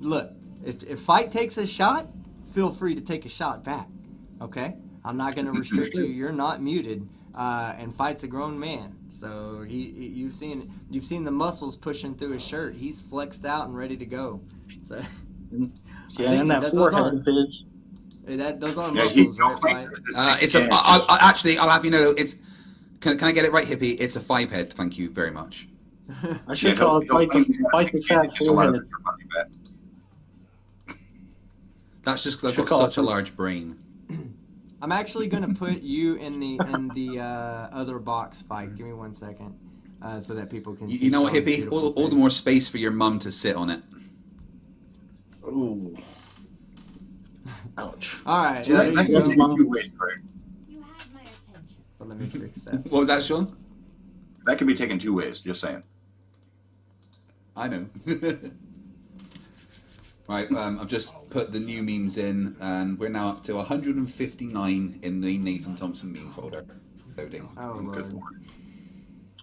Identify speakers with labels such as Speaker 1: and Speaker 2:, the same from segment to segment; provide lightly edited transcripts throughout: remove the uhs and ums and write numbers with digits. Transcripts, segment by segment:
Speaker 1: look, if Fight takes a shot, feel free to take a shot back. Okay? I'm not going to restrict you. You're not muted. And Fight's a grown man. So you've seen the muscles pushing through his shirt. He's flexed out and ready to go. So
Speaker 2: yeah, and that forehead of his.
Speaker 1: Those aren't muscles, right, Fight?
Speaker 3: I'll have you know, it's. Can I get it right, Hippie? It's a 5-head. Thank you very much.
Speaker 2: I should call it Fight the Cat forehead.
Speaker 3: That's just because I've got such a large brain.
Speaker 1: I'm actually gonna put you in the other box, Fight. Give me 1 second, so that people can see.
Speaker 3: You know what, Hippie? All the more space for your mum to sit on it.
Speaker 2: Ooh. Ouch.
Speaker 1: All right.
Speaker 4: See, that can be taken two ways, Craig.
Speaker 5: You have my attention.
Speaker 1: But let me fix that.
Speaker 3: What was that, Sean?
Speaker 4: That can be taken two ways. Just saying.
Speaker 3: I know. Right, I've just put the new memes in, and we're now up to 159 in the Nathan Thompson meme folder. Loading.
Speaker 1: Oh,
Speaker 4: Good
Speaker 1: Lord.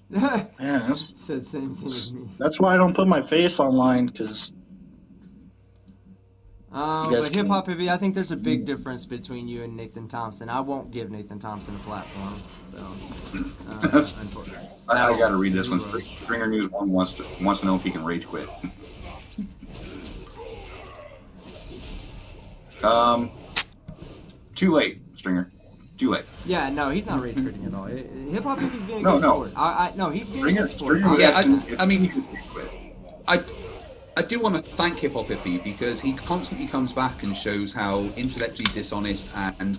Speaker 2: Yeah,
Speaker 1: Said the same thing as me.
Speaker 2: that's why I don't put my face online, because
Speaker 1: But Hip Hop Hippie, I think there's a big difference between you and Nathan Thompson. I won't give Nathan Thompson a platform. So,
Speaker 4: I got to read this one. Stringer News 1 wants to know if he can rage quit. Too late, Stringer. Too late.
Speaker 1: Yeah, no, he's not rage quitting at all. Hip Hop Hippie's being a good sport. No, he's being a good sport.
Speaker 3: I do want to thank Hip Hop Hippie because he constantly comes back and shows how intellectually dishonest and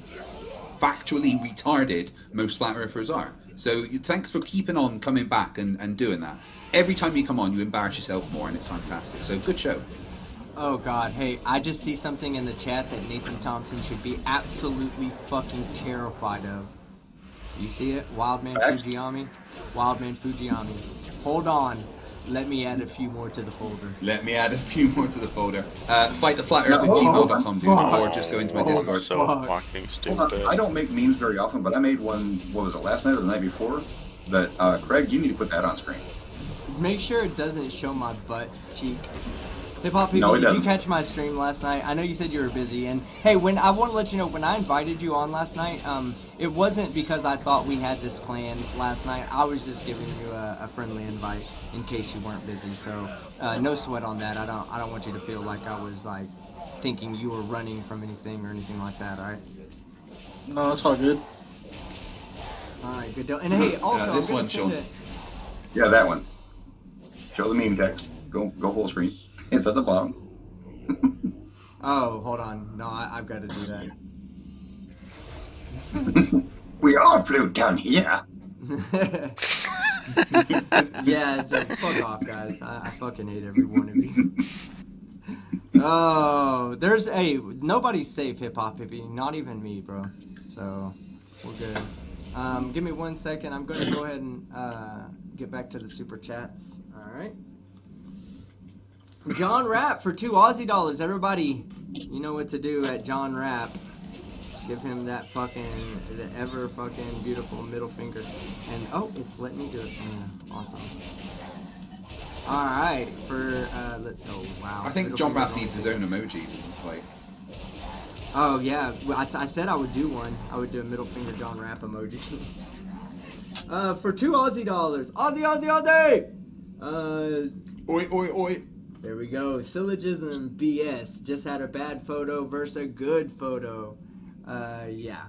Speaker 3: factually retarded most flat earthers are. So thanks for keeping on coming back and doing that. Every time you come on, you embarrass yourself more, and it's fantastic. So good show.
Speaker 1: Oh God, hey, I just see something in the chat that Nathan Thompson should be absolutely fucking terrified of. You see it? Wildman Fujiyami? Wildman Fujiyami. Hold on. Let me add a few more to the folder.
Speaker 3: Fight the flat earth at gmail.com, dude, or just go into my Discord.
Speaker 6: So fucking stupid.
Speaker 4: I don't make memes very often, but I made one, what was it, last night or the night before? That, Craig, you need to put that on screen.
Speaker 1: Make sure it doesn't show my butt cheek. Hip Hop People,
Speaker 4: No,
Speaker 1: did you catch my stream last night? I know you said you were busy, and hey, I want to let you know, when I invited you on last night, it wasn't because I thought we had this planned last night. I was just giving you a friendly invite in case you weren't busy. So no sweat on that. I don't want you to feel like I was like thinking you were running from anything or anything like that. All right?
Speaker 2: no, it's all good.
Speaker 1: All right, good deal. And hey, also,
Speaker 3: this
Speaker 1: I'm gonna
Speaker 3: one,
Speaker 1: send
Speaker 3: Sean.
Speaker 1: it.
Speaker 4: Yeah, that one. Show the meme text. Go full screen. It's at the bottom.
Speaker 1: Oh, hold on. No, I've got to do that.
Speaker 4: We all flew down here.
Speaker 1: Yeah, it's like, fuck off, guys. I fucking hate every one of you. Oh, nobody's safe, Hip Hop Hippie. Not even me, bro. So, we're good. Give me 1 second. I'm going to go ahead and get back to the super chats. All right. John Rapp for $2 Aussie. Everybody, you know what to do at John Rapp. Give him that the ever fucking beautiful middle finger. And, oh, it's letting me do it. Yeah, awesome. All right, oh, wow.
Speaker 3: I think
Speaker 1: Middle
Speaker 3: John
Speaker 1: finger
Speaker 3: Rapp needs his own emoji. Like,
Speaker 1: oh, yeah. Well, I said I would do one. I would do a middle finger John Rapp emoji. For $2 Aussie. Aussie, Aussie!
Speaker 3: oi, oi, oi.
Speaker 1: There we go. Syllogism BS. Just had a bad photo versus a good photo. Yeah.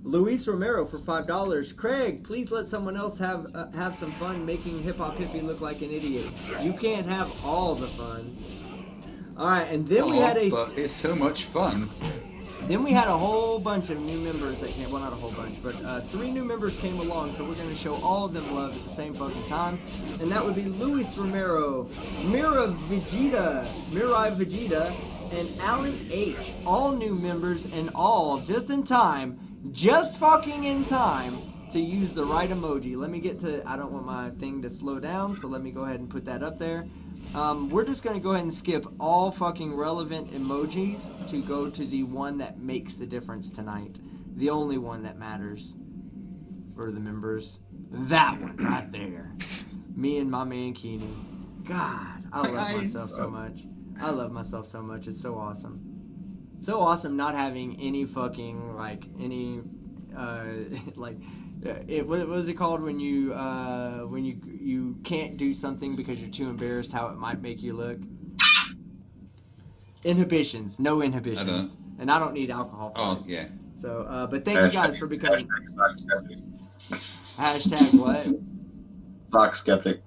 Speaker 1: Luis Romero for $5. Craig, please let someone else have some fun making Hip Hop Hippie look like an idiot. You can't have all the fun. All right, and then we had
Speaker 3: but it's so much fun.
Speaker 1: Then we had a whole bunch of new members that came. Well, not a whole bunch, but 3 new members came along. So we're going to show all of them love at the same fucking time. And that would be Luis Romero, Mirai Vegeta, and Alan H. All new members and all just fucking in time to use the right emoji. Let me get to, I don't want my thing to slow down, so let me go ahead and put that up there. We're just going to go ahead and skip all fucking relevant emojis to go to the one that makes the difference tonight. The only one that matters for the members. That one right there. Me and my man Keenan. God, I love myself so much. I love myself so much. It's so awesome. So awesome not having any fucking, like, any, like, what was it called when you can't do something because you're too embarrassed how it might make you look? Inhibitions. No inhibitions. And I don't need alcohol for it.
Speaker 3: Yeah.
Speaker 1: So, but thank you guys for becoming...
Speaker 4: Hashtag
Speaker 1: what?
Speaker 4: Sock skeptic.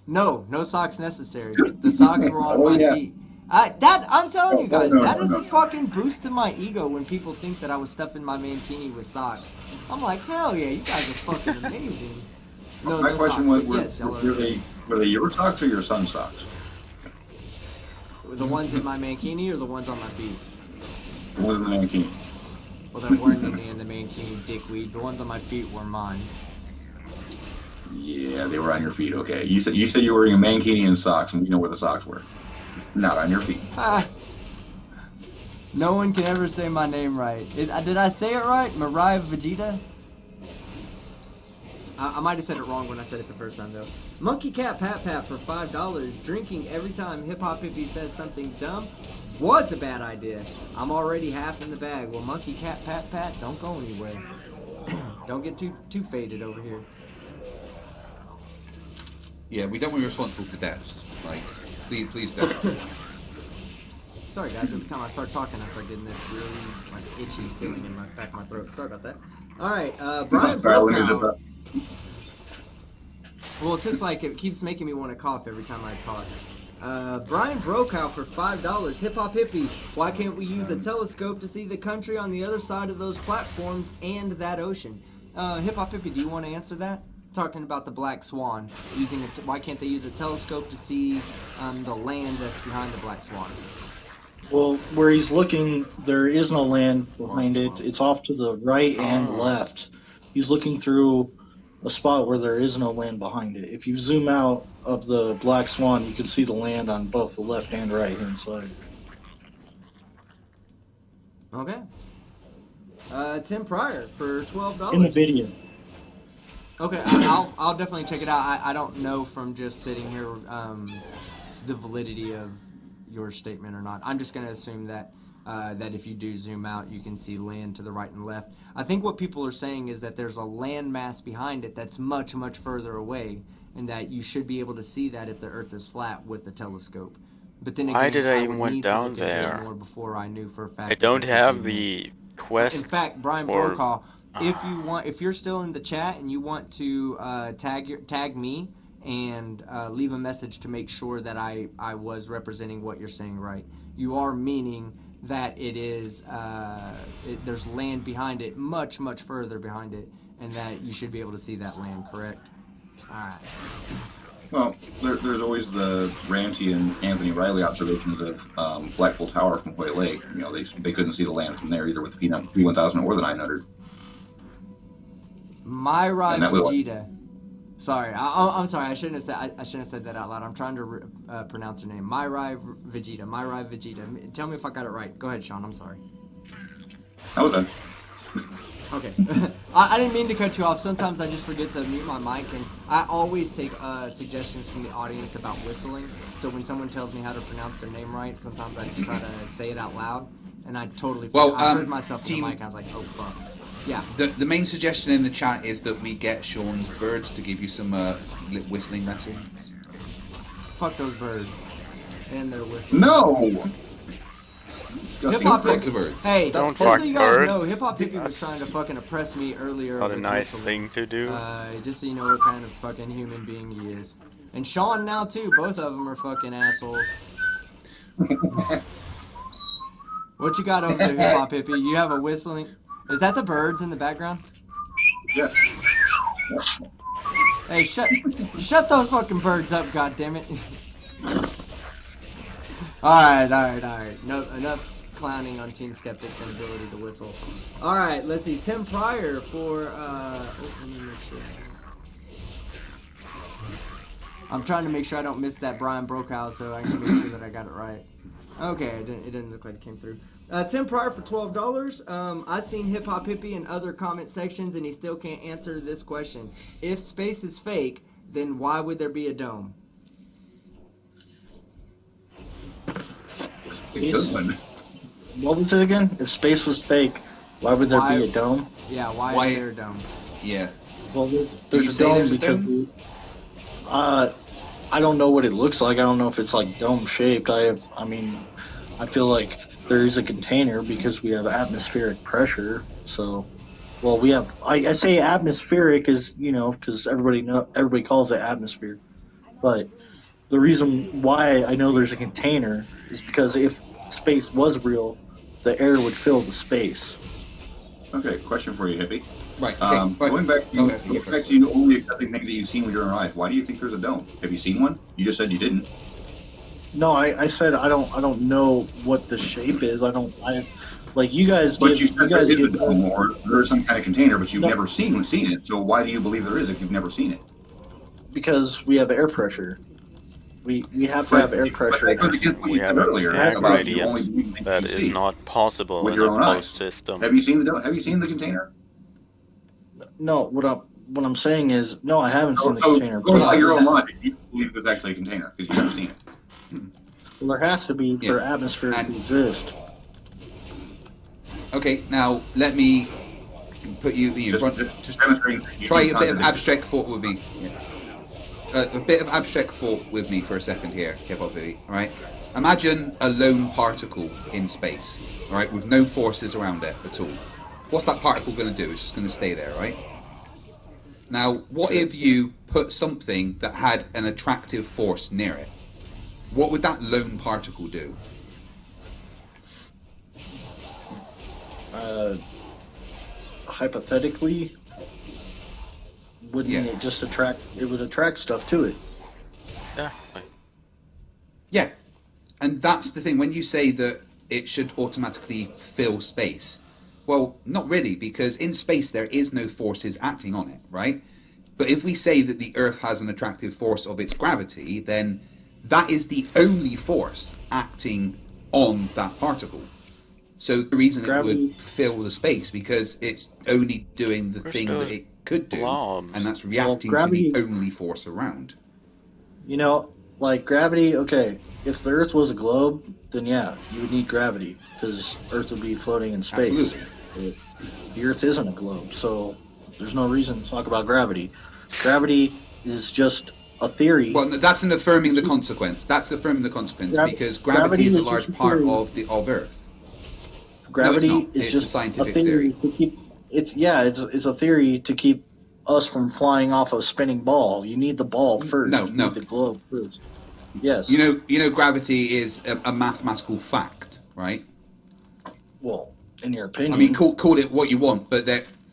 Speaker 1: No socks necessary. The socks were on my feet. I'm telling you guys, that is a fucking boost to my ego when people think that I was stuffing my mankini with socks. I'm like, hell yeah, you guys are fucking amazing.
Speaker 4: My question was, were they your socks or your son's socks?
Speaker 1: The ones in my mankini or the ones on my feet?
Speaker 4: The ones in the mankini.
Speaker 1: Well, there weren't any in the mankini, dickweed. The ones on my feet were mine.
Speaker 4: Yeah, they were on your feet. Okay, you said you were wearing a mankini and socks, and we know where the socks were. Not on your feet.
Speaker 1: No one can ever say my name right. Did I say it right? Mariah Vegeta? I might have said it wrong when I said it the first time, though. Monkey Cat Pat Pat for $5. Drinking every time Hip Hop Hippie says something dumb was a bad idea. I'm already half in the bag. Well, Monkey Cat Pat Pat, don't go anywhere. Don't get too faded over here.
Speaker 3: Yeah, we don't want to be responsible for deaths. Like, please don't.
Speaker 1: Sorry guys, every time I start talking, I start getting this really like itchy feeling in my back of my throat. Sorry about that. All right, Brian Brokow. Well, it's just like it keeps making me want to cough every time I talk. Brian Brokow for $5. Hip Hop Hippie, why can't we use a telescope to see the country on the other side of those platforms and that ocean? Hip Hop Hippie, do you want to answer that? Talking about the Black Swan, why can't they use a telescope to see the land that's behind the Black Swan?
Speaker 2: Well, where he's looking, there is no land behind it. It's off to the right and left. He's looking through a spot where there is no land behind it. If you zoom out of the Black Swan, you can see the land on both the left and right hand side.
Speaker 1: Okay. Tim Pryor for $12.
Speaker 2: In the video.
Speaker 1: Okay, I'll definitely check it out. I don't know from just sitting here the validity of your statement or not. I'm just going to assume that that if you do zoom out, you can see land to the right and left. I think what people are saying is that there's a land mass behind it that's much, much further away, and that you should be able to see that if the Earth is flat with the telescope. But then again,
Speaker 6: why did I even
Speaker 1: would
Speaker 6: went
Speaker 1: need to
Speaker 6: down
Speaker 1: look at it
Speaker 6: there?
Speaker 1: more before I knew for a fact.
Speaker 6: I don't have the quest.
Speaker 1: In fact, Brian
Speaker 6: or...
Speaker 1: Brokaw, if you're still in the chat and you want to tag me and leave a message to make sure that I was representing what you're saying right, you are meaning that it is there's land behind it, much further behind it, and that you should be able to see that land, correct? All right.
Speaker 4: Well, there's always the Ramsey and Anthony Riley observations of Blackpool Tower from Hoyle Lake. You know, they couldn't see the land from there either with the P1000 or the 900.
Speaker 1: Myra Vegeta. Sorry, I'm sorry. I shouldn't have said that out loud. I'm trying to pronounce her name. Myra Vegeta. Myra Vegeta. Tell me if I got it right. Go ahead, Sean. I'm sorry.
Speaker 4: That was done.
Speaker 1: Okay. I didn't mean to cut you off. Sometimes I just forget to mute my mic, and I always take suggestions from the audience about whistling. So when someone tells me how to pronounce their name right, sometimes I just try to say it out loud, and I totally I heard myself in the mic, and I was like, oh, fuck. Yeah.
Speaker 3: The main suggestion in the chat is that we get Sean's birds to give you some whistling lessons.
Speaker 1: Fuck those birds. And their whistling.
Speaker 4: No!
Speaker 1: Hip Hop
Speaker 3: Fuck the birds.
Speaker 1: Hey,
Speaker 6: don't
Speaker 1: just so
Speaker 6: fuck
Speaker 1: you guys know,
Speaker 6: birds.
Speaker 1: Hip Hop Hippie was trying to fucking oppress me earlier.
Speaker 6: Not a
Speaker 1: with
Speaker 6: nice
Speaker 1: whistling.
Speaker 6: thing to do.
Speaker 1: Just so you know what kind of fucking human being he is. And Sean now too, both of them are fucking assholes. What you got over there, Hip Hop Hippie? You have a whistling... Is that the birds in the background?
Speaker 4: Yeah.
Speaker 1: Hey, shut those fucking birds up, goddammit. Alright. No, enough clowning on Team Skeptic's inability to whistle. Alright, let's see. Tim Pryor for, let me make sure. I'm trying to make sure I don't miss that Brian Brokow, so I can make sure that I got it right. Okay, it didn't look like it came through. Tim Pryor for $12. I've seen Hip Hop Hippie in other comment sections, and he still can't answer this question. If space is fake, then why would there be a dome?
Speaker 4: A good one.
Speaker 2: What was it again? If space was fake, why would there
Speaker 1: Why-
Speaker 2: be a dome?
Speaker 1: Yeah, why
Speaker 3: Why-
Speaker 1: is there a dome?
Speaker 3: Yeah.
Speaker 2: Well,
Speaker 3: you
Speaker 2: there's a
Speaker 3: say
Speaker 2: dome
Speaker 3: there's a
Speaker 2: because
Speaker 3: dome?
Speaker 2: I don't know what it looks like. I don't know if it's like dome shaped. I mean, I feel like there is a container because we have atmospheric pressure. So, well, we have. I say atmospheric is because everybody calls it atmosphere, but the reason why I know there's a container is because if space was real, the air would fill the space.
Speaker 4: Okay, question for you, hippie.
Speaker 3: Right. Okay. right.
Speaker 4: Going back to
Speaker 3: Okay,
Speaker 4: going back to you only accepting things that you've seen with your own eyes. Why do you think there's a dome? Have you seen one? You just said you didn't.
Speaker 2: No, I said I don't know what the shape is. Like you guys.
Speaker 4: But
Speaker 2: give-
Speaker 4: you said there
Speaker 2: guys
Speaker 4: is a
Speaker 2: give-
Speaker 4: dome or there's some kind of container, but you've
Speaker 2: No.
Speaker 4: never seen it. So why do you believe there is if you've never seen it?
Speaker 2: because we have air pressure. We have to have air pressure.
Speaker 4: But that goes against what
Speaker 6: We
Speaker 4: you said
Speaker 6: have a
Speaker 4: earlier about you
Speaker 6: gradient
Speaker 4: only believing things
Speaker 6: that
Speaker 4: you
Speaker 6: is
Speaker 4: see
Speaker 6: not possible
Speaker 4: with
Speaker 6: in
Speaker 4: your
Speaker 6: a
Speaker 4: own eyes.
Speaker 6: closed system.
Speaker 4: Have you seen the dome? Have you seen the container?
Speaker 2: No, what I'm saying is no, I haven't seen the
Speaker 4: So
Speaker 2: container.
Speaker 4: going by
Speaker 2: but-
Speaker 4: your own logic, you believe it's actually a container because you've never seen it.
Speaker 2: Well, there has to be for
Speaker 3: Yeah.
Speaker 2: atmosphere to
Speaker 3: And-
Speaker 2: exist.
Speaker 3: Okay. Now let me put you.
Speaker 4: Just demonstrating. that you
Speaker 3: Try
Speaker 4: can
Speaker 3: a bit of
Speaker 4: contradict
Speaker 3: abstract thought with me. A bit of abstract thought with me for a second here, Hip-Hop Vivi, all right? Imagine a lone particle in space, all right, with no forces around it at all. What's that particle going to do? It's just going to stay there, right? Now, what if you put something that had an attractive force near it? What would that lone particle do?
Speaker 2: Hypothetically, wouldn't
Speaker 3: Yeah.
Speaker 2: it just attract? It would attract stuff to it.
Speaker 6: Yeah.
Speaker 3: Yeah, and that's the thing. When you say that it should automatically fill space, well, not really, because in space there is no forces acting on it, right? But if we say that the Earth has an attractive force of its gravity, then that is the only force acting on that particle. So the reason
Speaker 2: Gravity-
Speaker 3: it would fill the space because it's only doing the
Speaker 6: Where's
Speaker 3: thing that
Speaker 6: those
Speaker 3: it could do,
Speaker 6: blobs?
Speaker 3: and that's reacting
Speaker 2: gravity-
Speaker 3: to the only force around.
Speaker 2: Like gravity. Okay, if the Earth was a globe, then yeah, you would need gravity because Earth would be floating in space.
Speaker 3: Absolutely.
Speaker 2: But the Earth isn't a globe, so there's no reason to talk about gravity. Gravity is just a theory.
Speaker 3: Well, that's an affirming the consequence. That's affirming the consequence because gravity
Speaker 2: gravity
Speaker 3: is a
Speaker 2: is
Speaker 3: large
Speaker 2: just a
Speaker 3: part
Speaker 2: theory.
Speaker 3: of Earth.
Speaker 2: Gravity
Speaker 3: No, it's not.
Speaker 2: is
Speaker 3: It's
Speaker 2: just
Speaker 3: a scientific
Speaker 2: theory
Speaker 3: theory.
Speaker 2: to keep. It's a theory to keep us from flying off a spinning ball. You need the ball first.
Speaker 3: No,
Speaker 2: You
Speaker 3: no.
Speaker 2: need the globe first. Yes.
Speaker 3: You know, gravity is a mathematical fact, right?
Speaker 2: Well, in your opinion.
Speaker 3: I mean, call it what you want, but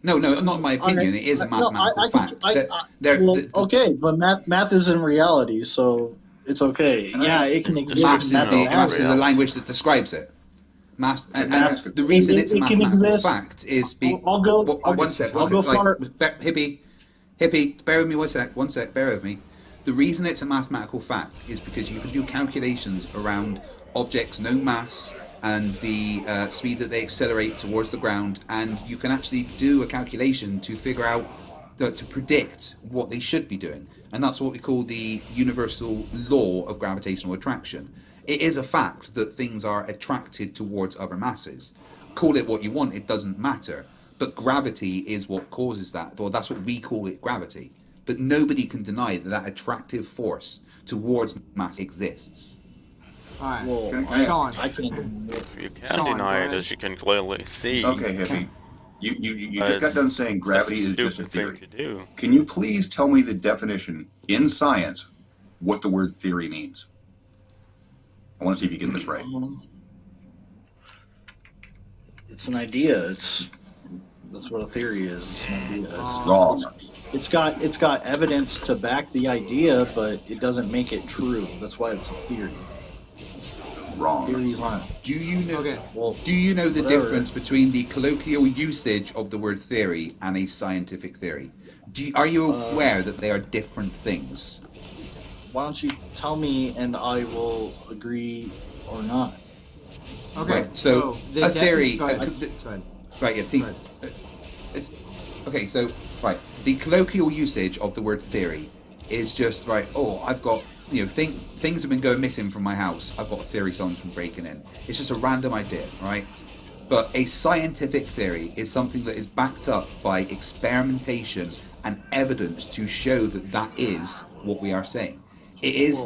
Speaker 3: no, not in my opinion.
Speaker 2: Alright.
Speaker 3: It is a
Speaker 2: No,
Speaker 3: mathematical fact.
Speaker 2: well, okay, but math isn't reality, so it's okay.
Speaker 4: Can I-
Speaker 2: Yeah, it can exist.
Speaker 3: Maths
Speaker 2: in
Speaker 3: is the
Speaker 2: mathematics.
Speaker 3: language that describes it. Maths, and
Speaker 4: Maths-
Speaker 3: the reason it's a
Speaker 2: it can
Speaker 3: mathematical
Speaker 2: exist.
Speaker 3: fact is
Speaker 2: I'll go-
Speaker 3: one sec.
Speaker 2: I'll go far-
Speaker 3: Hippie, bear with me one sec, bear with me. The reason it's a mathematical fact is because you can do calculations around objects no mass and the speed that they accelerate towards the ground, and you can actually do a calculation to figure out, to predict what they should be doing. And that's what we call the universal law of gravitational attraction. It is a fact that things are attracted towards other masses. Call it what you want, it doesn't matter. But gravity is what causes that, or that's what we call it, gravity. But nobody can deny that that attractive force towards mass exists.
Speaker 1: All right,
Speaker 2: Well,
Speaker 4: Can I-
Speaker 1: Sean.
Speaker 2: I can't.
Speaker 6: You can
Speaker 1: Sean,
Speaker 6: deny
Speaker 1: go
Speaker 6: it
Speaker 1: ahead.
Speaker 6: as you can clearly see.
Speaker 4: Okay, hippie. You just got
Speaker 6: It's
Speaker 4: done saying gravity
Speaker 6: a
Speaker 4: is just a
Speaker 6: stupid thing
Speaker 4: theory.
Speaker 6: to do.
Speaker 4: Can you please tell me the definition in science what the word theory means? I want to see if you get this right.
Speaker 2: It's an idea. That's what a theory is. It's an idea.
Speaker 4: Wrong.
Speaker 2: It's got evidence to back the idea, but it doesn't make it true. That's why it's a theory.
Speaker 4: Wrong.
Speaker 2: Theories aren't.
Speaker 3: Do you know?
Speaker 1: Okay.
Speaker 2: Well,
Speaker 3: Do you know the
Speaker 2: Whatever.
Speaker 3: difference between the colloquial usage of the word theory and a scientific theory? Are you aware that they are different things?
Speaker 2: why don't you tell me, and I will agree or not.
Speaker 1: Okay,
Speaker 3: Right, so
Speaker 1: the
Speaker 3: a theory-
Speaker 1: Go ahead.
Speaker 3: uh,
Speaker 1: Go ahead.
Speaker 3: Right, yeah,
Speaker 1: Right.
Speaker 3: it's okay. So, right, the colloquial usage of the word theory is just right. Oh, I've got things have been going missing from my house. I've got a theory someone's been breaking in. It's just a random idea, right? But a scientific theory is something that is backed up by experimentation and evidence to show that that is what we are saying. It is.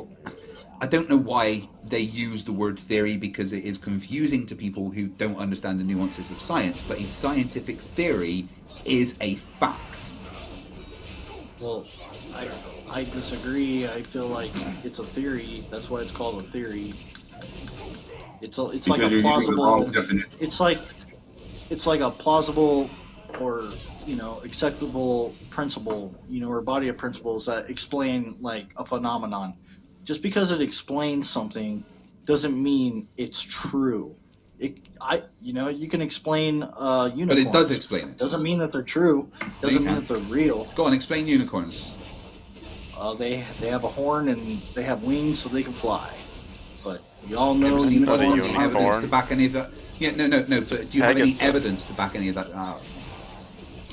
Speaker 3: I don't know why they use the word theory, because it is confusing to people who don't understand the nuances of science, but a scientific theory is a fact.
Speaker 2: Well, I disagree. I feel like it's a theory. That's why it's called a theory. It's like
Speaker 4: Because
Speaker 2: a
Speaker 4: you're using the
Speaker 2: plausible.
Speaker 4: wrong definition.
Speaker 2: It's like a plausible or acceptable principle, or body of principles that explain like a phenomenon. Just because it explains something doesn't mean it's true. You can explain unicorns.
Speaker 3: But it does explain it.
Speaker 2: Doesn't mean that they're true. Doesn't mean
Speaker 3: can.
Speaker 2: that they're real.
Speaker 3: Go on, explain unicorns.
Speaker 2: They have a horn and they have wings so they can fly. But we all know
Speaker 3: Ever seen
Speaker 6: What a
Speaker 2: unicorns.
Speaker 3: evidence
Speaker 6: unicorn.
Speaker 3: to back any of that? Yeah, no. But do you have any
Speaker 6: Pegasus.
Speaker 3: evidence to back any of that out?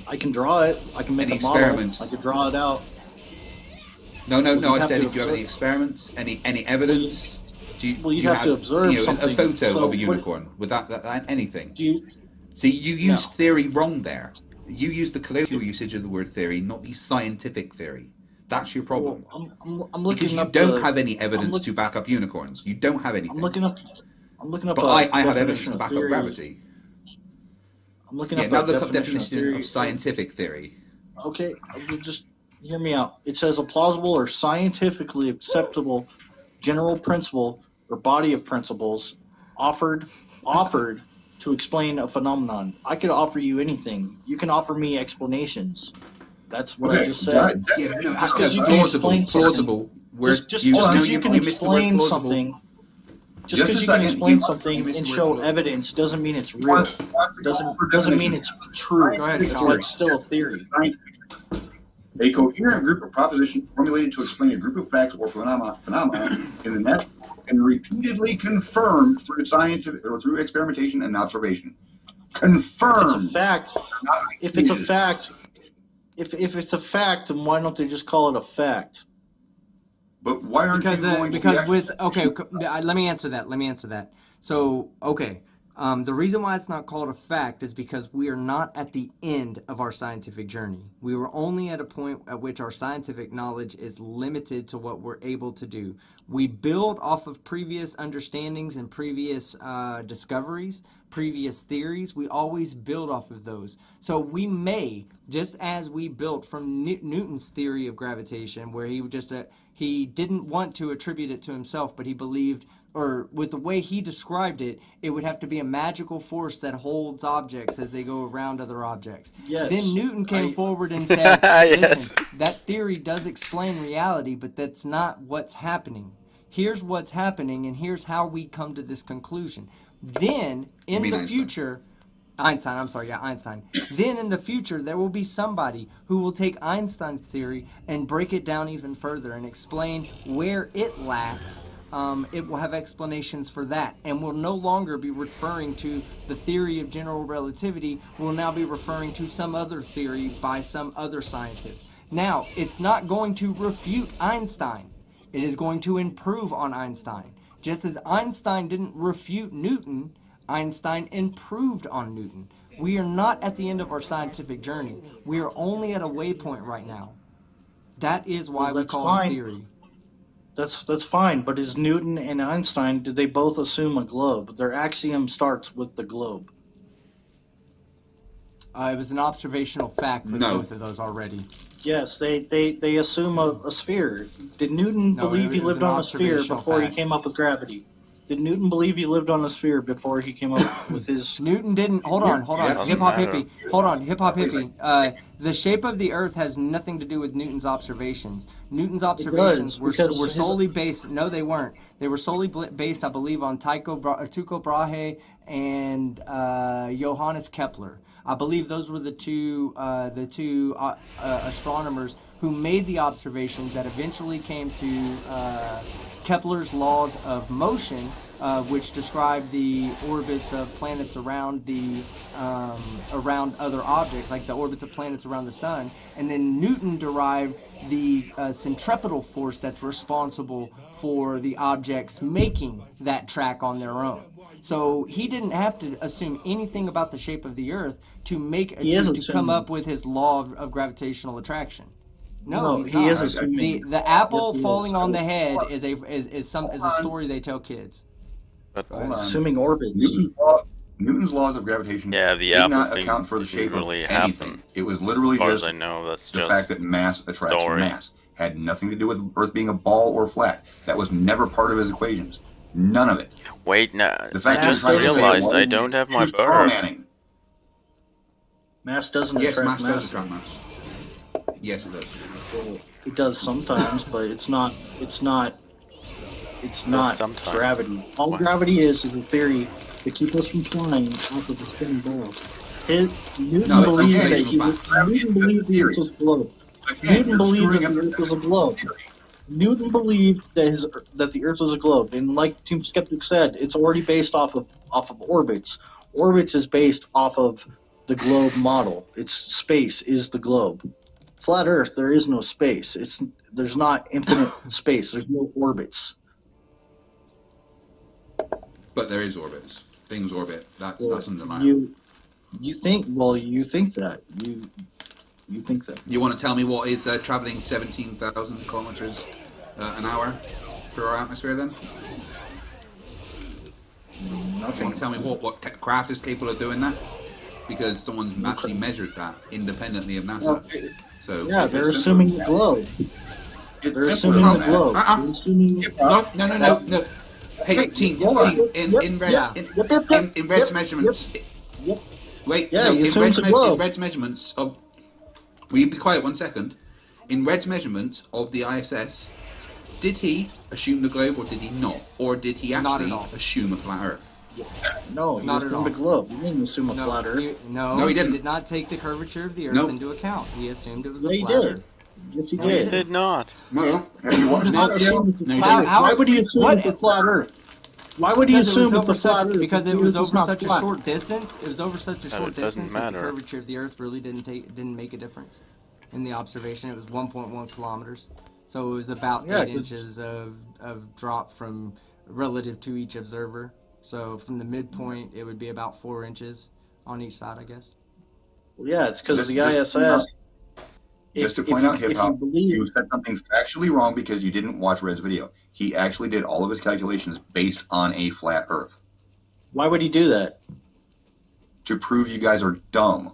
Speaker 2: I can draw it. I can make
Speaker 3: Any
Speaker 2: a model.
Speaker 3: experiments?
Speaker 2: I can draw it out.
Speaker 3: No.
Speaker 2: you
Speaker 3: I
Speaker 2: have
Speaker 3: said,
Speaker 2: to
Speaker 3: do you have any
Speaker 2: observe.
Speaker 3: experiments? Any evidence? Do you,
Speaker 2: Well, you'd
Speaker 3: do you
Speaker 2: have to observe
Speaker 3: a
Speaker 2: something.
Speaker 3: photo
Speaker 2: So
Speaker 3: of a
Speaker 2: what-
Speaker 3: unicorn? Would that anything?
Speaker 2: Do you?
Speaker 3: See, you use
Speaker 2: No.
Speaker 3: theory wrong there. You use the colloquial usage of the word theory, not the scientific theory. That's your problem.
Speaker 2: Well, I'm looking
Speaker 3: Because you
Speaker 2: up.
Speaker 3: don't
Speaker 2: the-
Speaker 3: have any evidence
Speaker 2: look-
Speaker 3: to back up unicorns. You don't have anything.
Speaker 2: I'm looking up.
Speaker 3: But
Speaker 2: a
Speaker 3: I have evidence
Speaker 2: definition
Speaker 3: to
Speaker 2: of
Speaker 3: back up
Speaker 2: theory.
Speaker 3: gravity.
Speaker 2: I'm looking
Speaker 3: Yeah,
Speaker 2: up
Speaker 3: now
Speaker 2: a
Speaker 3: look up
Speaker 2: definition
Speaker 3: definition
Speaker 2: of
Speaker 3: of scientific theory.
Speaker 2: Okay, you just hear me out. It says a plausible or scientifically acceptable general principle or body of principles offered to explain a phenomenon. I could offer you anything. You can offer me explanations. That's what I just said.
Speaker 3: Yeah, no,
Speaker 2: Just 'cause you can
Speaker 3: plausible.
Speaker 2: explain something-
Speaker 3: Plausible. Where
Speaker 2: Just
Speaker 3: you,
Speaker 2: because
Speaker 3: no,
Speaker 2: you can
Speaker 3: you missed the word
Speaker 2: explain
Speaker 3: plausible.
Speaker 2: something, just
Speaker 4: Just
Speaker 2: because
Speaker 4: a
Speaker 2: you can
Speaker 4: second.
Speaker 2: explain
Speaker 4: You
Speaker 2: something
Speaker 3: missed
Speaker 2: and
Speaker 3: the word
Speaker 2: show
Speaker 3: plausible.
Speaker 2: evidence doesn't mean it's real. Doesn't mean it's true.
Speaker 1: Go ahead,
Speaker 2: That's
Speaker 1: Sean.
Speaker 2: why it's still a theory.
Speaker 4: A coherent group of propositions formulated to explain a group of facts or phenomena in the natural and repeatedly confirmed through scientific or through experimentation and observation. Confirmed.
Speaker 2: It's a fact.
Speaker 4: not
Speaker 2: If it's a
Speaker 4: ideas.
Speaker 2: fact, if it's a fact, then why don't they just call it a fact?
Speaker 4: But why aren't
Speaker 1: Because
Speaker 4: you going to the
Speaker 1: because
Speaker 4: actual-
Speaker 1: with let me answer that. So the reason why it's not called a fact is because we are not at the end of our scientific journey. We were only at a point at which our scientific knowledge is limited to what we're able to do. We build off of previous understandings and previous discoveries, previous theories. We always build off of those. So we may, just as we built from Newton's theory of gravitation, where he didn't want to attribute it to himself, but he believed, or with the way he described it, it would have to be a magical force that holds objects as they go around other objects.
Speaker 2: Yes.
Speaker 1: Then Newton came forward and said,
Speaker 6: Yes.
Speaker 1: listen, that theory does explain reality, but that's not what's happening. Here's what's happening, and here's how we come to this conclusion. Then, in
Speaker 3: mean
Speaker 1: the
Speaker 3: Einstein.
Speaker 1: future, Einstein. Then in the future, there will be somebody who will take Einstein's theory and break it down even further and explain where it lacks. It will have explanations for that, and will no longer be referring to the theory of general relativity. Will now be referring to some other theory by some other scientist. Now, it's not going to refute Einstein. It is going to improve on Einstein. Just as Einstein didn't refute Newton, Einstein improved on Newton. We are not at the end of our scientific journey. We are only at a waypoint right now. That is why
Speaker 2: Well,
Speaker 1: we
Speaker 2: that's
Speaker 1: call
Speaker 2: fine.
Speaker 1: it theory.
Speaker 2: That's fine, but is Newton and Einstein, did they both assume a globe? Their axiom starts with the globe.
Speaker 1: It was an observational fact with
Speaker 3: No.
Speaker 1: both of those already.
Speaker 2: Yes, they assume a sphere. Did Newton
Speaker 1: No,
Speaker 2: believe
Speaker 1: it
Speaker 2: he
Speaker 1: was
Speaker 2: lived
Speaker 1: an
Speaker 2: on a sphere
Speaker 1: observational
Speaker 2: before
Speaker 1: fact.
Speaker 2: he came up with gravity? Did Newton believe he lived on a sphere before he came up with his...
Speaker 1: Newton didn't. Hold on.
Speaker 6: doesn't
Speaker 1: Hip hop
Speaker 6: matter.
Speaker 1: hippie. Hold on. Hip hop hippie. The shape of the Earth has nothing to do with Newton's observations. Newton's observations were
Speaker 2: because his-
Speaker 1: solely based. No, they weren't. They were solely based, I believe, on Tycho Brahe and Johannes Kepler. I believe those were the two astronomers who made the observations that eventually came to Kepler's laws of motion, which described the orbits of planets around around other objects, like the orbits of planets around the sun. And then Newton derived the centripetal force that's responsible for the objects making that track on their own. So he didn't have to assume anything about the shape of the Earth to come up with his law of gravitational attraction. No, he's
Speaker 2: he
Speaker 1: not.
Speaker 2: is assuming.
Speaker 1: The apple
Speaker 2: Yes, he
Speaker 1: falling
Speaker 2: is.
Speaker 1: on the head is a story they tell kids.
Speaker 6: But
Speaker 4: Hold on.
Speaker 2: Assuming orbits.
Speaker 4: Newton's laws of gravitation
Speaker 6: yeah, the
Speaker 4: did
Speaker 6: apple
Speaker 4: not
Speaker 6: thing
Speaker 4: account for the
Speaker 6: didn't
Speaker 4: shape
Speaker 6: really
Speaker 4: of anything.
Speaker 6: happen.
Speaker 4: It was literally
Speaker 6: As far as
Speaker 4: just
Speaker 6: I know, that's
Speaker 4: the
Speaker 6: just
Speaker 4: fact that mass attracts
Speaker 6: story.
Speaker 4: mass. Had nothing to do with Earth being a ball or flat. That was never part of his equations. None of it.
Speaker 6: Wait, no,
Speaker 4: The
Speaker 6: I
Speaker 4: fact that
Speaker 6: just
Speaker 4: he's trying to say
Speaker 6: realized
Speaker 4: it
Speaker 6: I
Speaker 4: was-
Speaker 6: don't have my
Speaker 4: he was
Speaker 6: bird.
Speaker 4: strawmanning.
Speaker 2: Mass doesn't
Speaker 3: Yes,
Speaker 2: attract
Speaker 3: mass does
Speaker 2: mass.
Speaker 3: attract mass. Yes, it does.
Speaker 2: It does sometimes, but it's not
Speaker 6: sometimes.
Speaker 2: gravity. All
Speaker 6: What?
Speaker 2: gravity is a theory to keep us from flying off of the spinning ball. Newton
Speaker 3: No, it's
Speaker 2: believed
Speaker 3: okay.
Speaker 2: that Newton believed the Earth was a globe.
Speaker 4: Again,
Speaker 2: Newton
Speaker 4: you're
Speaker 2: believed
Speaker 4: screwing
Speaker 2: that
Speaker 4: up
Speaker 2: the
Speaker 4: your
Speaker 2: Earth was a globe. Newton believed that the Earth was a globe, and like Team Skeptic said, it's already based off of orbits. Orbits is based off of the globe model. It's space is the globe. Flat Earth, there is no space. There's not infinite space. There's no orbits.
Speaker 3: But there is orbits. Things orbit. That's undeniable.
Speaker 2: You think that you think that.
Speaker 3: You want to tell me what is traveling 17,000 kilometers an hour through our atmosphere then? You want
Speaker 2: Nothing.
Speaker 3: to tell me what craft is capable of doing that? Because someone's actually measured that independently of NASA. So
Speaker 2: Yeah, they're assuming the globe. They're assuming
Speaker 3: Oh,
Speaker 2: the globe.
Speaker 3: uh-uh.
Speaker 2: They're assuming.
Speaker 3: No. Hey, team, in Red's measurements.
Speaker 2: Yep.
Speaker 3: Wait,
Speaker 2: Yeah,
Speaker 3: no,
Speaker 2: he
Speaker 3: in
Speaker 2: assumes a globe.
Speaker 3: in Red's measurements of. Will you be quiet 1 second? In Red's measurements of the ISS, did he assume the globe or did he not? Or did he
Speaker 1: Not
Speaker 3: actually
Speaker 1: at all.
Speaker 3: assume a flat Earth?
Speaker 2: No, he
Speaker 1: Not at
Speaker 2: assumed a
Speaker 1: all.
Speaker 2: globe. He didn't assume a flat Earth.
Speaker 3: No, he didn't.
Speaker 1: did not take the curvature of the Earth
Speaker 3: Nope.
Speaker 1: into account. He assumed it was
Speaker 2: Yeah,
Speaker 1: a
Speaker 2: he
Speaker 1: flat
Speaker 2: did.
Speaker 1: Earth.
Speaker 2: Yes, he
Speaker 1: No, he
Speaker 2: did.
Speaker 6: Did not.
Speaker 3: No.
Speaker 4: Have you watched
Speaker 2: Not
Speaker 4: that
Speaker 2: assuming
Speaker 4: video?
Speaker 2: it's a
Speaker 3: No, he
Speaker 2: flat
Speaker 3: didn't.
Speaker 2: Earth. Why would he assume
Speaker 1: What?
Speaker 2: it's a flat Earth? Why would he
Speaker 1: Because it was
Speaker 2: assume it's
Speaker 1: over
Speaker 2: a flat
Speaker 1: such
Speaker 2: Earth?
Speaker 1: because
Speaker 2: if
Speaker 1: it
Speaker 2: the
Speaker 1: was
Speaker 2: Earth is
Speaker 1: over
Speaker 2: not
Speaker 1: such a
Speaker 2: flat?
Speaker 1: short distance. It was over such a
Speaker 6: But
Speaker 1: short
Speaker 6: it doesn't
Speaker 1: distance that the
Speaker 6: matter.
Speaker 1: curvature of the Earth really didn't make a difference in the observation. It was 1.1 kilometers, so it was about
Speaker 2: Yeah,
Speaker 1: 8
Speaker 2: 'cause-
Speaker 1: inches of drop from relative to each observer. So from the midpoint, it would be about 4 inches on each side, I guess.
Speaker 2: Yeah, it's because
Speaker 4: Just-
Speaker 2: the
Speaker 4: just-
Speaker 2: ISS.
Speaker 4: Just to
Speaker 2: if
Speaker 4: point
Speaker 2: you-
Speaker 4: out,
Speaker 2: if
Speaker 4: Hip
Speaker 2: you
Speaker 4: Hop,
Speaker 2: believe-
Speaker 4: you said something factually wrong because you didn't watch Red's video. He actually did all of his calculations based on a flat Earth
Speaker 2: Why would he do that?
Speaker 4: to prove you guys are dumb.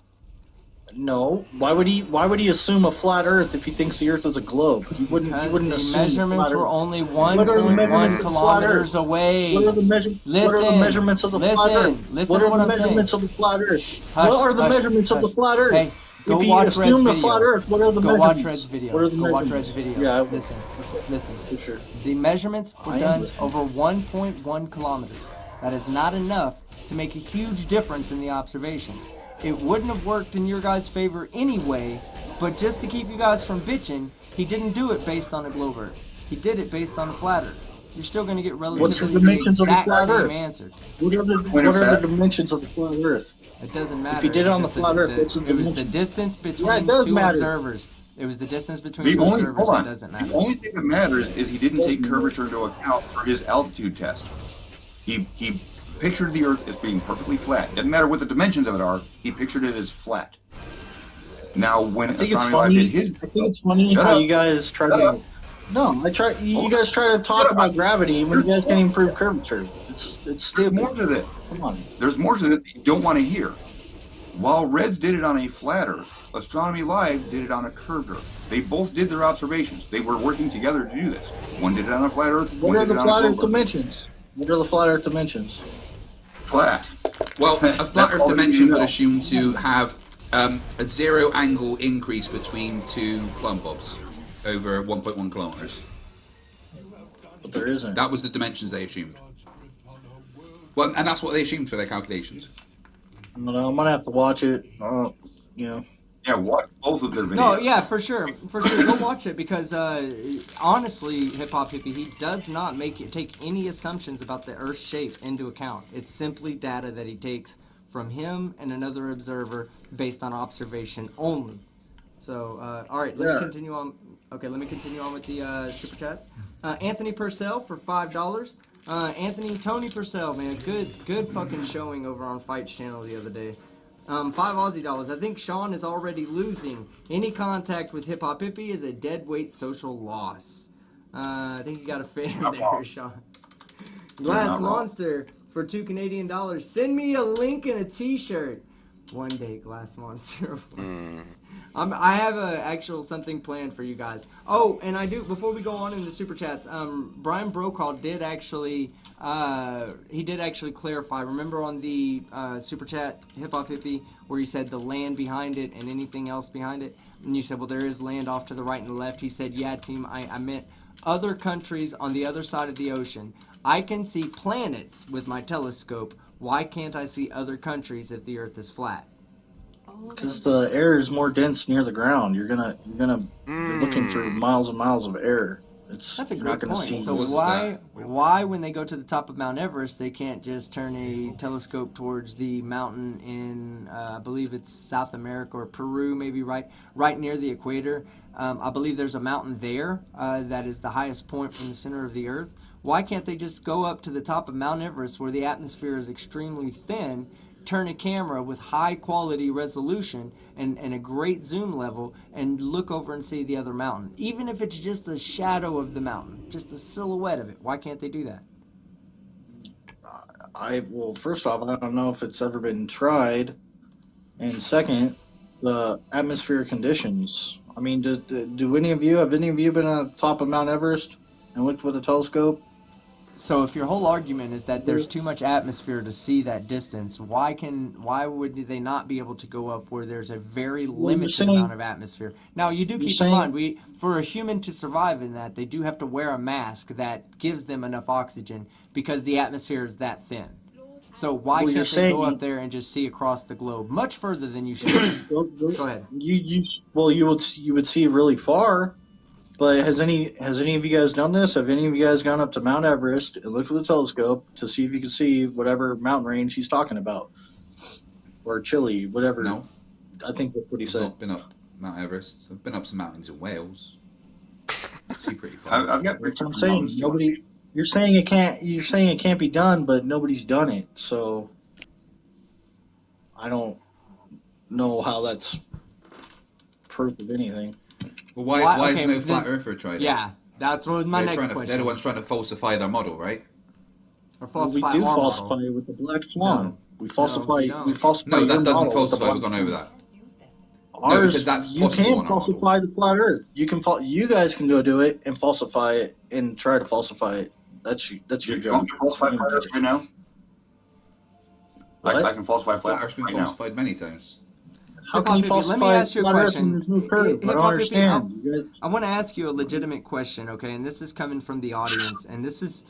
Speaker 2: No. Why would he assume a flat Earth if he thinks the Earth is a globe? He wouldn't
Speaker 1: Because
Speaker 2: assume
Speaker 1: the measurements
Speaker 2: flat
Speaker 1: were
Speaker 2: Earth.
Speaker 1: only
Speaker 2: What are the
Speaker 1: 1.1
Speaker 2: measurements of the flat
Speaker 1: kilometers
Speaker 2: Earth?
Speaker 1: away.
Speaker 2: What are the measurements of the flat
Speaker 1: Listen,
Speaker 2: Earth?
Speaker 1: listen
Speaker 2: What
Speaker 1: to
Speaker 2: are
Speaker 1: what
Speaker 2: the
Speaker 1: I'm saying.
Speaker 2: measurements of the flat Earth?
Speaker 1: Hush,
Speaker 2: What are the
Speaker 1: hush,
Speaker 2: measurements of the
Speaker 1: hush.
Speaker 2: flat Earth?
Speaker 1: Hey, go
Speaker 2: if he
Speaker 1: watch Red's
Speaker 2: assumed a
Speaker 1: video.
Speaker 2: flat Earth, what are the
Speaker 1: Go
Speaker 2: measurements?
Speaker 1: watch Red's video.
Speaker 2: What are the
Speaker 1: Go watch
Speaker 2: measurements?
Speaker 1: Red's video.
Speaker 2: Yeah, I will.
Speaker 1: Listen.
Speaker 2: For sure.
Speaker 1: The measurements were
Speaker 2: I am
Speaker 1: done
Speaker 2: listening.
Speaker 1: over 1.1 kilometers. That is not enough to make a huge difference in the observation. It wouldn't have worked in your guys' favor anyway, but just to keep you guys from bitching, he didn't do it based on a globe Earth. He did it based on a flat Earth. You're still going to get
Speaker 2: What's the
Speaker 1: relatively
Speaker 2: dimensions of the
Speaker 1: exact
Speaker 2: flat
Speaker 1: same
Speaker 2: Earth?
Speaker 1: answer.
Speaker 2: What are the dimensions of the flat Earth?
Speaker 1: It doesn't matter.
Speaker 2: If he did it on the
Speaker 1: It's just
Speaker 2: flat
Speaker 1: that
Speaker 2: Earth, what's the
Speaker 1: it was the
Speaker 2: dimension?
Speaker 1: distance between
Speaker 2: Yeah, it does
Speaker 1: two
Speaker 2: matter.
Speaker 1: observers. It was the distance between
Speaker 4: The
Speaker 1: two
Speaker 4: only,
Speaker 1: observers
Speaker 4: hold
Speaker 1: that
Speaker 4: on.
Speaker 1: doesn't
Speaker 4: The
Speaker 1: matter.
Speaker 4: only thing that matters is he didn't take
Speaker 2: Doesn't
Speaker 4: curvature into account for his altitude test. He pictured the Earth as being perfectly flat. Doesn't matter what the dimensions of it are. He pictured it as flat. Now, when
Speaker 2: I think it's
Speaker 4: Astronomy Live
Speaker 2: funny.
Speaker 4: did his,
Speaker 2: I think it's funny
Speaker 4: Shut
Speaker 2: how
Speaker 4: up.
Speaker 2: you guys try
Speaker 4: Shut
Speaker 2: to.
Speaker 4: up.
Speaker 2: No, you guys try to talk about gravity when you guys can't even prove curvature. It's
Speaker 4: there's
Speaker 2: stupid.
Speaker 4: more to this.
Speaker 2: Come on.
Speaker 4: There's more to it that you don't want to hear. While Reds did it on a flat Earth, Astronomy Live did it on a curved Earth. They both did their observations. They were working together to do this. One did it on a flat Earth.
Speaker 2: What
Speaker 4: one
Speaker 2: are
Speaker 4: did
Speaker 2: the
Speaker 4: it on
Speaker 2: flat
Speaker 4: a
Speaker 2: Earth
Speaker 4: globe Earth.
Speaker 2: dimensions? What are the flat Earth dimensions?
Speaker 4: Flat.
Speaker 3: Well, a
Speaker 4: That's
Speaker 3: flat Earth
Speaker 4: all you
Speaker 3: dimension
Speaker 4: know.
Speaker 3: would assume to have a 0 angle increase between two plumb bobs over 1.1 kilometers.
Speaker 2: But there isn't.
Speaker 3: That was the dimensions they assumed. Well, and that's what they assumed for their calculations.
Speaker 2: I don't know, I'm gonna have to watch it. You know,
Speaker 4: Yeah, watch both of their videos.
Speaker 1: No, yeah, for sure. Go watch it because honestly, Hip Hop Hippie, he does not take any assumptions about the Earth's shape into account. It's simply data that he takes from him and another observer based on observation only. So, all right, let me continue on. Okay, let me continue on with the super chats. Anthony Purcell for $5. Tony Purcell, man, good fucking showing over on Fights Channel the other day. 5 Aussie dollars. I think Sean is already losing. Any contact with Hip Hop Hippie is a dead weight social loss. I think you got a fan there, Sean. Glass Monster for $2 Canadian. Send me a link and a T-shirt. One day, Glass Monster. I have something planned for you guys. Oh, and I do, before we go on in the super chats, Brian Brokaw did actually clarify. Remember on the super chat, Hip Hop Hippie, where he said the land behind it and anything else behind it? And you said, well, there is land off to the right and the left. He said, yeah, team, I meant other countries on the other side of the ocean. I can see planets with my telescope. Why can't I see other countries if the Earth is flat?
Speaker 2: Because the air is more dense near the ground. You're looking through miles and miles of air.
Speaker 1: That's a
Speaker 2: you're not
Speaker 1: great
Speaker 2: gonna
Speaker 1: point.
Speaker 2: see.
Speaker 1: So why, when they go to the top of Mount Everest, they can't just turn a telescope towards the mountain in, I believe it's South America or Peru, maybe right near the equator. I believe there's a mountain there that is the highest point from the center of the Earth. Why can't they just go up to the top of Mount Everest, where the atmosphere is extremely thin, turn a camera with high quality resolution and a great zoom level and look over and see the other mountain, even if it's just a shadow of the mountain, just a silhouette of it? Why can't they do that?
Speaker 2: Well, first off, I don't know if it's ever been tried, and second, the atmospheric conditions. I mean, have any of you been on top of Mount Everest and looked with a telescope?
Speaker 1: So if your whole argument is that there's too much atmosphere to see that distance, why would they not be able to go up where there's a very limited amount of atmosphere? Now, you do keep in mind, for a human to survive in that, they do have to wear a mask that gives them enough oxygen because the atmosphere is that thin. So why can't they go up there and just see across the globe much further than you should? Go ahead.
Speaker 2: You would see really far. But has any of you guys done this? Have any of you guys gone up to Mount Everest and looked with a telescope to see if you can see whatever mountain range he's talking about? Or Chile, whatever.
Speaker 3: No.
Speaker 2: I think that's what he said.
Speaker 3: I've not been up Mount Everest. I've been up some mountains in Wales. I see pretty far.
Speaker 4: I've got
Speaker 2: That's what I'm saying. You're saying it can't be done, but nobody's done it. So I don't know how that's proof of anything.
Speaker 3: Well, why has no flat earther tried it?
Speaker 1: Yeah, that's what my next question.
Speaker 3: They're the ones trying to falsify their model, right?
Speaker 1: Or falsify
Speaker 2: we do
Speaker 1: our
Speaker 2: falsify
Speaker 1: model.
Speaker 2: it with the black swan.
Speaker 1: No.
Speaker 2: We falsify.
Speaker 1: No,
Speaker 2: we falsify.
Speaker 3: No,
Speaker 2: your
Speaker 3: that doesn't
Speaker 2: model with the
Speaker 3: falsify. We've
Speaker 2: black
Speaker 3: gone over
Speaker 2: swan.
Speaker 3: that. No, because that's
Speaker 2: You
Speaker 3: possible
Speaker 2: can
Speaker 3: on our model.
Speaker 2: falsify the flat Earth. You guys can go do it and falsify it and try to falsify it. That's your
Speaker 4: You
Speaker 2: job.
Speaker 4: can falsify flat Earth right now.
Speaker 2: What?
Speaker 4: I can falsify
Speaker 3: Flat
Speaker 4: flat
Speaker 3: Earth's
Speaker 4: Earth
Speaker 3: been
Speaker 4: right now.
Speaker 3: falsified many times.
Speaker 2: How can you
Speaker 1: Hip-Hop Hippie, let me
Speaker 2: falsify
Speaker 1: ask you a
Speaker 2: flat Earth
Speaker 1: question.
Speaker 2: when there's no curve? I don't
Speaker 1: Hip-Hop Hippie,
Speaker 2: understand. You guys-
Speaker 1: I want to ask you a legitimate question, okay? And this is coming from the audience, and this is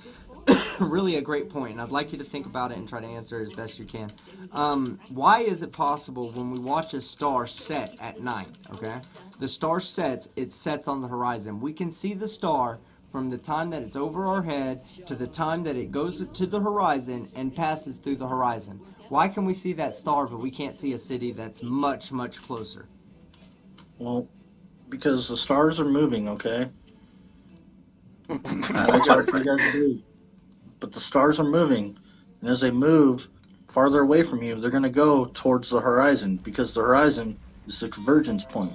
Speaker 1: really a great point, and I'd like you to think about it and try to answer it as best you can. Why is it possible when we watch a star set at night, okay? The star sets, it sets on the horizon. We can see the star from the time that it's over our head to the time that it goes to the horizon and passes through the horizon. Why can we see that star, but we can't see a city that's much, much closer?
Speaker 2: Well, because the stars are moving, okay? That's what you guys do. But the stars are moving, and as they move farther away from you, they're going to go towards the horizon because the horizon is the convergence point.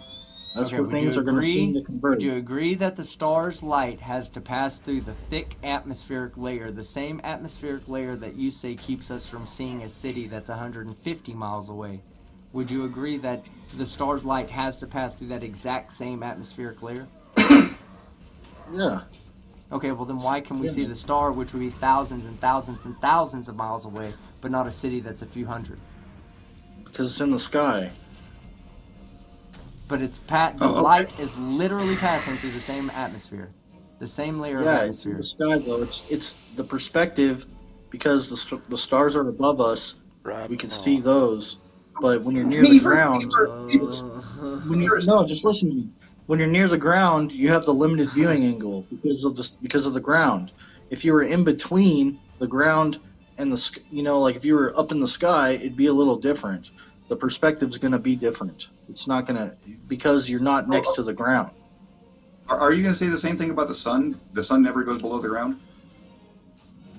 Speaker 2: That's
Speaker 1: Okay,
Speaker 2: where things are going to seem to converge.
Speaker 1: Would you agree that the star's light has to pass through the thick atmospheric layer, the same atmospheric layer that you say keeps us from seeing a city that's 150 miles away? Would you agree that the star's light has to pass through that exact same atmospheric layer?
Speaker 2: Yeah.
Speaker 1: Okay, well then why can we see the star, which would be thousands and thousands and thousands of miles away, but not a city that's a few hundred?
Speaker 2: Because it's in the sky.
Speaker 1: But the light is literally passing through the same atmosphere, the same layer of
Speaker 2: Yeah, it's in
Speaker 1: atmosphere.
Speaker 2: the sky, though. It's the perspective, because the stars are above us,
Speaker 6: Right.
Speaker 2: we can see those. But when you're near the
Speaker 4: Neither-
Speaker 2: ground, just listen to me. When you're near the ground, you have the limited viewing angle because of the ground. If you were in between the ground and like if you were up in the sky, it'd be a little different. The perspective's going to be different. It's not going to because you're not next to the ground.
Speaker 4: Are you going to say the same thing about the sun? The sun never goes below the ground?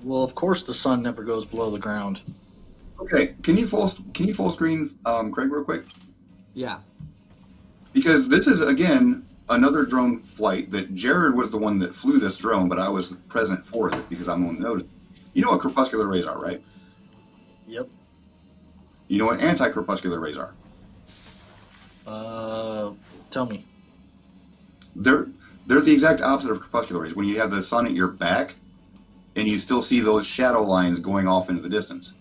Speaker 2: Well, of course the sun never goes below the ground.
Speaker 4: Okay, can you full screen Craig real quick?
Speaker 1: Yeah.
Speaker 4: Because this is again another drone flight that Jared was the one that flew this drone, but I was present for it because I'm on notice. You know what crepuscular rays are, right?
Speaker 2: Yep.
Speaker 4: You know what anti-crepuscular rays are?
Speaker 2: Tell me.
Speaker 4: They're the exact opposite of crepuscular rays. When you have the sun at your back, and you still see those shadow lines going off into the distance.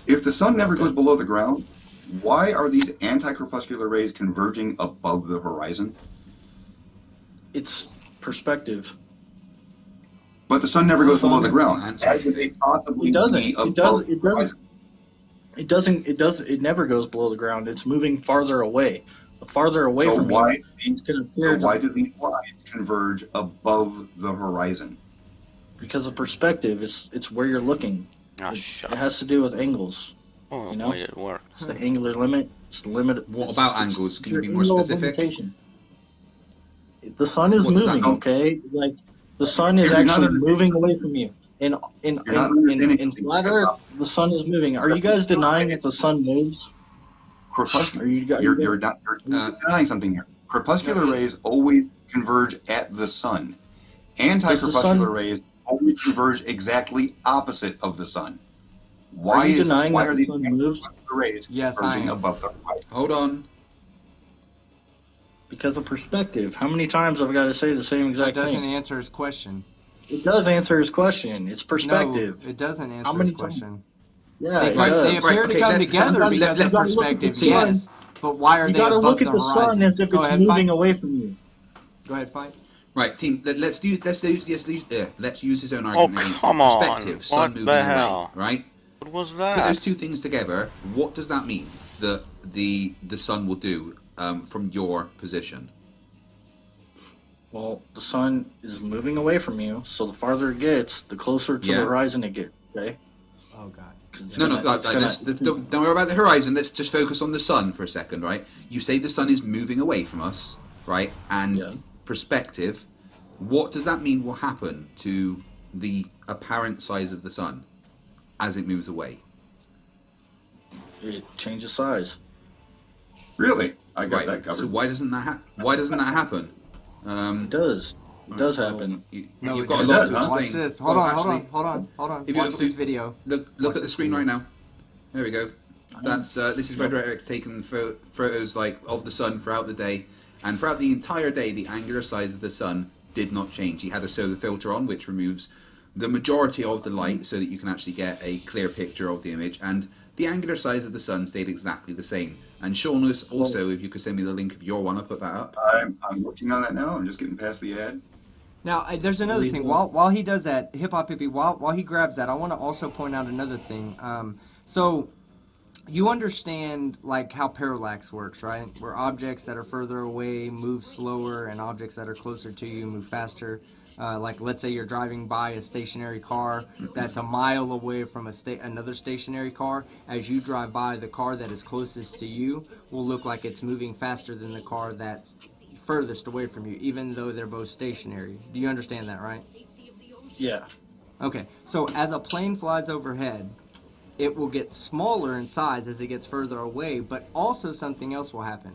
Speaker 4: If the sun never goes below the ground, why are these anti-crepuscular rays converging above the horizon?
Speaker 2: It's perspective.
Speaker 4: But the sun never goes below the ground.
Speaker 3: Answer.
Speaker 4: How could they possibly
Speaker 2: It doesn't.
Speaker 4: be
Speaker 2: It
Speaker 4: above
Speaker 2: does.
Speaker 4: the
Speaker 2: It doesn't.
Speaker 4: horizon?
Speaker 2: It never goes below the ground. It's moving farther away. The farther away
Speaker 4: So
Speaker 2: from
Speaker 4: why,
Speaker 2: you, it's going to appear.
Speaker 4: so why do these lines converge above the horizon?
Speaker 2: Because of perspective, it's where you're looking.
Speaker 6: Oh,
Speaker 2: It
Speaker 6: shut
Speaker 2: has to do with angles.
Speaker 6: Oh,
Speaker 2: you know?
Speaker 6: wait, it worked.
Speaker 2: It's the angular limit. It's the limit.
Speaker 3: What
Speaker 2: it's-
Speaker 3: about
Speaker 2: it's-
Speaker 3: angles?
Speaker 2: it's
Speaker 3: Can you
Speaker 2: your
Speaker 3: be more
Speaker 2: angle of
Speaker 3: specific?
Speaker 2: limitation. The sun is
Speaker 3: What does that
Speaker 2: moving.
Speaker 3: mean?
Speaker 2: Okay, like the sun is
Speaker 4: You're not
Speaker 2: actually
Speaker 4: understanding.
Speaker 2: moving away from you. In
Speaker 4: You're not understanding.
Speaker 2: flat Earth, the sun is moving. Are you guys denying that the sun moves?
Speaker 4: Crepuscular.
Speaker 2: Are you guys?
Speaker 4: You're denying something here. Crepuscular rays always converge at the sun. Anti-crepuscular
Speaker 2: sun-
Speaker 4: rays always converge exactly opposite of the sun. Why
Speaker 2: Are you denying
Speaker 4: why
Speaker 2: that
Speaker 4: are
Speaker 2: the
Speaker 4: these
Speaker 2: sun moves?
Speaker 4: anti-crepuscular rays
Speaker 1: Yes, I
Speaker 4: converging
Speaker 1: am.
Speaker 4: above the horizon?
Speaker 3: Hold on.
Speaker 2: Because of perspective. How many times have I got to say the same
Speaker 1: That
Speaker 2: exact
Speaker 1: doesn't
Speaker 2: thing?
Speaker 1: answer his question.
Speaker 2: It does answer his question. It's perspective.
Speaker 1: No, it doesn't answer
Speaker 2: How many
Speaker 1: his question.
Speaker 2: Yeah,
Speaker 1: They,
Speaker 2: it
Speaker 3: Right,
Speaker 2: does.
Speaker 1: they appear
Speaker 3: right,
Speaker 1: to
Speaker 3: okay,
Speaker 1: come
Speaker 3: let-
Speaker 1: together
Speaker 3: let-
Speaker 1: because
Speaker 3: let-
Speaker 1: of
Speaker 2: let- look at the
Speaker 1: perspective,
Speaker 2: sun.
Speaker 1: yes. But why are
Speaker 2: You
Speaker 1: they
Speaker 2: got to
Speaker 1: above
Speaker 2: look
Speaker 1: the
Speaker 2: at the
Speaker 1: horizon?
Speaker 2: sun as if
Speaker 1: Go
Speaker 2: it's
Speaker 1: ahead,
Speaker 2: moving
Speaker 1: fight.
Speaker 2: away from you.
Speaker 1: Go ahead, fight.
Speaker 3: Right, team. Let's use his own argument. against
Speaker 6: come
Speaker 3: it.
Speaker 6: on.
Speaker 3: Perspective, sun
Speaker 6: What
Speaker 3: moving
Speaker 6: the
Speaker 3: away,
Speaker 6: hell?
Speaker 3: right?
Speaker 6: What was
Speaker 3: Put those
Speaker 6: that?
Speaker 3: two things together. What does that mean that the sun will do from your position?
Speaker 2: Well, the sun is moving away from you, so the farther it gets, the closer to
Speaker 3: Yeah.
Speaker 2: the horizon it gets. Okay.
Speaker 1: Oh, God.
Speaker 2: 'Cause it's
Speaker 3: No,
Speaker 2: gonna-
Speaker 3: no,
Speaker 2: it's gonna-
Speaker 3: don't worry about the horizon. Let's just focus on the sun for a second, right? You say the sun is moving away from us, right? And
Speaker 2: Yeah.
Speaker 3: perspective, what does that mean will happen to the apparent size of the sun as it moves away?
Speaker 2: It changes size.
Speaker 4: Really? I got that
Speaker 3: Right.
Speaker 4: covered.
Speaker 3: So why doesn't that happen?
Speaker 2: It does. It does happen.
Speaker 1: No,
Speaker 3: You've
Speaker 1: it
Speaker 3: got a
Speaker 1: doesn't.
Speaker 3: lot to
Speaker 4: does, huh?
Speaker 1: Watch
Speaker 3: explain.
Speaker 1: this. Hold
Speaker 3: Well,
Speaker 1: on,
Speaker 3: actually,
Speaker 1: hold on.
Speaker 3: if you
Speaker 1: Watch
Speaker 3: look-
Speaker 1: this video.
Speaker 3: Look
Speaker 1: Watch
Speaker 3: at the
Speaker 1: this
Speaker 3: screen
Speaker 1: video.
Speaker 3: right now. There we go. That's this is Red Rex taking photos like of the sun throughout the day, and throughout the entire day, the angular size of the sun did not change. He had a solar filter on, which removes the majority of the light, so that you can actually get a clear picture of the image. And the angular size of the sun stayed exactly the same. And Sean was also, if you could send me the link of your one, I'll put that up.
Speaker 4: I'm working on that now. I'm just getting past the ad.
Speaker 1: Now, there's another thing. While he does that, Hip Hop Hippie, while he grabs that, I want to also point out another thing. So, you understand like how parallax works, right? Where objects that are further away move slower, and objects that are closer to you move faster. Like, let's say you're driving by a stationary car that's a mile away from another stationary car. As you drive by, the car that is closest to you will look like it's moving faster than the car that's furthest away from you, even though they're both stationary. Do you understand that, right?
Speaker 2: Yeah.
Speaker 1: Okay, so as a plane flies overhead, it will get smaller in size as it gets further away, but also something else will happen.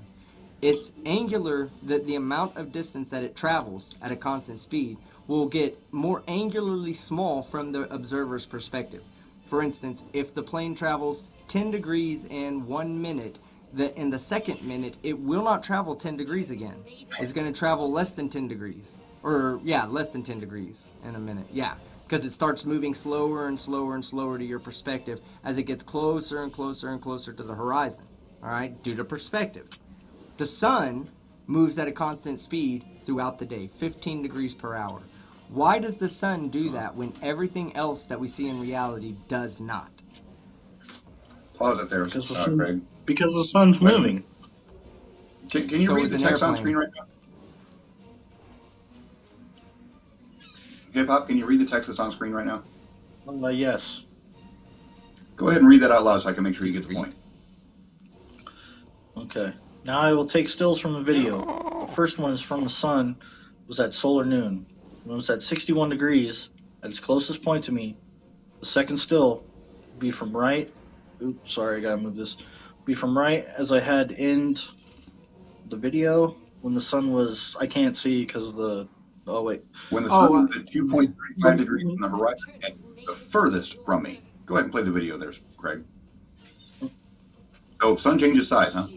Speaker 1: It's angular, the amount of distance that it travels at a constant speed will get more angularly small from the observer's perspective. For instance, if the plane travels 10 degrees in 1 minute, in the second minute, it will not travel 10 degrees again. It's going to travel less than 10 degrees. Less than 10 degrees in a minute. Yeah, because it starts moving slower and slower and slower to your perspective as it gets closer and closer and closer to the horizon. All right, due to perspective. The sun moves at a constant speed throughout the day, 15 degrees per hour. Why does the sun do that when everything else that we see in reality does not?
Speaker 4: Pause it there,
Speaker 2: Because
Speaker 4: Craig.
Speaker 2: because the sun's moving.
Speaker 4: Can you
Speaker 1: So
Speaker 4: read
Speaker 1: is
Speaker 4: the
Speaker 1: an
Speaker 4: text on
Speaker 1: airplane.
Speaker 4: screen right now? Hip Hop, can you read the text that's on screen right now?
Speaker 2: Yes.
Speaker 4: Go ahead and read that out loud so I can make sure you get the point.
Speaker 2: Okay. Now I will take stills from the video. The first one is from the sun. It was at solar noon. When it was at 61 degrees, at its closest point to me. The second still would be from right. Oops, sorry, I gotta move this. Be from right as I had end the video when the sun was. I can't see because of the. Oh wait.
Speaker 4: When the sun was at 2.35 degrees from the horizon and the furthest from me. Go ahead and play the video there, Craig. So, sun changes size, huh?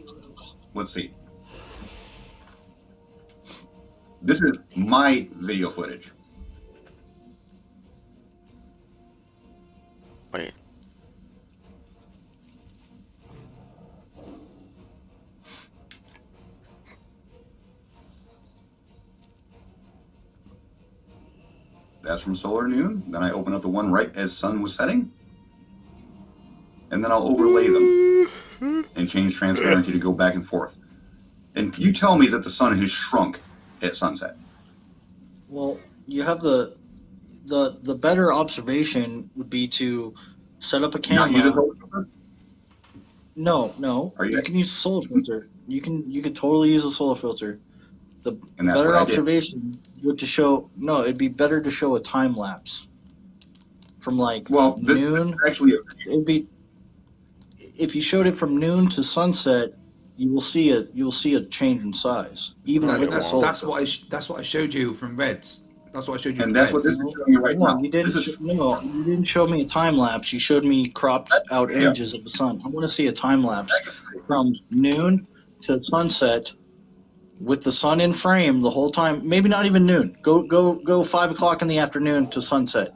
Speaker 4: Let's see. This is my video footage.
Speaker 6: Wait.
Speaker 4: That's from solar noon. Then I open up the one right as sun was setting. And then I'll overlay them and change transparency to go back and forth. And you tell me that the sun has shrunk at sunset.
Speaker 2: Well, you have the better observation would be to set up a
Speaker 4: Not use a
Speaker 2: camera.
Speaker 4: solar filter?
Speaker 2: No.
Speaker 4: Are you-
Speaker 2: You can use a solar filter. You can totally use a solar filter. The
Speaker 4: And that's
Speaker 2: better
Speaker 4: what I did.
Speaker 2: observation would to show it'd be better to show a time lapse from like
Speaker 4: Well, this
Speaker 2: noon.
Speaker 4: is actually
Speaker 2: It'd be if you showed it from noon to sunset, you will see a change in size, even with the solar.
Speaker 3: That's what I showed you from Reds. That's what I showed you.
Speaker 4: and
Speaker 3: from
Speaker 4: that's what
Speaker 3: Reds.
Speaker 4: this is showing you right
Speaker 2: No,
Speaker 4: now.
Speaker 2: you didn't.
Speaker 4: This is
Speaker 2: You didn't show me a time lapse. You showed me cropped out
Speaker 4: Yeah.
Speaker 2: images of the sun. I want to see a time lapse from noon to sunset, with the sun in frame the whole time. Maybe not even noon. Go 5 o'clock in the afternoon to sunset.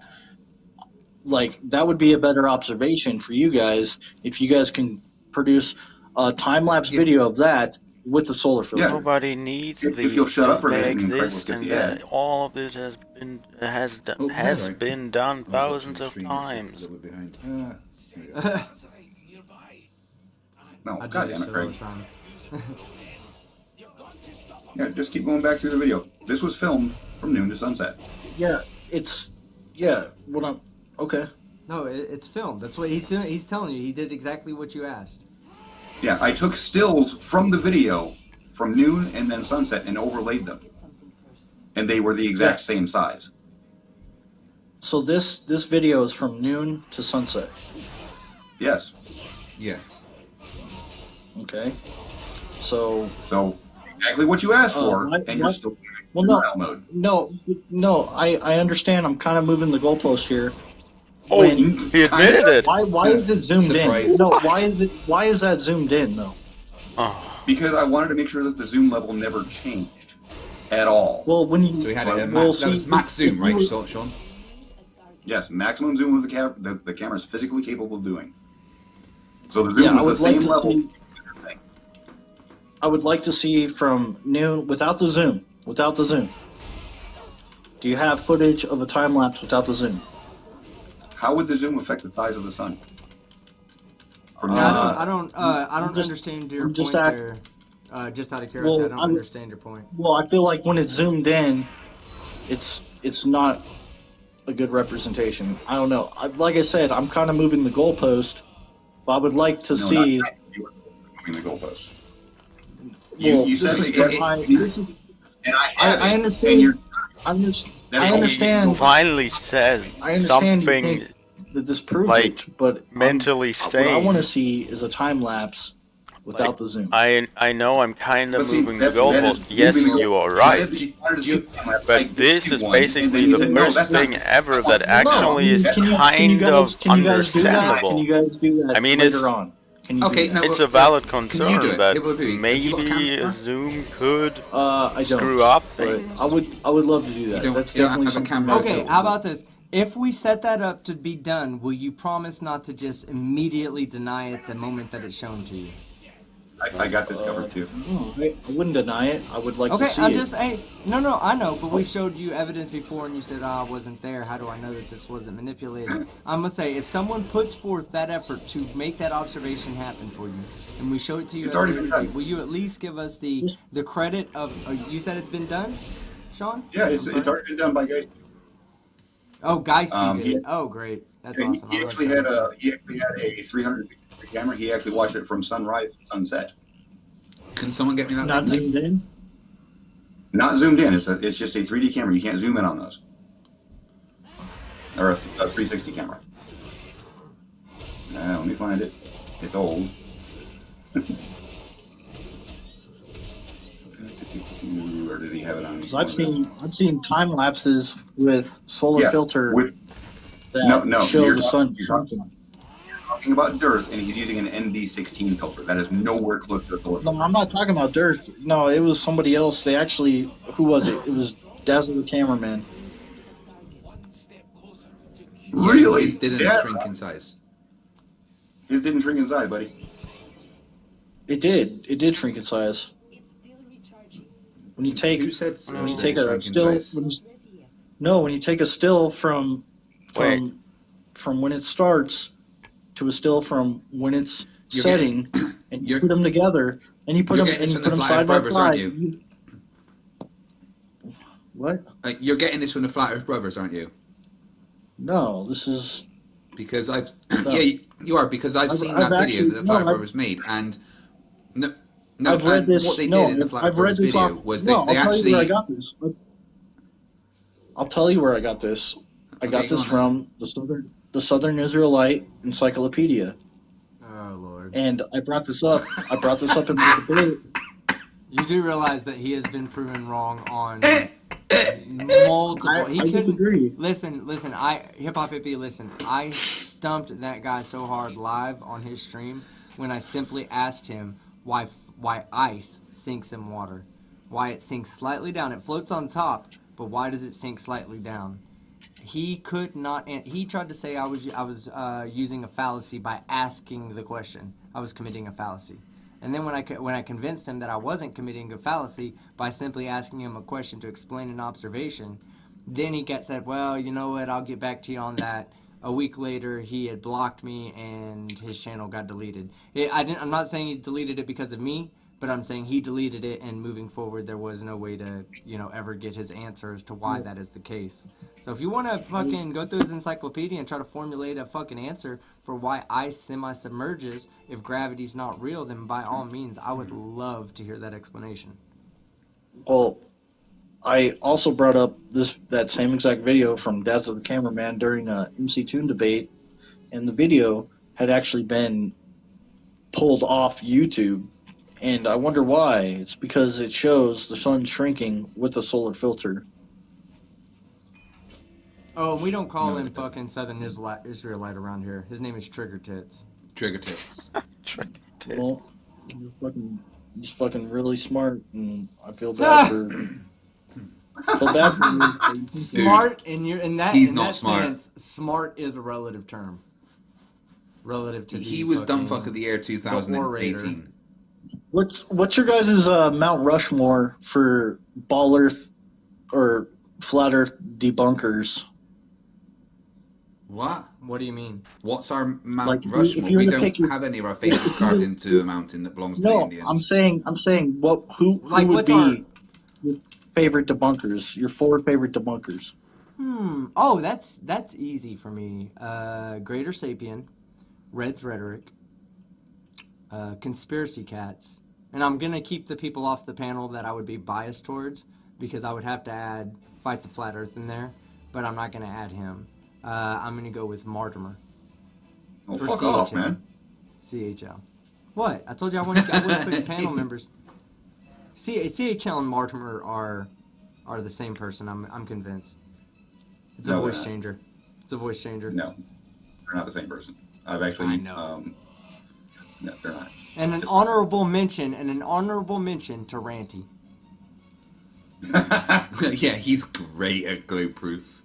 Speaker 2: Like that would be a better observation for you guys if you guys can produce a time lapse video of that with the solar filter.
Speaker 4: Yeah.
Speaker 6: Nobody needs
Speaker 4: If
Speaker 6: these
Speaker 4: you'll shut up
Speaker 6: because
Speaker 4: for a
Speaker 6: they
Speaker 4: minute and Craig will
Speaker 6: exist,
Speaker 4: get
Speaker 6: and
Speaker 4: the ad.
Speaker 6: all of this has
Speaker 3: right.
Speaker 6: been done
Speaker 3: Oh,
Speaker 6: thousands of
Speaker 3: stream is
Speaker 6: times.
Speaker 3: a little bit behind. There you go.
Speaker 4: no,
Speaker 1: I do
Speaker 4: God
Speaker 1: this
Speaker 4: damn it,
Speaker 1: shit all the
Speaker 4: Craig.
Speaker 1: time.
Speaker 4: Yeah, just keep going back through the video. This was filmed from noon to sunset.
Speaker 2: Yeah, what I'm okay.
Speaker 1: No, it's filmed. That's what he's doing. He's telling you. He did exactly what you asked.
Speaker 4: Yeah, I took stills from the video from noon and then sunset and overlaid them. And they were the exact same size.
Speaker 2: So this video is from noon to sunset.
Speaker 4: Yes.
Speaker 3: Yeah.
Speaker 2: Okay. So
Speaker 4: So exactly what you asked for, and you're still
Speaker 2: well,
Speaker 4: in
Speaker 2: no.
Speaker 4: trial mode.
Speaker 2: no. I understand. I'm kind of moving the goalpost here.
Speaker 6: Oh,
Speaker 2: When-
Speaker 6: he admitted it.
Speaker 2: Why is it zoomed
Speaker 3: Surprise.
Speaker 2: in? No, why is that zoomed in though?
Speaker 6: Oh,
Speaker 4: Because I wanted to make sure that the zoom level never changed at all.
Speaker 2: Well, when you
Speaker 3: So he had it at
Speaker 2: well,
Speaker 3: max. That was max zoom, right, Sean?
Speaker 4: Yes, maximum zoom with the camera is physically capable of doing. So the zoom
Speaker 2: Yeah, I would
Speaker 4: is the
Speaker 2: like
Speaker 4: same
Speaker 2: to
Speaker 4: level.
Speaker 2: see. I would like to see from noon without the zoom. Without the zoom. Do you have footage of a time lapse without the zoom?
Speaker 4: How would the zoom affect the size of the sun? From
Speaker 1: Yeah,
Speaker 4: noon to
Speaker 1: I don't
Speaker 2: I'm just-
Speaker 1: understand your
Speaker 2: I'm just
Speaker 1: point
Speaker 2: act-
Speaker 1: there. Just out of curiosity,
Speaker 2: Well,
Speaker 1: I don't
Speaker 2: I'm-
Speaker 1: understand your point.
Speaker 2: Well, I feel like when it's zoomed in, it's not a good representation. I don't know. Like I said, I'm kind of moving the goalpost, but I would like to see.
Speaker 4: not you were moving the goalposts.
Speaker 2: Well,
Speaker 4: You
Speaker 2: this
Speaker 4: said
Speaker 2: is
Speaker 4: that
Speaker 2: for my-
Speaker 4: and I have
Speaker 2: I
Speaker 4: it,
Speaker 2: understand.
Speaker 4: and you're
Speaker 2: I
Speaker 6: he
Speaker 2: understand.
Speaker 6: finally said
Speaker 2: I understand you
Speaker 6: something
Speaker 2: think that this proves
Speaker 6: like,
Speaker 2: it, but
Speaker 6: mentally
Speaker 2: what I
Speaker 6: sane.
Speaker 2: want to see is a time lapse without the zoom.
Speaker 6: I know I'm kind of
Speaker 4: But see,
Speaker 6: moving the
Speaker 4: that is
Speaker 6: goalpost. Yes,
Speaker 4: moving the
Speaker 6: you are
Speaker 4: goalpost.
Speaker 6: right.
Speaker 4: You said that you wanted to see the time lapse. I
Speaker 6: But
Speaker 4: gave
Speaker 6: this
Speaker 4: you
Speaker 6: is
Speaker 4: one, and
Speaker 6: basically
Speaker 4: then you
Speaker 6: the
Speaker 4: said, no,
Speaker 6: first
Speaker 4: that's not-
Speaker 6: thing ever that
Speaker 4: No,
Speaker 6: actually is
Speaker 2: Can you
Speaker 6: kind
Speaker 2: guys-
Speaker 6: of
Speaker 2: can you guys do that? Can
Speaker 6: understandable.
Speaker 2: you guys do that
Speaker 6: I mean,
Speaker 2: later
Speaker 6: it's-
Speaker 2: on? Can you
Speaker 3: Okay,
Speaker 2: do
Speaker 3: no,
Speaker 2: that?
Speaker 6: It's a valid
Speaker 3: Can you
Speaker 6: concern
Speaker 3: do it?
Speaker 6: that
Speaker 3: Have you got a
Speaker 6: maybe
Speaker 3: camera?
Speaker 6: a zoom could
Speaker 2: I don't.
Speaker 6: screw up
Speaker 2: But
Speaker 6: things.
Speaker 2: I would love to do that.
Speaker 3: don't-
Speaker 2: That's
Speaker 3: you don't
Speaker 2: definitely
Speaker 3: have a
Speaker 2: something.
Speaker 3: camera.
Speaker 2: I
Speaker 1: Okay,
Speaker 2: would
Speaker 1: how
Speaker 2: do.
Speaker 1: about this? If we set that up to be done, will you promise not to just immediately deny it the moment that it's shown to you?
Speaker 4: I got this covered too.
Speaker 2: No, I wouldn't deny it. I would like
Speaker 1: Okay,
Speaker 2: to see
Speaker 1: I'm
Speaker 2: it.
Speaker 1: just hey, no, I know, but we showed you evidence before, and you said, I wasn't there. How do I know that this wasn't manipulated?" I'm gonna say, if someone puts forth that effort to make that observation happen for you, and we show it to you,
Speaker 4: It's
Speaker 1: at a
Speaker 4: already
Speaker 1: later
Speaker 4: been done.
Speaker 1: date, will you at least give us the credit of? You said it's been done, Sean?
Speaker 4: Yeah, it's
Speaker 1: I'm sorry?
Speaker 4: already been done by guys.
Speaker 1: Oh, Geist did
Speaker 4: he-
Speaker 1: it. Oh, great. That's
Speaker 4: Yeah,
Speaker 1: awesome.
Speaker 4: he
Speaker 1: I love
Speaker 4: actually
Speaker 1: Sean's
Speaker 4: had
Speaker 1: stuff.
Speaker 4: a 360 degree camera. He actually watched it from sunrise to sunset.
Speaker 3: Can someone get me that?
Speaker 2: Not
Speaker 3: link?
Speaker 2: zoomed in.
Speaker 4: Not zoomed in. It's just a 3D camera. You can't zoom in on those. Or a 360 camera. Let me find it. It's old. Or does he have it on?
Speaker 2: 'Cause I've seen time lapses with solar
Speaker 4: Yeah,
Speaker 2: filter
Speaker 4: with
Speaker 2: that
Speaker 4: no,
Speaker 2: show
Speaker 4: you're
Speaker 2: the
Speaker 4: not-
Speaker 2: sun
Speaker 4: you're not-
Speaker 2: shrinking.
Speaker 4: talking about dearth, and he's using an ND16 filter. That is nowhere close to a solar
Speaker 2: No,
Speaker 4: filter.
Speaker 2: I'm not talking about Dirt. No, it was somebody else. They actually, who was it? It was Dazzle the cameraman.
Speaker 4: Really?
Speaker 3: His didn't
Speaker 4: Yeah.
Speaker 3: shrink in size.
Speaker 4: His didn't shrink inside, buddy.
Speaker 2: It did. It did shrink in size. When you take
Speaker 3: Who said
Speaker 2: when you
Speaker 3: it
Speaker 2: take a
Speaker 3: shrink in
Speaker 2: still,
Speaker 3: size?
Speaker 2: when you take a still from
Speaker 6: Wait.
Speaker 2: when it starts to a still from when it's
Speaker 3: You're
Speaker 2: setting, and you
Speaker 3: you're-
Speaker 2: put them together, and you put
Speaker 3: you're
Speaker 2: them
Speaker 3: getting this from
Speaker 2: put
Speaker 3: the
Speaker 2: them
Speaker 3: Flat
Speaker 2: side by
Speaker 3: Earth Brothers, aren't
Speaker 2: side.
Speaker 3: you?
Speaker 2: What?
Speaker 3: You're getting this from the Flat Earth Brothers, aren't you?
Speaker 2: No, this is.
Speaker 3: Because I've
Speaker 2: No.
Speaker 3: yeah, you are because I've seen
Speaker 2: I've
Speaker 3: that video
Speaker 2: actually-
Speaker 3: that the
Speaker 2: no,
Speaker 3: Flat
Speaker 2: I've-
Speaker 3: Brothers made, and no,
Speaker 2: I've read
Speaker 3: and
Speaker 2: this.
Speaker 3: what they
Speaker 2: no,
Speaker 3: did in the Flat
Speaker 2: I've read
Speaker 3: Brothers
Speaker 2: this
Speaker 3: video
Speaker 2: off.
Speaker 3: was
Speaker 2: no,
Speaker 3: they
Speaker 2: I'll tell you
Speaker 3: actually
Speaker 2: where I got this. I'll tell you where I got this. I
Speaker 3: Okay,
Speaker 2: got
Speaker 3: go
Speaker 2: this
Speaker 3: on.
Speaker 2: from the Southern Israelite Encyclopedia,
Speaker 1: Oh, Lord.
Speaker 2: and I brought this up. I brought this up in the debate.
Speaker 1: You do realize that he has been proven wrong on
Speaker 3: Eh,
Speaker 1: multiple.
Speaker 2: I
Speaker 1: He couldn't
Speaker 2: disagree.
Speaker 1: listen. Hip Hop Hippie, listen. I stumped that guy so hard live on his stream when I simply asked him why ice sinks in water, why it sinks slightly down. It floats on top, but why does it sink slightly down? He could not. And he tried to say I was using a fallacy by asking the question. I was committing a fallacy. And then when I convinced him that I wasn't committing a fallacy by simply asking him a question to explain an observation, then he said, "Well, you know what? I'll get back to you on that." A week later, he had blocked me and his channel got deleted. I'm not saying he deleted it because of me, but I'm saying he deleted it, and moving forward, there was no way to, ever get his answer as to why that is the case. So if you want to fucking go through his encyclopedia and try to formulate a fucking answer for why ice semi-submerges if gravity's not real, then by all means, I would love to hear that explanation.
Speaker 2: Well, I also brought up that same exact video from Dazzle the cameraman during a MC Toon debate, and the video had actually been pulled off YouTube. And I wonder why. It's because it shows the sun shrinking with a solar filter.
Speaker 1: Oh, we don't call
Speaker 3: No,
Speaker 1: him
Speaker 3: it doesn't.
Speaker 1: fucking Southern Israelite around here. His name is Trigger Tits.
Speaker 3: Trigger tips.
Speaker 2: Well, he's fucking really smart, and I feel bad for. Feel bad for you.
Speaker 3: Dude,
Speaker 1: Smart in that
Speaker 3: he's
Speaker 1: in
Speaker 3: not
Speaker 1: that
Speaker 3: smart.
Speaker 1: sense, smart is a relative term. Relative to
Speaker 3: He
Speaker 1: the
Speaker 3: was
Speaker 1: fucking-
Speaker 3: dumbfuck of the year 2018.
Speaker 2: What's your guys' Mount Rushmore for Ball Earth or Flat Earth debunkers?
Speaker 3: What?
Speaker 1: What do you mean?
Speaker 3: What's our Mount
Speaker 2: Like, if you
Speaker 3: Rushmore?
Speaker 2: were
Speaker 3: We
Speaker 2: to
Speaker 3: don't
Speaker 2: pick your-
Speaker 3: have any of our faces carved into a mountain that belongs to the
Speaker 2: No,
Speaker 3: Indians.
Speaker 2: I'm saying who
Speaker 1: Like,
Speaker 2: would
Speaker 1: what's
Speaker 2: be
Speaker 1: our-
Speaker 2: your favorite debunkers? Your 4 favorite debunkers?
Speaker 1: Oh, that's easy for me. Greater Sapien, Red's Rhetoric, Conspiracy Cats, and I'm gonna keep the people off the panel that I would be biased towards because I would have to add Fight the Flat Earth in there, but I'm not gonna add him. I'm gonna go with Mortimer.
Speaker 4: Oh,
Speaker 1: For
Speaker 4: fuck off,
Speaker 1: CHL.
Speaker 4: man.
Speaker 1: CHL. What? I told you I wouldn't put the panel members. CHL and Mortimer are the same person. I'm convinced. It's a
Speaker 4: No,
Speaker 1: voice
Speaker 4: they're not.
Speaker 1: changer. It's a voice changer.
Speaker 4: No, they're not the same person. I've actually.
Speaker 1: I know.
Speaker 4: No, they're not.
Speaker 1: And an
Speaker 4: Just-
Speaker 1: honorable mention to Ranty.
Speaker 3: Yeah, he's great at glow proof.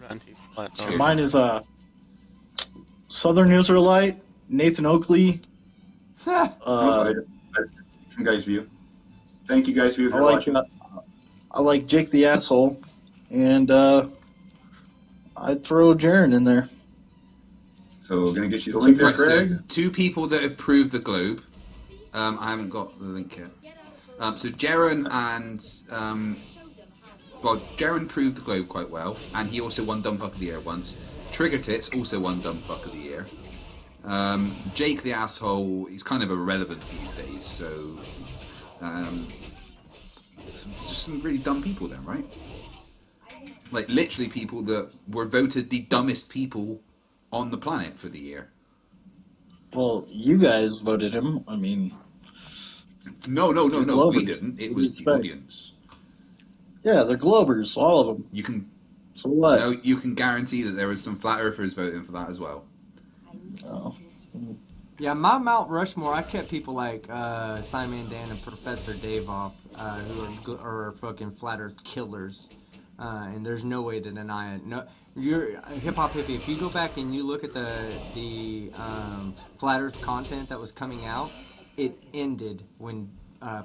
Speaker 6: Anti-flat
Speaker 3: Cheers.
Speaker 6: Earth.
Speaker 2: Mine is Southern Israelite, Nathan Oakley,
Speaker 4: From Guys View. Thank you, Guys View, if
Speaker 2: I
Speaker 4: you're
Speaker 2: like
Speaker 4: watching.
Speaker 2: I like Jake the Asshole, and I'd throw Jaren in there.
Speaker 4: So, gonna get you the link there,
Speaker 3: Right,
Speaker 4: Craig.
Speaker 3: so 2 people that have proved the globe. I haven't got the link yet. So Jaren and Jaren proved the globe quite well, and he also won Dumb Fuck of the Year once. Trigger Tits also won Dumb Fuck of the Year. Jake the Asshole, he's kind of irrelevant these days, so just some really dumb people then, right? Like literally people that were voted the dumbest people on the planet for the year.
Speaker 2: Well, you guys voted him. I mean,
Speaker 3: No, we
Speaker 2: Globers.
Speaker 3: didn't. It
Speaker 2: What do
Speaker 3: was
Speaker 2: you
Speaker 3: the
Speaker 2: expect?
Speaker 3: audience.
Speaker 2: yeah, they're Globers, all of them.
Speaker 3: You can
Speaker 2: So what?
Speaker 3: no, you can guarantee that there was some flat earthers voting for that as well.
Speaker 2: Oh.
Speaker 1: Yeah, my Mount Rushmore, I kept people like Simon Dan and Professor Dave off, who are fucking flat Earth killers, and there's no way to deny it. No, you're hip hop hippie. If you go back and you look at the flat Earth content that was coming out, it ended when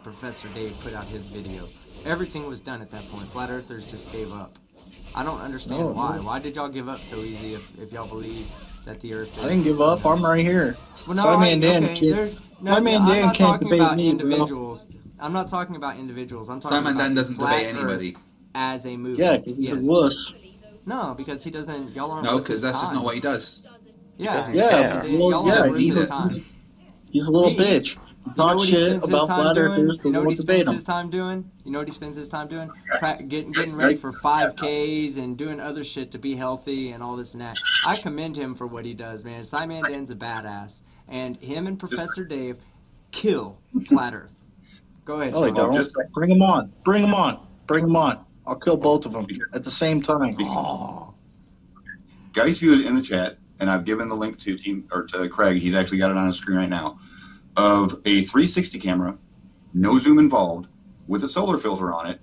Speaker 1: Professor Dave put out his video. Everything was done at that point. Flat Earthers just gave up. I don't understand why. Why did y'all give up so easy if y'all believe that the Earth is...
Speaker 2: I didn't give up. I'm right here.
Speaker 1: Well, no,
Speaker 2: Simon Dan
Speaker 1: okay,
Speaker 2: can't.
Speaker 1: no,
Speaker 2: Simon
Speaker 1: I'm
Speaker 2: Dan
Speaker 1: not
Speaker 2: can't
Speaker 1: talking
Speaker 2: debate
Speaker 1: about
Speaker 2: me, bro.
Speaker 1: individuals. I'm not talking about individuals. I'm talking
Speaker 3: Simon
Speaker 1: about
Speaker 3: Dan doesn't
Speaker 1: Flat
Speaker 3: debate anybody.
Speaker 1: Earth as a movement.
Speaker 2: Yeah, because he's a
Speaker 1: Yes.
Speaker 2: wuss.
Speaker 1: No, because he doesn't. Y'all aren't.
Speaker 3: No,
Speaker 1: worth
Speaker 3: because
Speaker 1: his
Speaker 3: that's just
Speaker 1: time.
Speaker 3: not what he does.
Speaker 1: Yeah,
Speaker 6: doesn't
Speaker 2: Yeah,
Speaker 6: care.
Speaker 2: well,
Speaker 1: y'all
Speaker 2: yeah,
Speaker 1: aren't worth
Speaker 3: he's
Speaker 1: his
Speaker 3: a-
Speaker 1: time.
Speaker 2: He's a little
Speaker 1: He-
Speaker 2: bitch. He
Speaker 1: You know
Speaker 2: talks
Speaker 1: what he
Speaker 2: shit
Speaker 1: spends his
Speaker 2: about
Speaker 1: time
Speaker 2: flat
Speaker 1: doing?
Speaker 2: earthers,
Speaker 1: You
Speaker 2: but
Speaker 1: know what
Speaker 2: won't
Speaker 1: he
Speaker 2: debate
Speaker 1: spends
Speaker 2: them.
Speaker 1: his time doing? You know what he spends his time doing? Getting ready for 5Ks and doing other shit to be healthy and all this and that. I commend him for what he does, man. Simon Dan's a badass, and him and Professor Dave kill Flat Earth. Go ahead,
Speaker 2: No, he
Speaker 1: Sean.
Speaker 2: don't.
Speaker 4: just-
Speaker 2: Bring him on. Bring him on. Bring him on. I'll kill both of them at the same time.
Speaker 1: Oh,
Speaker 4: Guys View is in the chat, and I've given the link to Craig. He's actually got it on his screen right now, of a 360 camera, no zoom involved, with a solar filter on it,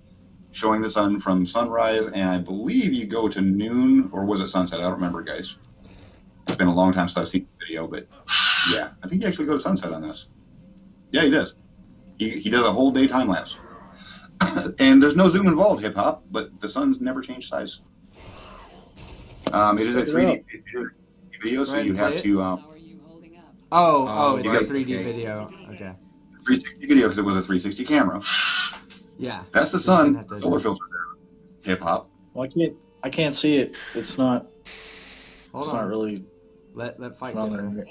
Speaker 4: showing the sun from sunrise, and I believe you go to noon, or was it sunset? I don't remember, guys. It's been a long time since I've seen the video, but yeah, I think you actually go to sunset on this. Yeah, he does. He does a whole day time lapse. And there's no zoom involved, hip hop, but the sun's never changed size. It is a 3D video, so
Speaker 1: Go ahead
Speaker 4: you
Speaker 1: and
Speaker 4: have
Speaker 1: play it.
Speaker 4: to
Speaker 1: oh, it's
Speaker 3: right,
Speaker 1: a 3D
Speaker 3: okay.
Speaker 1: video. Okay.
Speaker 4: 360 video because it was a 360 camera.
Speaker 1: Yeah.
Speaker 4: That's the
Speaker 1: So you're
Speaker 4: sun.
Speaker 1: gonna have to-
Speaker 4: Solar filter there. Hip hop.
Speaker 2: Well, I can't see it. It's not.
Speaker 1: Hold
Speaker 2: It's
Speaker 1: on.
Speaker 2: not really
Speaker 1: Let fight
Speaker 2: on
Speaker 1: get
Speaker 2: there.
Speaker 1: there.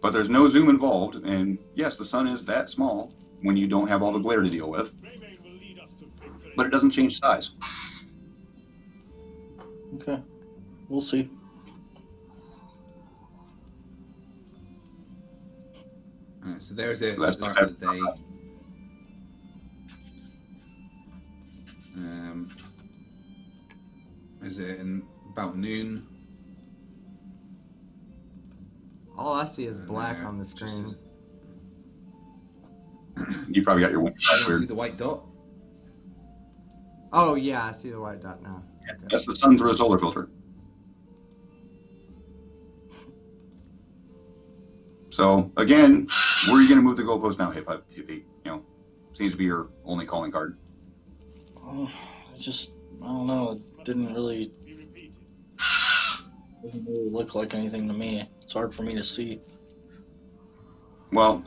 Speaker 4: But there's no zoom involved, and yes, the sun is that small when you don't have all the glare to deal with. But it doesn't change size.
Speaker 2: Okay. We'll see.
Speaker 3: Alright, so there's it.
Speaker 4: So that's
Speaker 3: Start
Speaker 4: the
Speaker 3: of the day. Is it in about noon?
Speaker 1: All I see is black
Speaker 3: There,
Speaker 1: on the
Speaker 3: just
Speaker 1: screen.
Speaker 4: You probably got your window
Speaker 3: You don't see
Speaker 4: weird.
Speaker 3: the white dot?
Speaker 1: Oh yeah, I see the white dot now. Okay.
Speaker 4: That's the sun through a solar filter. So again, where are you going to move the goalpost now, hip hop hippie? You know, seems to be your only calling card.
Speaker 2: Oh, it just, I don't know. It didn't really look like anything to me. It's hard for me to see.
Speaker 4: Well,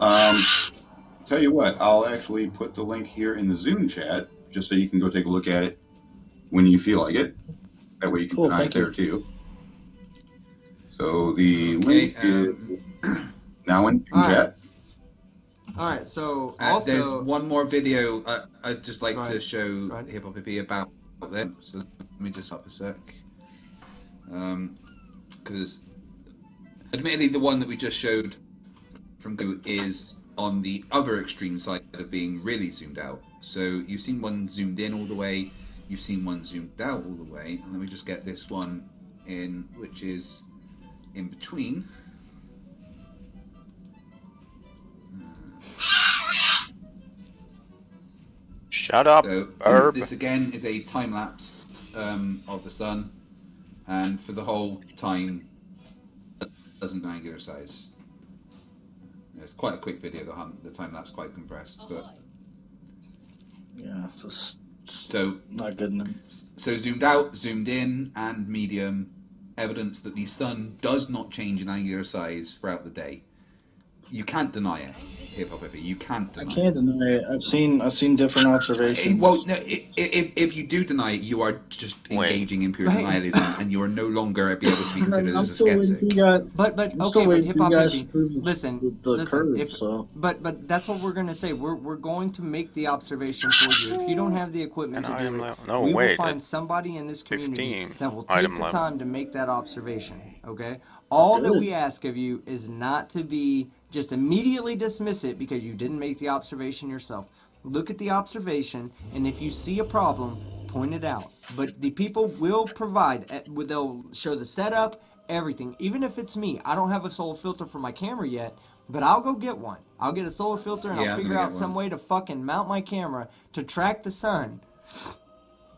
Speaker 4: tell you what, I'll actually put the link here in the Zoom chat just so you can go take a look at it when you feel like it. That way you can
Speaker 2: Cool,
Speaker 4: put it
Speaker 2: thank you.
Speaker 4: there too. So the
Speaker 3: Okay,
Speaker 4: link is now in
Speaker 1: All right.
Speaker 4: chat.
Speaker 1: All right. So
Speaker 3: There's
Speaker 1: also,
Speaker 3: one more video I'd just like
Speaker 1: Go
Speaker 3: to
Speaker 1: ahead.
Speaker 3: show
Speaker 1: Go ahead.
Speaker 3: Hip Hop Hippie about them. So let me just up a sec. Because admittedly, the one that we just showed from Go is on the other extreme side of being really zoomed out. So you've seen one zoomed in all the way, you've seen one zoomed out all the way, and let me just get this one in, which is in between.
Speaker 6: Shut up,
Speaker 3: So
Speaker 6: Herb.
Speaker 3: this again is a time lapse of the sun, and for the whole time, it doesn't angular size. It's quite a quick video. The time lapse quite compressed, but
Speaker 2: Yeah, it's
Speaker 3: so
Speaker 2: not good enough.
Speaker 3: so zoomed out, zoomed in, and medium evidence that the sun does not change in angular size throughout the day. You can't deny it, Hip Hop Hippie. You can't
Speaker 2: I
Speaker 3: deny
Speaker 2: can't deny it. I've seen different
Speaker 3: it.
Speaker 2: observations.
Speaker 3: Well, no, if you do deny it, you are just engaging in pure
Speaker 1: Right.
Speaker 3: denialism, and you are no longer able to be considered
Speaker 2: I'm
Speaker 3: as a
Speaker 2: still waiting
Speaker 3: skeptic.
Speaker 2: for you guys.
Speaker 1: But
Speaker 2: I'm still
Speaker 1: okay, but
Speaker 2: waiting
Speaker 1: hip
Speaker 2: for
Speaker 1: hop
Speaker 2: you guys to
Speaker 1: hippie.
Speaker 2: prove
Speaker 1: Listen,
Speaker 2: the curve.
Speaker 1: if,
Speaker 2: So
Speaker 1: but that's what we're gonna say. We're going to make the observation for you. If you don't have the equipment
Speaker 6: An
Speaker 1: to do
Speaker 6: item
Speaker 1: it,
Speaker 6: level. No,
Speaker 1: we will
Speaker 6: wait,
Speaker 1: find
Speaker 6: it's
Speaker 1: somebody in this community
Speaker 6: 15
Speaker 1: that will take
Speaker 6: item
Speaker 1: the
Speaker 6: level.
Speaker 1: time to make that observation. Okay. All that
Speaker 2: Good.
Speaker 1: we ask of you is not to be just immediately dismiss it because you didn't make the observation yourself. Look at the observation, and if you see a problem, point it out. But the people will provide. They'll show the setup, everything. Even if it's me, I don't have a solar filter for my camera yet, but I'll go get one. I'll get a solar filter and
Speaker 3: Yeah,
Speaker 1: I'll
Speaker 3: I'm
Speaker 1: figure
Speaker 3: gonna
Speaker 1: out
Speaker 3: get
Speaker 1: some
Speaker 3: one.
Speaker 1: way to fucking mount my camera to track the sun.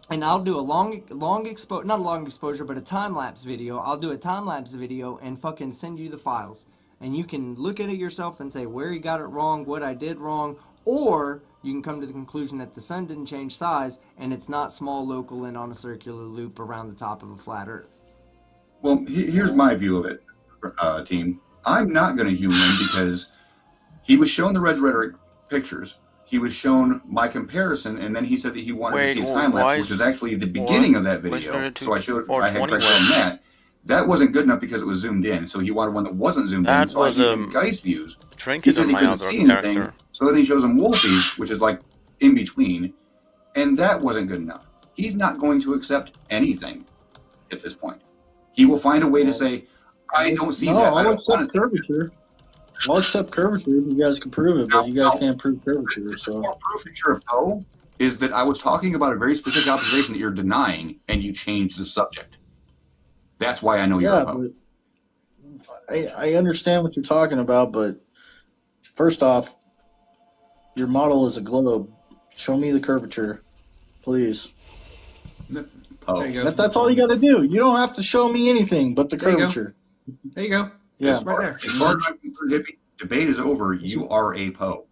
Speaker 1: And I'll do a not a long exposure, but a time lapse video. I'll do a time lapse video and fucking send you the files. And you can look at it yourself and say where you got it wrong, what I did wrong, or you can come to the conclusion that the sun didn't change size and it's not small, local, and on a circular loop around the top of a flat Earth.
Speaker 4: Well, here's my view of it, team. I'm not going to human him because he was shown the Red Rhetoric pictures. He was shown my comparison, and then he said that he wanted
Speaker 6: Wait,
Speaker 4: to see a
Speaker 6: well,
Speaker 4: time
Speaker 6: why
Speaker 4: lapse, which
Speaker 6: is-
Speaker 4: is actually the beginning of that
Speaker 6: why is
Speaker 4: video.
Speaker 6: there a
Speaker 4: So I showed,
Speaker 6: or
Speaker 4: I had
Speaker 6: 20
Speaker 4: corrected on that. That wasn't good enough because it was zoomed in. So he wanted one that wasn't zoomed in.
Speaker 6: That
Speaker 4: So
Speaker 6: was,
Speaker 4: I gave him Geist views. He
Speaker 6: Trinket
Speaker 4: says
Speaker 6: on
Speaker 4: he
Speaker 6: my
Speaker 4: couldn't
Speaker 6: other
Speaker 4: see anything.
Speaker 6: character.
Speaker 4: So then he shows him Wolfies, which is like in between, and that wasn't good enough. He's not going to accept anything at this point. He will find a way to say, "I don't see
Speaker 2: no,
Speaker 4: that." I
Speaker 2: I'll
Speaker 4: don't
Speaker 2: accept
Speaker 4: wanna see
Speaker 2: curvature. I'll accept curvature if you guys can prove it, but you guys can't prove curvature. So
Speaker 4: more proof that you're a foe is that I was talking about a very specific observation that you're denying, and you changed the subject. That's why I know you're
Speaker 2: yeah,
Speaker 4: a foe.
Speaker 2: but I understand what you're talking about. But first off, your model is a globe. Show me the curvature, please.
Speaker 4: Oh,
Speaker 3: There you go.
Speaker 2: That's all you got to do. You don't have to show me anything but the
Speaker 3: There you go.
Speaker 2: curvature.
Speaker 3: There you go.
Speaker 2: Yeah.
Speaker 3: It's right there.
Speaker 4: As far as I'm concerned, hippie, debate is over. You are a Poe.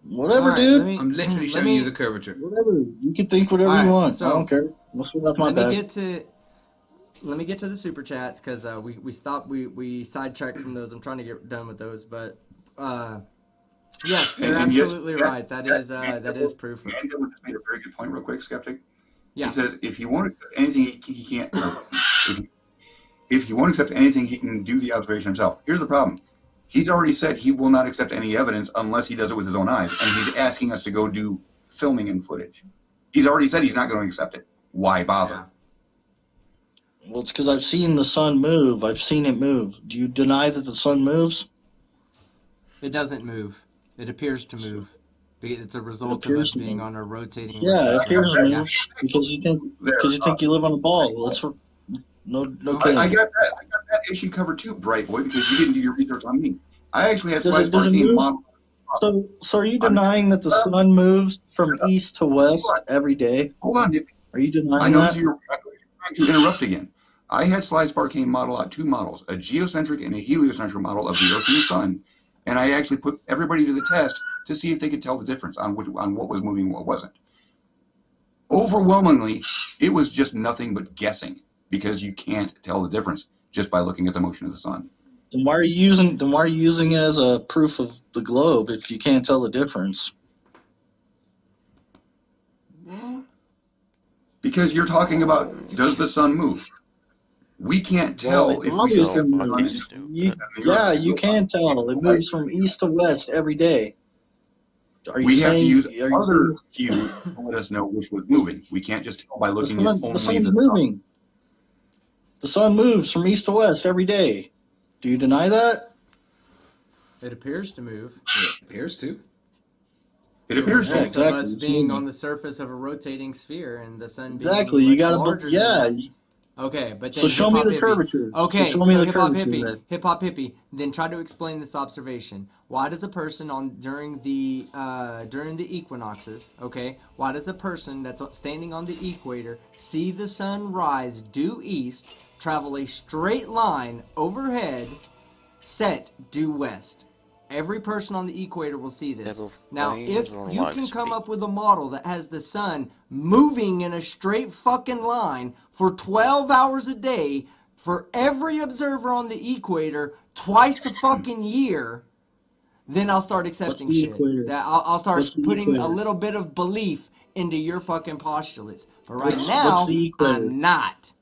Speaker 2: Whatever,
Speaker 1: All right,
Speaker 2: dude.
Speaker 1: let me-
Speaker 3: I'm literally
Speaker 1: let
Speaker 3: showing
Speaker 1: me-
Speaker 3: you the curvature.
Speaker 2: Whatever. You can think whatever
Speaker 1: All right,
Speaker 2: you want.
Speaker 1: so-
Speaker 2: I don't care. Let's go off my
Speaker 1: Let me
Speaker 2: back.
Speaker 1: get to the super chats because we sidetracked from those. I'm trying to get done with those, but yes, they're
Speaker 4: And yes,
Speaker 1: absolutely
Speaker 4: yeah,
Speaker 1: right. That is proof.
Speaker 4: And Dylan just made a very good point, real quick, skeptic.
Speaker 1: Yeah.
Speaker 4: He says if he won't accept anything, he can't. If he won't accept anything, he can do the observation himself. Here's the problem. He's already said he will not accept any evidence unless he does it with his own eyes, and he's asking us to go do filming and footage. He's already said he's not going to accept it. Why bother?
Speaker 2: Well, it's because I've seen the sun move. I've seen it move. Do you deny that the sun moves?
Speaker 1: It doesn't move. It appears to move. It's a result of
Speaker 2: appears
Speaker 1: us
Speaker 2: to
Speaker 1: being
Speaker 2: move.
Speaker 1: on a rotating.
Speaker 2: Yeah, it
Speaker 1: reflector.
Speaker 2: appears to
Speaker 1: Yeah.
Speaker 2: move because you think you live on a ball. Let's no kidding.
Speaker 4: I got that issue covered too, Bright Boy, because you didn't do your research on me. I actually had
Speaker 2: Does
Speaker 4: Slice
Speaker 2: it- does it
Speaker 4: Sparking
Speaker 2: move?
Speaker 4: model.
Speaker 2: So are you denying that the sun moves from east to west every day?
Speaker 4: Hold on, Dippy.
Speaker 2: Are you
Speaker 4: I
Speaker 2: denying
Speaker 4: noticed
Speaker 2: that?
Speaker 4: you're trying to interrupt again. I had Slice Sparking model out two models, a geocentric and a heliocentric model of the Earth and the Sun, and I actually put everybody to the test to see if they could tell the difference on what was moving and what wasn't. Overwhelmingly, it was just nothing but guessing because you can't tell the difference just by looking at the motion of the sun.
Speaker 2: Then why are you using it as a proof of the globe if you can't tell the difference?
Speaker 4: Because you're talking about, does the sun move? We can't tell
Speaker 2: Well,
Speaker 4: if we
Speaker 2: obviously
Speaker 4: just
Speaker 6: So fucking
Speaker 2: moves.
Speaker 6: stupid.
Speaker 2: You can tell. It moves from east to west every day. Are you
Speaker 4: We have to
Speaker 2: saying,
Speaker 4: use
Speaker 2: are you
Speaker 4: other
Speaker 2: saying
Speaker 4: cues to let us know which was moving. We can't just tell by
Speaker 2: the
Speaker 4: looking at
Speaker 2: sun,
Speaker 4: only
Speaker 2: the sun's
Speaker 4: the
Speaker 2: moving? The sun moves from east to west every day. Do you deny that?
Speaker 1: It appears to move.
Speaker 3: Appears to.
Speaker 4: It appears
Speaker 2: Yeah,
Speaker 4: to.
Speaker 1: Results of
Speaker 2: exactly.
Speaker 1: us
Speaker 2: It's
Speaker 1: being
Speaker 2: moving.
Speaker 1: on the surface of a rotating sphere and the sun
Speaker 2: Exactly.
Speaker 1: being
Speaker 2: You
Speaker 1: much
Speaker 2: got
Speaker 1: larger
Speaker 2: to.
Speaker 1: than
Speaker 2: Yeah.
Speaker 1: that. Okay, but then
Speaker 2: So show me
Speaker 1: hip-hop
Speaker 2: the
Speaker 1: hippie.
Speaker 2: curvature.
Speaker 1: Okay,
Speaker 2: So show me the
Speaker 1: hip hop
Speaker 2: curvature
Speaker 1: hippie,
Speaker 2: then.
Speaker 1: hip hop hippie. Then try to explain this observation. Why does a person during the equinoxes? Okay, why does a person that's standing on the equator see the sun rise due east, travel a straight line overhead, set due west? Every person on the equator will see this.
Speaker 6: Devil
Speaker 1: Now,
Speaker 6: flames
Speaker 1: if
Speaker 6: or
Speaker 1: you
Speaker 6: live
Speaker 1: can come
Speaker 6: speed?
Speaker 1: up with a model that has the sun moving in a straight fucking line for 12 hours a day for every observer on the equator twice a fucking year, then I'll start accepting
Speaker 2: the
Speaker 1: shit.
Speaker 2: equator?
Speaker 1: I'll start
Speaker 2: What's the
Speaker 1: putting a
Speaker 2: equator?
Speaker 1: little bit of belief into your fucking postulates. But right
Speaker 2: What's
Speaker 1: now,
Speaker 2: the equator?
Speaker 1: I'm not.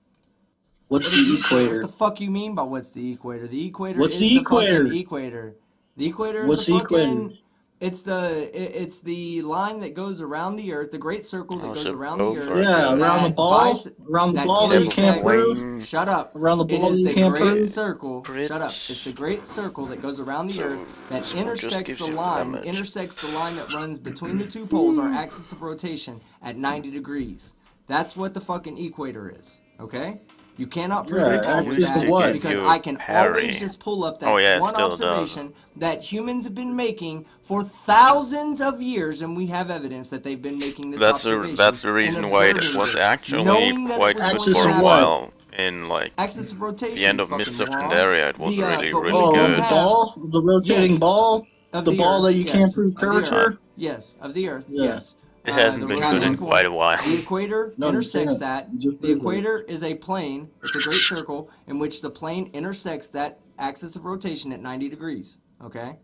Speaker 2: What's the
Speaker 1: What
Speaker 2: equator?
Speaker 1: the fuck you mean by what's the equator? The equator
Speaker 2: What's
Speaker 1: is
Speaker 2: the equator?
Speaker 1: fucking equator. The equator
Speaker 2: What's
Speaker 1: is the
Speaker 2: the
Speaker 1: fucking.
Speaker 2: equator?
Speaker 1: It's the line that goes around the Earth, the great circle that
Speaker 6: Oh,
Speaker 1: goes
Speaker 6: so
Speaker 1: around the
Speaker 6: both
Speaker 1: Earth.
Speaker 6: are
Speaker 2: Yeah,
Speaker 6: good.
Speaker 2: around the
Speaker 1: that
Speaker 2: ball,
Speaker 1: bis-
Speaker 2: around the
Speaker 1: that
Speaker 2: ball that you can't
Speaker 1: intersects-
Speaker 2: prove.
Speaker 1: Shut up.
Speaker 2: Around the
Speaker 1: It
Speaker 2: ball
Speaker 1: is
Speaker 2: that you
Speaker 1: the
Speaker 2: can't
Speaker 1: great
Speaker 2: prove.
Speaker 1: circle.
Speaker 6: Crits.
Speaker 1: Shut up. It's the great circle that goes around the
Speaker 6: So
Speaker 1: Earth that
Speaker 6: this one just
Speaker 1: intersects
Speaker 6: gives
Speaker 1: the
Speaker 6: you
Speaker 1: line.
Speaker 6: damage.
Speaker 1: Intersects the line that runs between the two poles, our axis of rotation, at 90 degrees. That's what the fucking equator is. Okay. You cannot prove
Speaker 2: Yeah,
Speaker 1: it all with
Speaker 2: axis of
Speaker 1: that
Speaker 2: what?
Speaker 1: because
Speaker 6: You
Speaker 1: I can
Speaker 6: parry.
Speaker 1: always just pull up that
Speaker 6: Oh, yeah, it
Speaker 1: one
Speaker 6: still does.
Speaker 1: observation that humans have been making for thousands of years, and we have evidence that they've been making this observation.
Speaker 6: That's the
Speaker 1: and
Speaker 6: reason why it
Speaker 1: observing
Speaker 6: was
Speaker 1: this,
Speaker 6: actually
Speaker 1: knowing that it
Speaker 6: quite
Speaker 1: was
Speaker 6: good
Speaker 1: going to
Speaker 6: for a
Speaker 2: Axis of
Speaker 1: happen.
Speaker 2: what?
Speaker 6: while in like
Speaker 1: Axis of rotation.
Speaker 6: the end of
Speaker 1: fucking
Speaker 6: Mr.
Speaker 1: moron.
Speaker 6: Pandaria. It was really
Speaker 1: but we
Speaker 6: really
Speaker 2: Oh,
Speaker 1: do
Speaker 2: of
Speaker 6: good.
Speaker 2: the
Speaker 1: have-
Speaker 2: ball, the rotating
Speaker 1: Yes.
Speaker 2: ball,
Speaker 1: Of
Speaker 2: the ball
Speaker 1: Earth,
Speaker 2: that you
Speaker 1: yes.
Speaker 2: can't prove
Speaker 1: Of the Earth.
Speaker 2: curvature.
Speaker 1: Yes, of the Earth.
Speaker 2: Yeah.
Speaker 1: Yes.
Speaker 6: It hasn't
Speaker 1: the
Speaker 6: been
Speaker 1: rotating
Speaker 6: good in
Speaker 1: pole.
Speaker 6: quite a while.
Speaker 1: The equator
Speaker 2: No, you
Speaker 1: intersects
Speaker 2: can't.
Speaker 1: that.
Speaker 2: You just
Speaker 1: The
Speaker 2: proved it.
Speaker 1: equator is a plane. It's a great circle in which the plane intersects that axis of rotation at 90 degrees. Okay.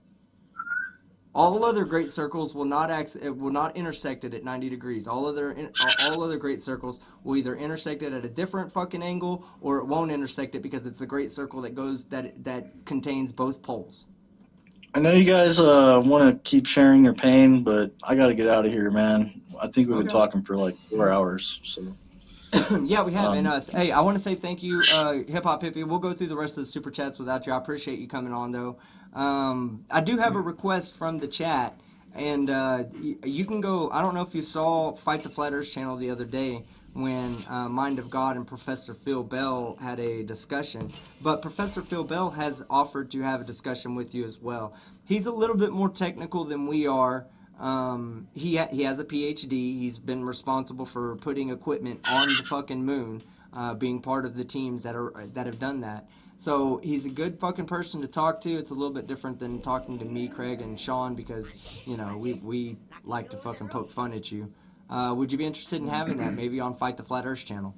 Speaker 1: All other great circles will not intersect it at 90 degrees. All other great circles will either intersect it at a different fucking angle, or it won't intersect it because it's the great circle that contains both poles.
Speaker 2: I know you guys want to keep sharing your pain, but I got to get out of here, man. I think we've been
Speaker 1: Okay.
Speaker 2: talking for like 4 hours. So
Speaker 1: Yeah, we have. And
Speaker 2: Um,
Speaker 1: hey, I want to say thank you, Hip Hop Hippie. We'll go through the rest of the super chats without you. I appreciate you coming on, though. I do have a request from the chat, and you can go. I don't know if you saw Fight the Flat Earth channel the other day when Mind of God and Professor Phil Bell had a discussion. But Professor Phil Bell has offered to have a discussion with you as well. He's a little bit more technical than we are. He has a PhD. He's been responsible for putting equipment on the fucking moon, being part of the teams that have done that. So he's a good fucking person to talk to. It's a little bit different than talking to me, Craig, and Sean because we like to fucking poke fun at you. Would you be interested in having that maybe on Fight the Flat Earth channel?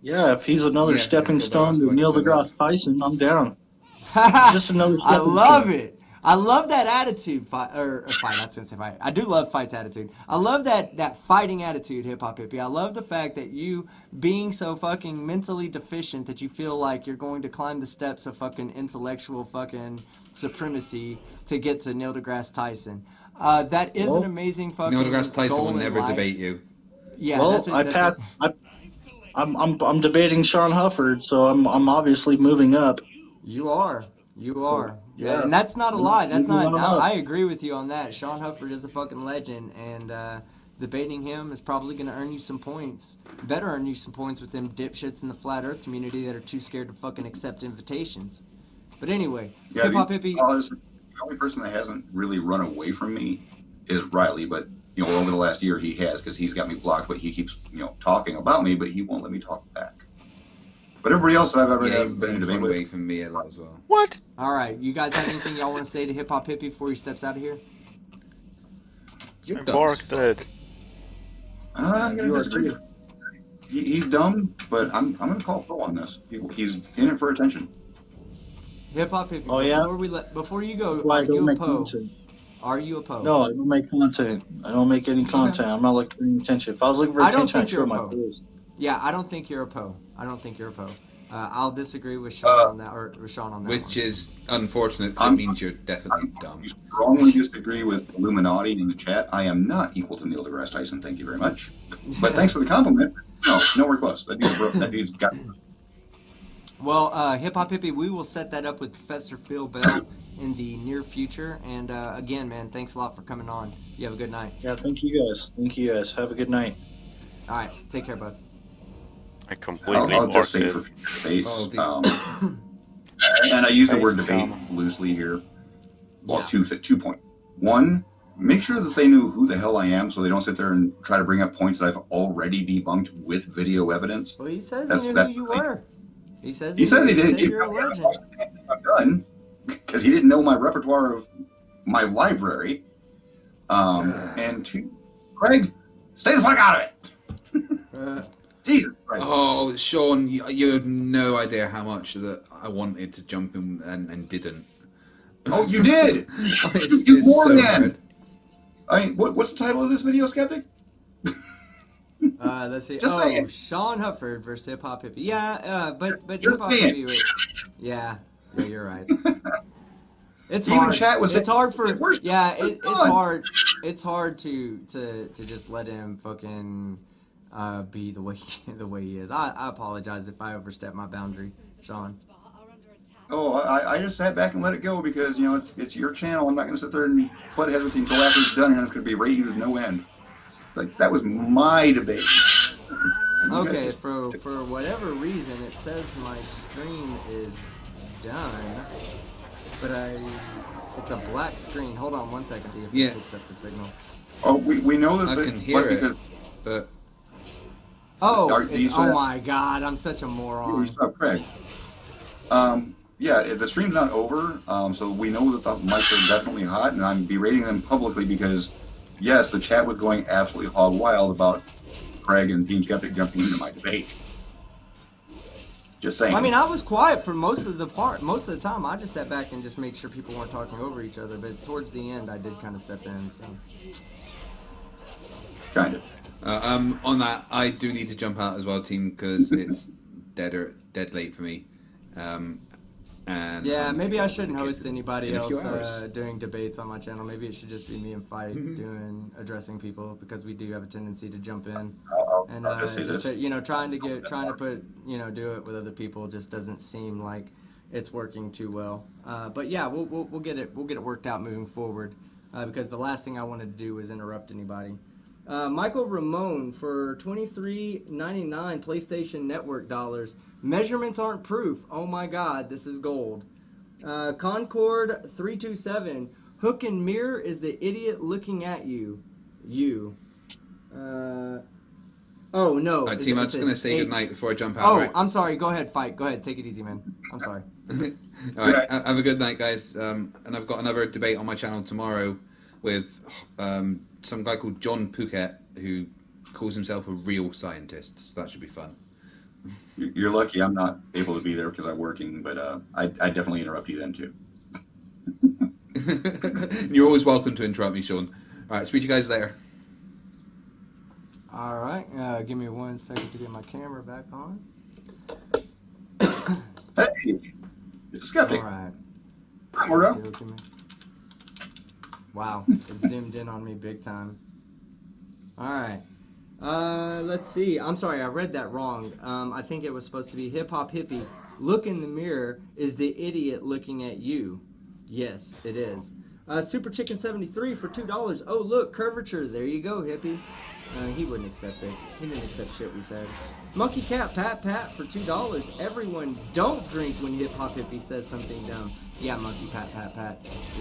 Speaker 2: yeah, if he's another
Speaker 3: Yeah,
Speaker 2: stepping
Speaker 3: if
Speaker 2: stone
Speaker 3: Phil
Speaker 2: to
Speaker 3: Bell's
Speaker 2: Neil
Speaker 3: like to
Speaker 2: deGrasse
Speaker 3: set
Speaker 2: Tyson, I'm down. Just another
Speaker 1: I
Speaker 2: stepping
Speaker 1: love
Speaker 2: stone.
Speaker 1: it. I love that attitude. Fight. I was gonna say fight. I do love Fight's attitude. I love that fighting attitude, Hip Hop Hippie. I love the fact that you being so fucking mentally deficient that you feel like you're going to climb the steps of fucking intellectual fucking supremacy to get to Neil deGrasse Tyson. That is an
Speaker 2: Well,
Speaker 1: amazing fucking
Speaker 3: Neil deGrasse Tyson
Speaker 1: goal
Speaker 3: will
Speaker 1: in
Speaker 3: never
Speaker 1: life.
Speaker 3: debate you.
Speaker 1: Yeah,
Speaker 2: well,
Speaker 1: that's a-
Speaker 2: I
Speaker 1: that's
Speaker 2: passed.
Speaker 1: a-
Speaker 2: I'm debating Sean Hufford, so I'm obviously moving up.
Speaker 1: You are.
Speaker 2: Yeah.
Speaker 1: And that's not a lie. That's
Speaker 2: Moving
Speaker 1: not.
Speaker 2: on up.
Speaker 1: I agree with you on that. Sean Hufford is a fucking legend, and debating him is probably going to earn you some points. Better earn you some points with them dipshits in the flat Earth community that are too scared to fucking accept invitations. But anyway,
Speaker 4: Yeah,
Speaker 1: Hip Hop Hippie.
Speaker 4: the only person that hasn't really run away from me is Riley, but over the last year he has because he's got me blocked. But he keeps talking about me, but he won't let me talk back. But everybody else that I've ever
Speaker 3: Yeah,
Speaker 4: been in a
Speaker 3: you've
Speaker 4: debate
Speaker 3: run
Speaker 4: with,
Speaker 3: away from me a lot as well.
Speaker 6: What?
Speaker 1: All right, you guys have anything y'all want to say to Hip Hop Hippie before he steps out of here?
Speaker 3: You're
Speaker 6: I
Speaker 3: dumb.
Speaker 6: barked it.
Speaker 4: I'm
Speaker 2: You
Speaker 4: gonna
Speaker 2: are
Speaker 4: disagree.
Speaker 2: too.
Speaker 4: He's dumb, but I'm gonna call Phil on this. He's in it for attention.
Speaker 1: Hip Hop Hippie.
Speaker 2: Oh, yeah?
Speaker 1: Before you go,
Speaker 2: Why I
Speaker 1: are
Speaker 2: don't
Speaker 1: you a
Speaker 2: make
Speaker 1: Poe?
Speaker 2: content.
Speaker 1: Are you a Poe?
Speaker 2: No, I don't make content. I don't make any content. I'm not looking for any attention. If I was looking for
Speaker 1: I don't
Speaker 2: attention, I'd
Speaker 1: think you're
Speaker 2: show
Speaker 1: a
Speaker 2: my
Speaker 1: Poe.
Speaker 2: pose.
Speaker 1: Yeah, I don't think you're a Poe. I'll disagree with Sean on that, or with Sean on that.
Speaker 3: Which
Speaker 1: one.
Speaker 3: is unfortunate, 'cause it
Speaker 4: I'm-
Speaker 3: means you're definitely dumb.
Speaker 4: You strongly disagree with Illuminati in the chat. I am not equal to Neil deGrasse Tyson. Thank you very much. But thanks for the compliment. No, nowhere close. That dude's got.
Speaker 1: Well, Hip Hop Hippie, we will set that up with Professor Phil Bell in the near future. And again, man, thanks a lot for coming on. You have a good night.
Speaker 2: Yeah, thank you guys. Have a good night.
Speaker 1: All right, take care, bud.
Speaker 6: I completely
Speaker 4: I'll just
Speaker 6: barked
Speaker 4: say
Speaker 6: it.
Speaker 4: for future debates,
Speaker 3: Oh,
Speaker 4: and I use the word
Speaker 6: Nice
Speaker 4: debate
Speaker 6: comment.
Speaker 4: loosely here. Well,
Speaker 1: Yeah.
Speaker 4: 2 points. One, make sure that they knew who the hell I am, so they don't sit there and try to bring up points that I've already debunked with video evidence.
Speaker 1: Well, he says
Speaker 4: That's-
Speaker 1: he knew
Speaker 4: that's
Speaker 1: who you
Speaker 4: the thing.
Speaker 1: were. He says
Speaker 4: He says he did.
Speaker 1: You're a legend.
Speaker 4: I'm done. because he didn't know my repertoire of my library. And two, Craig, stay the fuck out of it. Jesus Christ.
Speaker 3: Oh, Sean, you have no idea how much that I wanted to jump in and didn't.
Speaker 4: Oh, you did.
Speaker 3: It's
Speaker 4: You more
Speaker 3: so
Speaker 4: than.
Speaker 3: hard.
Speaker 4: I mean, what's the title of this video, Skeptic?
Speaker 1: Let's see.
Speaker 4: Just saying.
Speaker 1: Sean Hupford versus Hip Hop Hippie. Yeah, but
Speaker 4: Just
Speaker 1: Hip Hop
Speaker 4: saying.
Speaker 1: Hippie. Yeah, you're right. It's
Speaker 4: Even
Speaker 1: hard.
Speaker 4: chat was
Speaker 1: It's
Speaker 4: saying,
Speaker 1: hard for.
Speaker 4: "Where's
Speaker 1: Yeah,
Speaker 4: Sean?"
Speaker 1: it's hard. It's hard to just let him fucking be the way he is. I apologize if I overstep my boundary, Sean.
Speaker 4: Oh, I just sat back and let it go because, you know, it's your channel. I'm not going to sit there and butt heads with you until after it's done, and it's going to be rated to no end. It's like, that was my debate. You guys
Speaker 1: Okay,
Speaker 4: just-
Speaker 1: for whatever reason, it says my stream is done, but it's a black screen. Hold on one second, see if
Speaker 3: Yeah.
Speaker 1: it picks up the signal.
Speaker 4: Oh, we know that
Speaker 3: I can hear it,
Speaker 4: because
Speaker 3: but
Speaker 1: Oh,
Speaker 4: Are these,
Speaker 1: oh my God, I'm such a moron.
Speaker 4: Craig. Yeah, the stream's not over, so we know that the mics are definitely hot, and I'm berating them publicly because, yes, the chat was going absolutely hog wild about Craig and Team Skeptic jumping into my debate. Just saying.
Speaker 1: I mean, I was quiet for most of the time. I just sat back and just made sure people weren't talking over each other. But towards the end, I did kind of step in. So.
Speaker 4: Kind of.
Speaker 3: on that, I do need to jump out as well, team, because it's dead late for me. And
Speaker 1: Yeah,
Speaker 3: need
Speaker 1: maybe
Speaker 3: to
Speaker 1: I
Speaker 3: get
Speaker 1: shouldn't
Speaker 3: the kids
Speaker 1: host anybody
Speaker 3: in a few
Speaker 1: else
Speaker 3: hours.
Speaker 1: doing debates on my channel. Maybe it should just be me and Fight doing addressing people because we do have a tendency to jump in and
Speaker 4: I'll just say this.
Speaker 1: trying to put do it with other people just doesn't seem like it's working too well. But yeah, we'll get it worked out moving forward because the last thing I wanted to do was interrupt anybody. Michael Ramon for $23.99 PlayStation Network dollars. Measurements aren't proof. Oh my God, this is gold. Concord 327. Hook and mirror is the idiot looking at you. Oh no.
Speaker 3: Team, I'm just going to say
Speaker 1: Hey,
Speaker 3: goodnight before I jump out.
Speaker 1: Oh,
Speaker 3: right?
Speaker 1: I'm sorry. Go ahead, Fight. Go ahead. Take it easy, man. I'm sorry.
Speaker 3: All right, have a good night, guys. And I've got another debate on my channel tomorrow with some guy called John Phuket, who calls himself a real scientist. So that should be fun.
Speaker 4: You're lucky I'm not able to be there because I'm working, but I definitely interrupt you then too.
Speaker 3: You're always welcome to interrupt me, Sean. All right, speak to you guys later.
Speaker 1: All right. Give me 1 second to get my camera back on.
Speaker 4: Hey, it's a Skeptic.
Speaker 1: All right.
Speaker 4: Hi, Mordo.
Speaker 1: Give it to me. Wow, it zoomed in on me big time. All right. Let's see. I'm sorry, I read that wrong. I think it was supposed to be Hip Hop Hippie. Look in the mirror is the idiot looking at you. Yes, it is. Super Chicken 73 for $2. Oh, look, curvature. There you go, hippie. He wouldn't accept it. He didn't accept shit we said. Monkey Cat Pat for $2. Everyone don't drink when Hip Hop Hippie says something dumb. Yeah, Monkey Pat.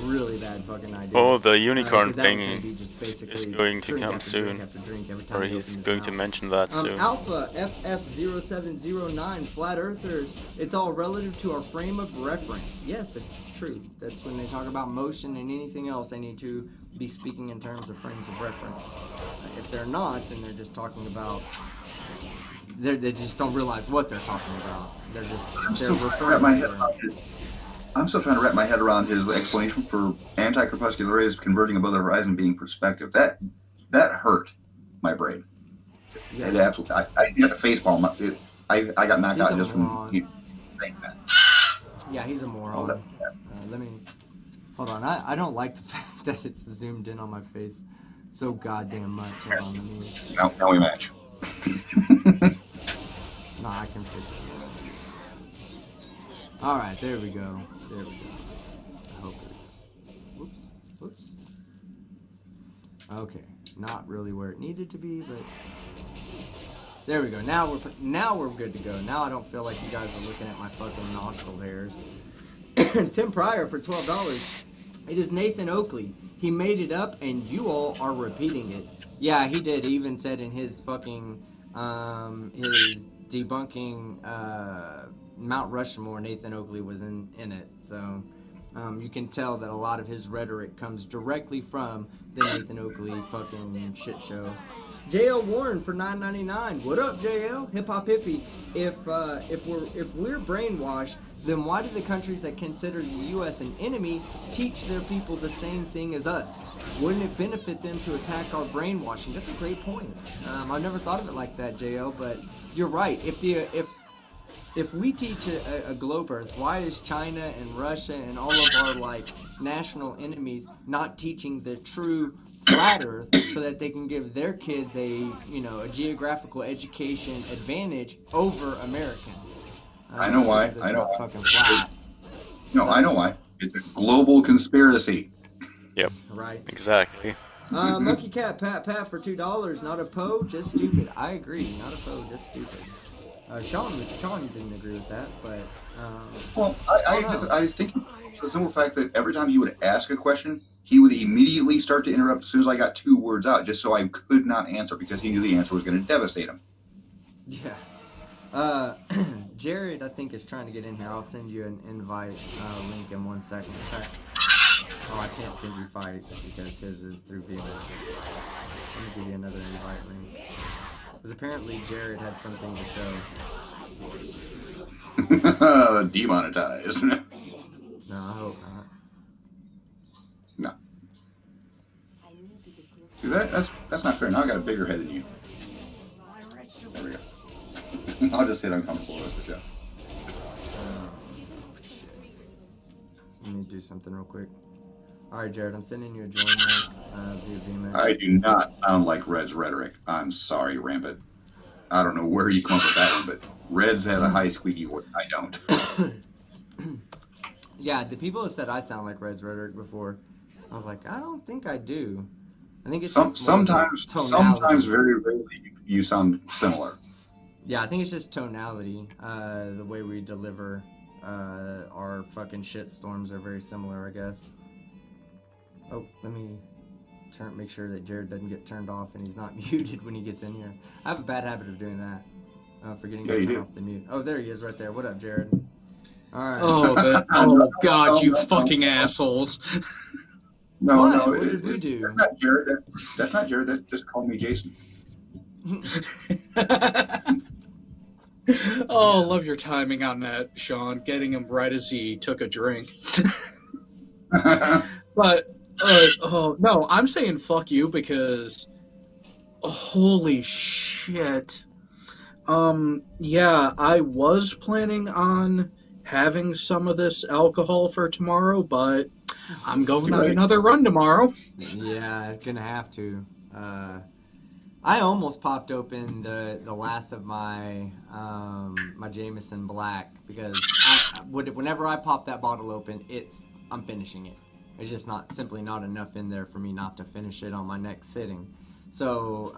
Speaker 1: Really bad fucking idea.
Speaker 6: Oh, the unicorn
Speaker 1: 'cause that was
Speaker 6: thing
Speaker 1: gonna be just basically
Speaker 6: is going to
Speaker 1: drink
Speaker 6: come
Speaker 1: after drink
Speaker 6: soon.
Speaker 1: after drink every time
Speaker 6: Or
Speaker 1: he
Speaker 6: he's
Speaker 1: opens
Speaker 6: going
Speaker 1: his
Speaker 6: to
Speaker 1: mouth.
Speaker 6: mention that soon.
Speaker 1: Alpha FF0709 Flat Earthers. It's all relative to our frame of reference. Yes, it's true. That's when they talk about motion and anything else, they need to be speaking in terms of frames of reference. If they're not, then they're just talking about. They just don't realize what they're talking about. They're referring to.
Speaker 4: I'm still trying to wrap my head around his explanation for anti-corpuscular rays converging above the horizon being perspective. That hurt my brain.
Speaker 1: Yeah.
Speaker 4: It absolutely. I had to facepalm. I got knocked
Speaker 1: He's
Speaker 4: out
Speaker 1: a
Speaker 4: just
Speaker 1: moron.
Speaker 4: from he saying that.
Speaker 1: Yeah, he's a moron. Let me. Hold on. I don't like the fact that it's zoomed in on my face so goddamn much. Hold on. Let me.
Speaker 4: Now we match.
Speaker 1: No, I can fix it. Alright, there we go. I hope it. Whoops. Okay, not really where it needed to be, but there we go. Now we're good to go. Now I don't feel like you guys are looking at my fucking nostril hairs. Tim Pryor for $12. It is Nathan Oakley. He made it up, and you all are repeating it. Yeah, he did. He even said in his fucking his debunking Mount Rushmore, Nathan Oakley was in it. So You can tell that a lot of his rhetoric comes directly from the Nathan Oakley fucking shit show. JL Warren for $9.99. What up, JL? Hip Hop Hippie. If we're brainwashed, then why do the countries that consider the U.S. an enemy teach their people the same thing as us? Wouldn't it benefit them to attack our brainwashing? That's a great point. I've never thought of it like that, JL, but you're right. If we teach a globe earth, why is China and Russia and all of our like national enemies not teaching the true flat earth so that they can give their kids a geographical education advantage over Americans?
Speaker 4: I know why.
Speaker 1: It's
Speaker 4: I know
Speaker 1: not
Speaker 4: why.
Speaker 1: fucking flat.
Speaker 4: No, I know why. It's a global conspiracy.
Speaker 6: Yep.
Speaker 1: Right.
Speaker 6: Exactly.
Speaker 1: Monkey Cat Pat for $2. Not a Poe, just stupid. I agree. Not a Poe, just stupid. Sean didn't agree with that, but
Speaker 4: Well,
Speaker 1: don't know.
Speaker 4: I think for the simple fact that every time he would ask a question, he would immediately start to interrupt as soon as I got 2 words out, just so I could not answer because he knew the answer was going to devastate him.
Speaker 1: yeah. Jared, I think, is trying to get in here. I'll send you an invite link in 1 second. In fact, I can't send you fight because his is through VMix. Let me give you another invite link. Because apparently Jared had something to show.
Speaker 4: Demonetized.
Speaker 1: No, I hope not.
Speaker 4: No. See, that's not fair. Now I got a bigger head than you. There we go. I'll just sit uncomfortable the rest of the show.
Speaker 1: Let me do something real quick. Alright, Jared, I'm sending you a join link via VMix.
Speaker 4: I do not sound like Red's rhetoric. I'm sorry, Rampant. I don't know where you come up with that one, but Red's has a high squeaky voice. I don't.
Speaker 1: Yeah, the people have said I sound like Red's rhetoric before. I was like, I don't think I do. I think it's just
Speaker 4: Sometimes
Speaker 1: tonality.
Speaker 4: very rarely, you sound similar.
Speaker 1: Yeah, I think it's just tonality. The way we deliver our fucking shit storms are very similar, I guess. Oh, let me make sure that Jared doesn't get turned off and he's not muted when he gets in here. I have a bad habit of doing that. Forgetting to turn off the mute. Oh, there he is right there. What up, Jared? Alright.
Speaker 7: Oh God, you fucking assholes.
Speaker 4: No,
Speaker 1: What?
Speaker 4: no.
Speaker 1: What did we do?
Speaker 4: That's not Jared. That's not Jared. That's just call me Jason.
Speaker 7: Oh, love your timing on that, Sean. Getting him right as he took a drink. But, oh, no, I'm saying fuck you because, holy shit. Yeah, I was planning on having some of this alcohol for tomorrow, but I'm going on another run tomorrow.
Speaker 1: Yeah, it's gonna have to. I almost popped open the last of my my Jameson Black because whenever I pop that bottle open, I'm finishing it. There's just simply not enough in there for me not to finish it on my next sitting. So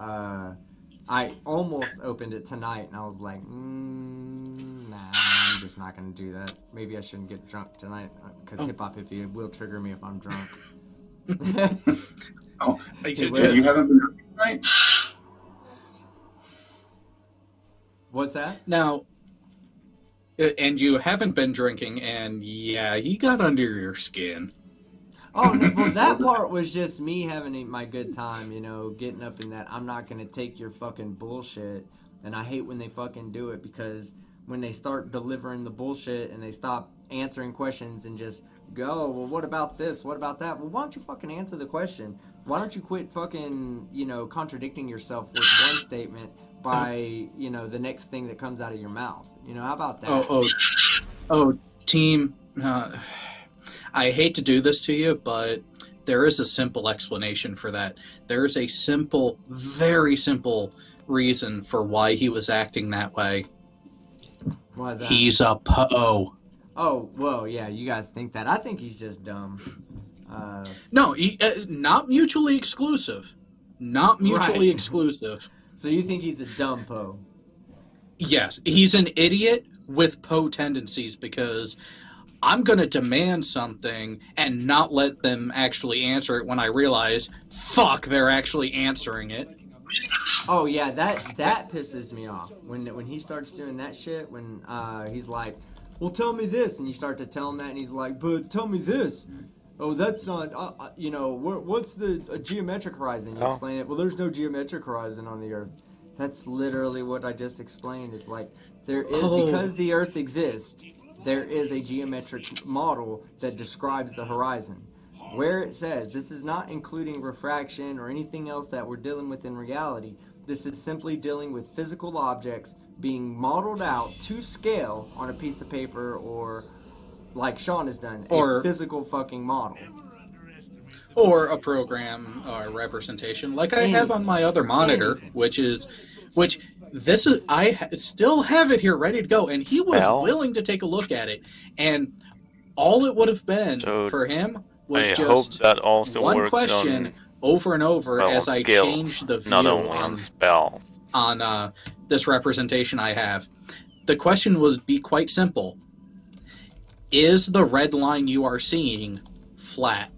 Speaker 1: I almost opened it tonight, and I was like, nah, I'm just not gonna do that. Maybe I shouldn't get drunk tonight because Hip Hop Hippie will trigger me if I'm drunk.
Speaker 4: Oh,
Speaker 1: Hey,
Speaker 4: you haven't been drinking tonight?
Speaker 1: What's that?
Speaker 7: Now, and you haven't been drinking, and yeah, he got under your skin.
Speaker 1: Oh, no, well, that part was just me having my good time, getting up in that. I'm not going to take your fucking bullshit. And I hate when they fucking do it because when they start delivering the bullshit and they stop answering questions and just go, well, what about this? What about that? Well, why don't you fucking answer the question? Why don't you quit fucking, contradicting yourself with one statement by, the next thing that comes out of your mouth? How about that?
Speaker 7: Oh, team, I hate to do this to you, but there is a simple explanation for that. There is a simple, very simple reason for why he was acting that way.
Speaker 1: Why is that?
Speaker 7: He's a Poe.
Speaker 1: Oh, well, yeah, you guys think that. I think he's just dumb.
Speaker 7: No, not mutually exclusive. Not mutually
Speaker 1: Right.
Speaker 7: exclusive.
Speaker 1: So you think he's a dumb Poe?
Speaker 7: Yes, he's an idiot with Poe tendencies because I'm going to demand something and not let them actually answer it when I realize, fuck, they're actually answering it.
Speaker 1: Oh yeah, that pisses me off when he starts doing that shit. When he's like, well, tell me this, and you start to tell him that, and he's like, but tell me this. Oh, that's not, you know, what's the geometric horizon? You
Speaker 6: Oh.
Speaker 1: explain it. Well, there's no geometric horizon on the Earth. That's literally what I just explained. Is like there is because the Earth exists, there is a geometric model that describes the horizon. Where it says this is not including refraction or anything else that we're dealing with in reality. This is simply dealing with physical objects being modeled out to scale on a piece of paper or, like Sean has done, a physical fucking model.
Speaker 7: Or a program or representation, like I have on my other monitor, which this is still have it here ready to go, and he was willing to take a look at it, and all it would have been for him was
Speaker 6: I
Speaker 7: just
Speaker 6: hope that also
Speaker 7: one
Speaker 6: works
Speaker 7: question
Speaker 6: on,
Speaker 7: over and over
Speaker 6: well,
Speaker 7: as I
Speaker 6: skills,
Speaker 7: change the view
Speaker 6: not only on spells.
Speaker 7: on this representation I have. The question would be quite simple. Is the red line you are seeing flat?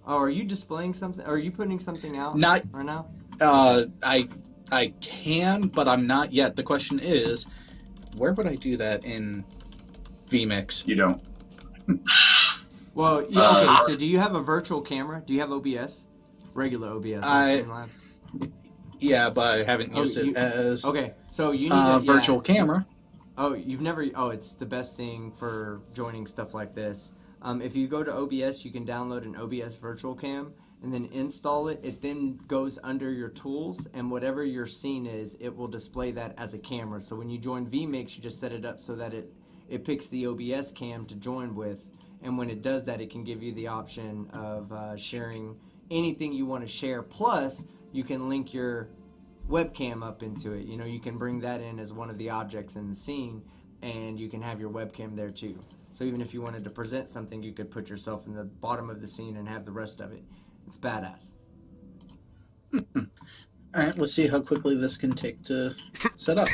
Speaker 1: Oh, are you displaying something? Are you putting something out
Speaker 7: Not
Speaker 1: right now?
Speaker 7: I can, but I'm not yet. The question is, where would I do that in vMix?
Speaker 4: You don't.
Speaker 1: Well, yeah, okay. So, do you have a virtual camera? Do you have OBS? Regular OBS on Streamlabs?
Speaker 7: Yeah, but I haven't used it as
Speaker 1: okay. So you need a
Speaker 7: virtual camera.
Speaker 1: Oh, you've never. Oh, it's the best thing for joining stuff like this. If you go to OBS, you can download an OBS virtual cam and then install it. It then goes under your tools, and whatever your scene is, it will display that as a camera. So when you join vMix, you just set it up so that it picks the OBS cam to join with, and when it does that, it can give you the option of sharing anything you want to share. Plus, you can link your webcam up into it. You know, you can bring that in as one of the objects in the scene, and you can have your webcam there too. So even if you wanted to present something, you could put yourself in the bottom of the scene and have the rest of it. It's badass.
Speaker 7: All right, let's see how quickly this can take to set up.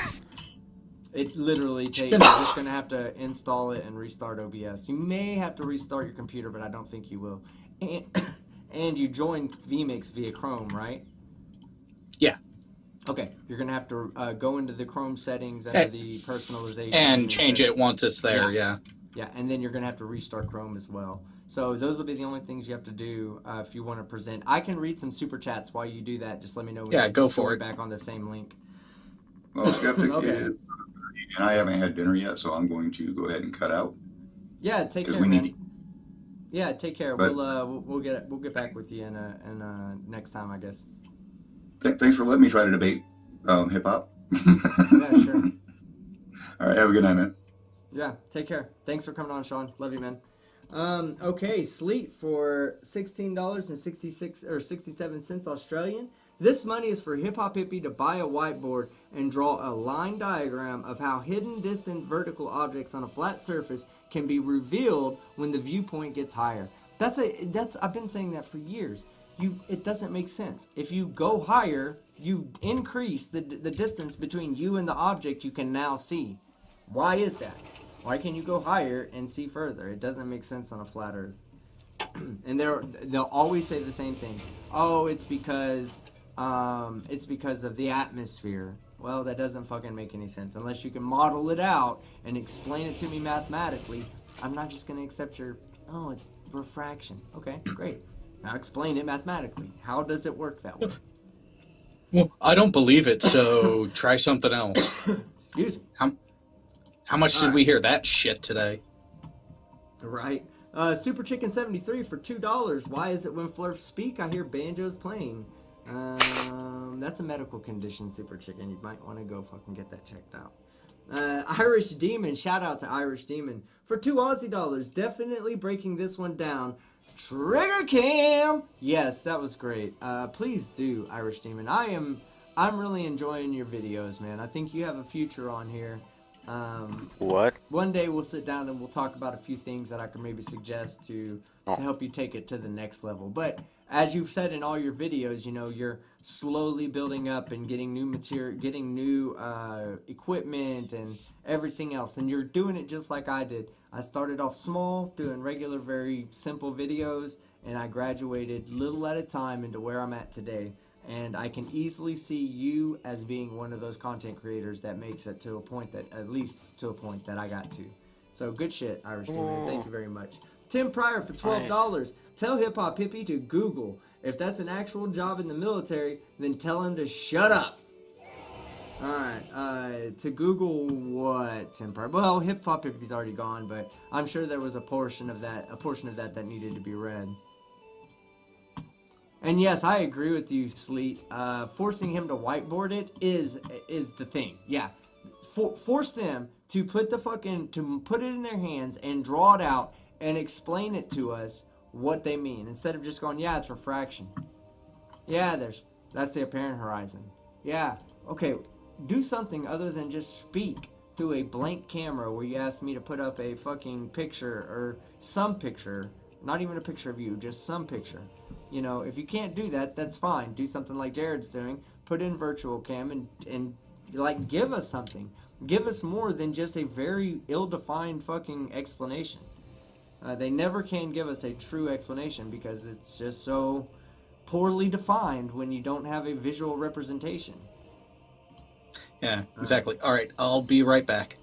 Speaker 1: It literally takes, you're just going to have to install it and restart OBS. You may have to restart your computer, but I don't think you will. And you joined vMix via Chrome, right?
Speaker 7: Yeah.
Speaker 1: Okay, you're going to have to go into the Chrome settings under the personalization.
Speaker 7: And change it once it's there, yeah.
Speaker 1: Yeah, and then you're going to have to restart Chrome as well. So those will be the only things you have to do if you want to present. I can read some super chats while you do that. Just let me know when you
Speaker 7: go for it.
Speaker 1: Back on the same link.
Speaker 4: Well, Skeptic,
Speaker 1: Okay.
Speaker 4: and I haven't had dinner yet, so I'm going to go ahead and cut out.
Speaker 1: Yeah, take care,
Speaker 4: we
Speaker 1: man.
Speaker 4: need
Speaker 1: Yeah, take care.
Speaker 4: But-
Speaker 1: We'll get back with you in next time, I guess.
Speaker 4: Thanks for letting me try to debate hip hop.
Speaker 1: Yeah, sure.
Speaker 4: All right, have a good night, man.
Speaker 1: Yeah, take care. Thanks for coming on, Sean. Love you, man. Okay, Sleep for $16.66 or 67 cents Australian. This money is for Hip Hop Hippie to buy a whiteboard and draw a line diagram of how hidden, distant, vertical objects on a flat surface can be revealed when the viewpoint gets higher. I've been saying that for years. It doesn't make sense. If you go higher, you increase the distance between you and the object you can now see. Why is that? Why can you go higher and see further? It doesn't make sense on a flat Earth. And they'll always say the same thing. Oh, it's because of the atmosphere. Well, that doesn't fucking make any sense. Unless you can model it out and explain it to me mathematically, I'm not just going to accept it's refraction. Okay, great. Now explain it mathematically. How does it work that way?
Speaker 7: Well, I don't believe it, so try something else.
Speaker 1: Excuse me.
Speaker 7: How much did we hear that shit today?
Speaker 1: Right. Super Chicken 73 for $2. Why is it when Flurfs speak, I hear banjos playing? That's a medical condition, Super Chicken. You might want to go fucking get that checked out. Irish Demon, shout out to Irish Demon for $2 Aussie. Definitely breaking this one down. Trigger Cam. Yes, that was great. Please do, Irish Demon. I'm really enjoying your videos, man. I think you have a future on here.
Speaker 6: What?
Speaker 1: One day we'll sit down and we'll talk about a few things that I can maybe suggest to help you take it to the next level. But as you've said in all your videos, you know, you're slowly building up and getting new material, getting new equipment and everything else. And you're doing it just like I did. I started off small, doing regular, very simple videos, and I graduated little at a time into where I'm at today. And I can easily see you as being one of those content creators that makes it to a point that, at least to a point that I got to. So good shit, Irish Gamer. Thank you very much. Tim Pryor for $12. Tell Hip Hop Hippie to Google. If that's an actual job in the military, then tell him to shut up. Alright, to Google what, Tim Pryor? Well, Hip Hop Hippie's already gone, but I'm sure there was a portion of that needed to be read. And yes, I agree with you, Sleet. Forcing him to whiteboard it is the thing. Yeah, force them to put it in their hands and draw it out and explain it to us what they mean instead of just going, yeah, it's refraction. Yeah, that's the apparent horizon. Yeah, okay. Do something other than just speak through a blank camera where you ask me to put up a fucking picture or some picture, not even a picture of you, just some picture. You know, if you can't do that, that's fine. Do something like Jared's doing. Put in virtual cam and like give us something. Give us more than just a very ill-defined fucking explanation. They never can give us a true explanation because it's just so poorly defined when you don't have a visual representation.
Speaker 7: Yeah, exactly. All right, I'll be right back.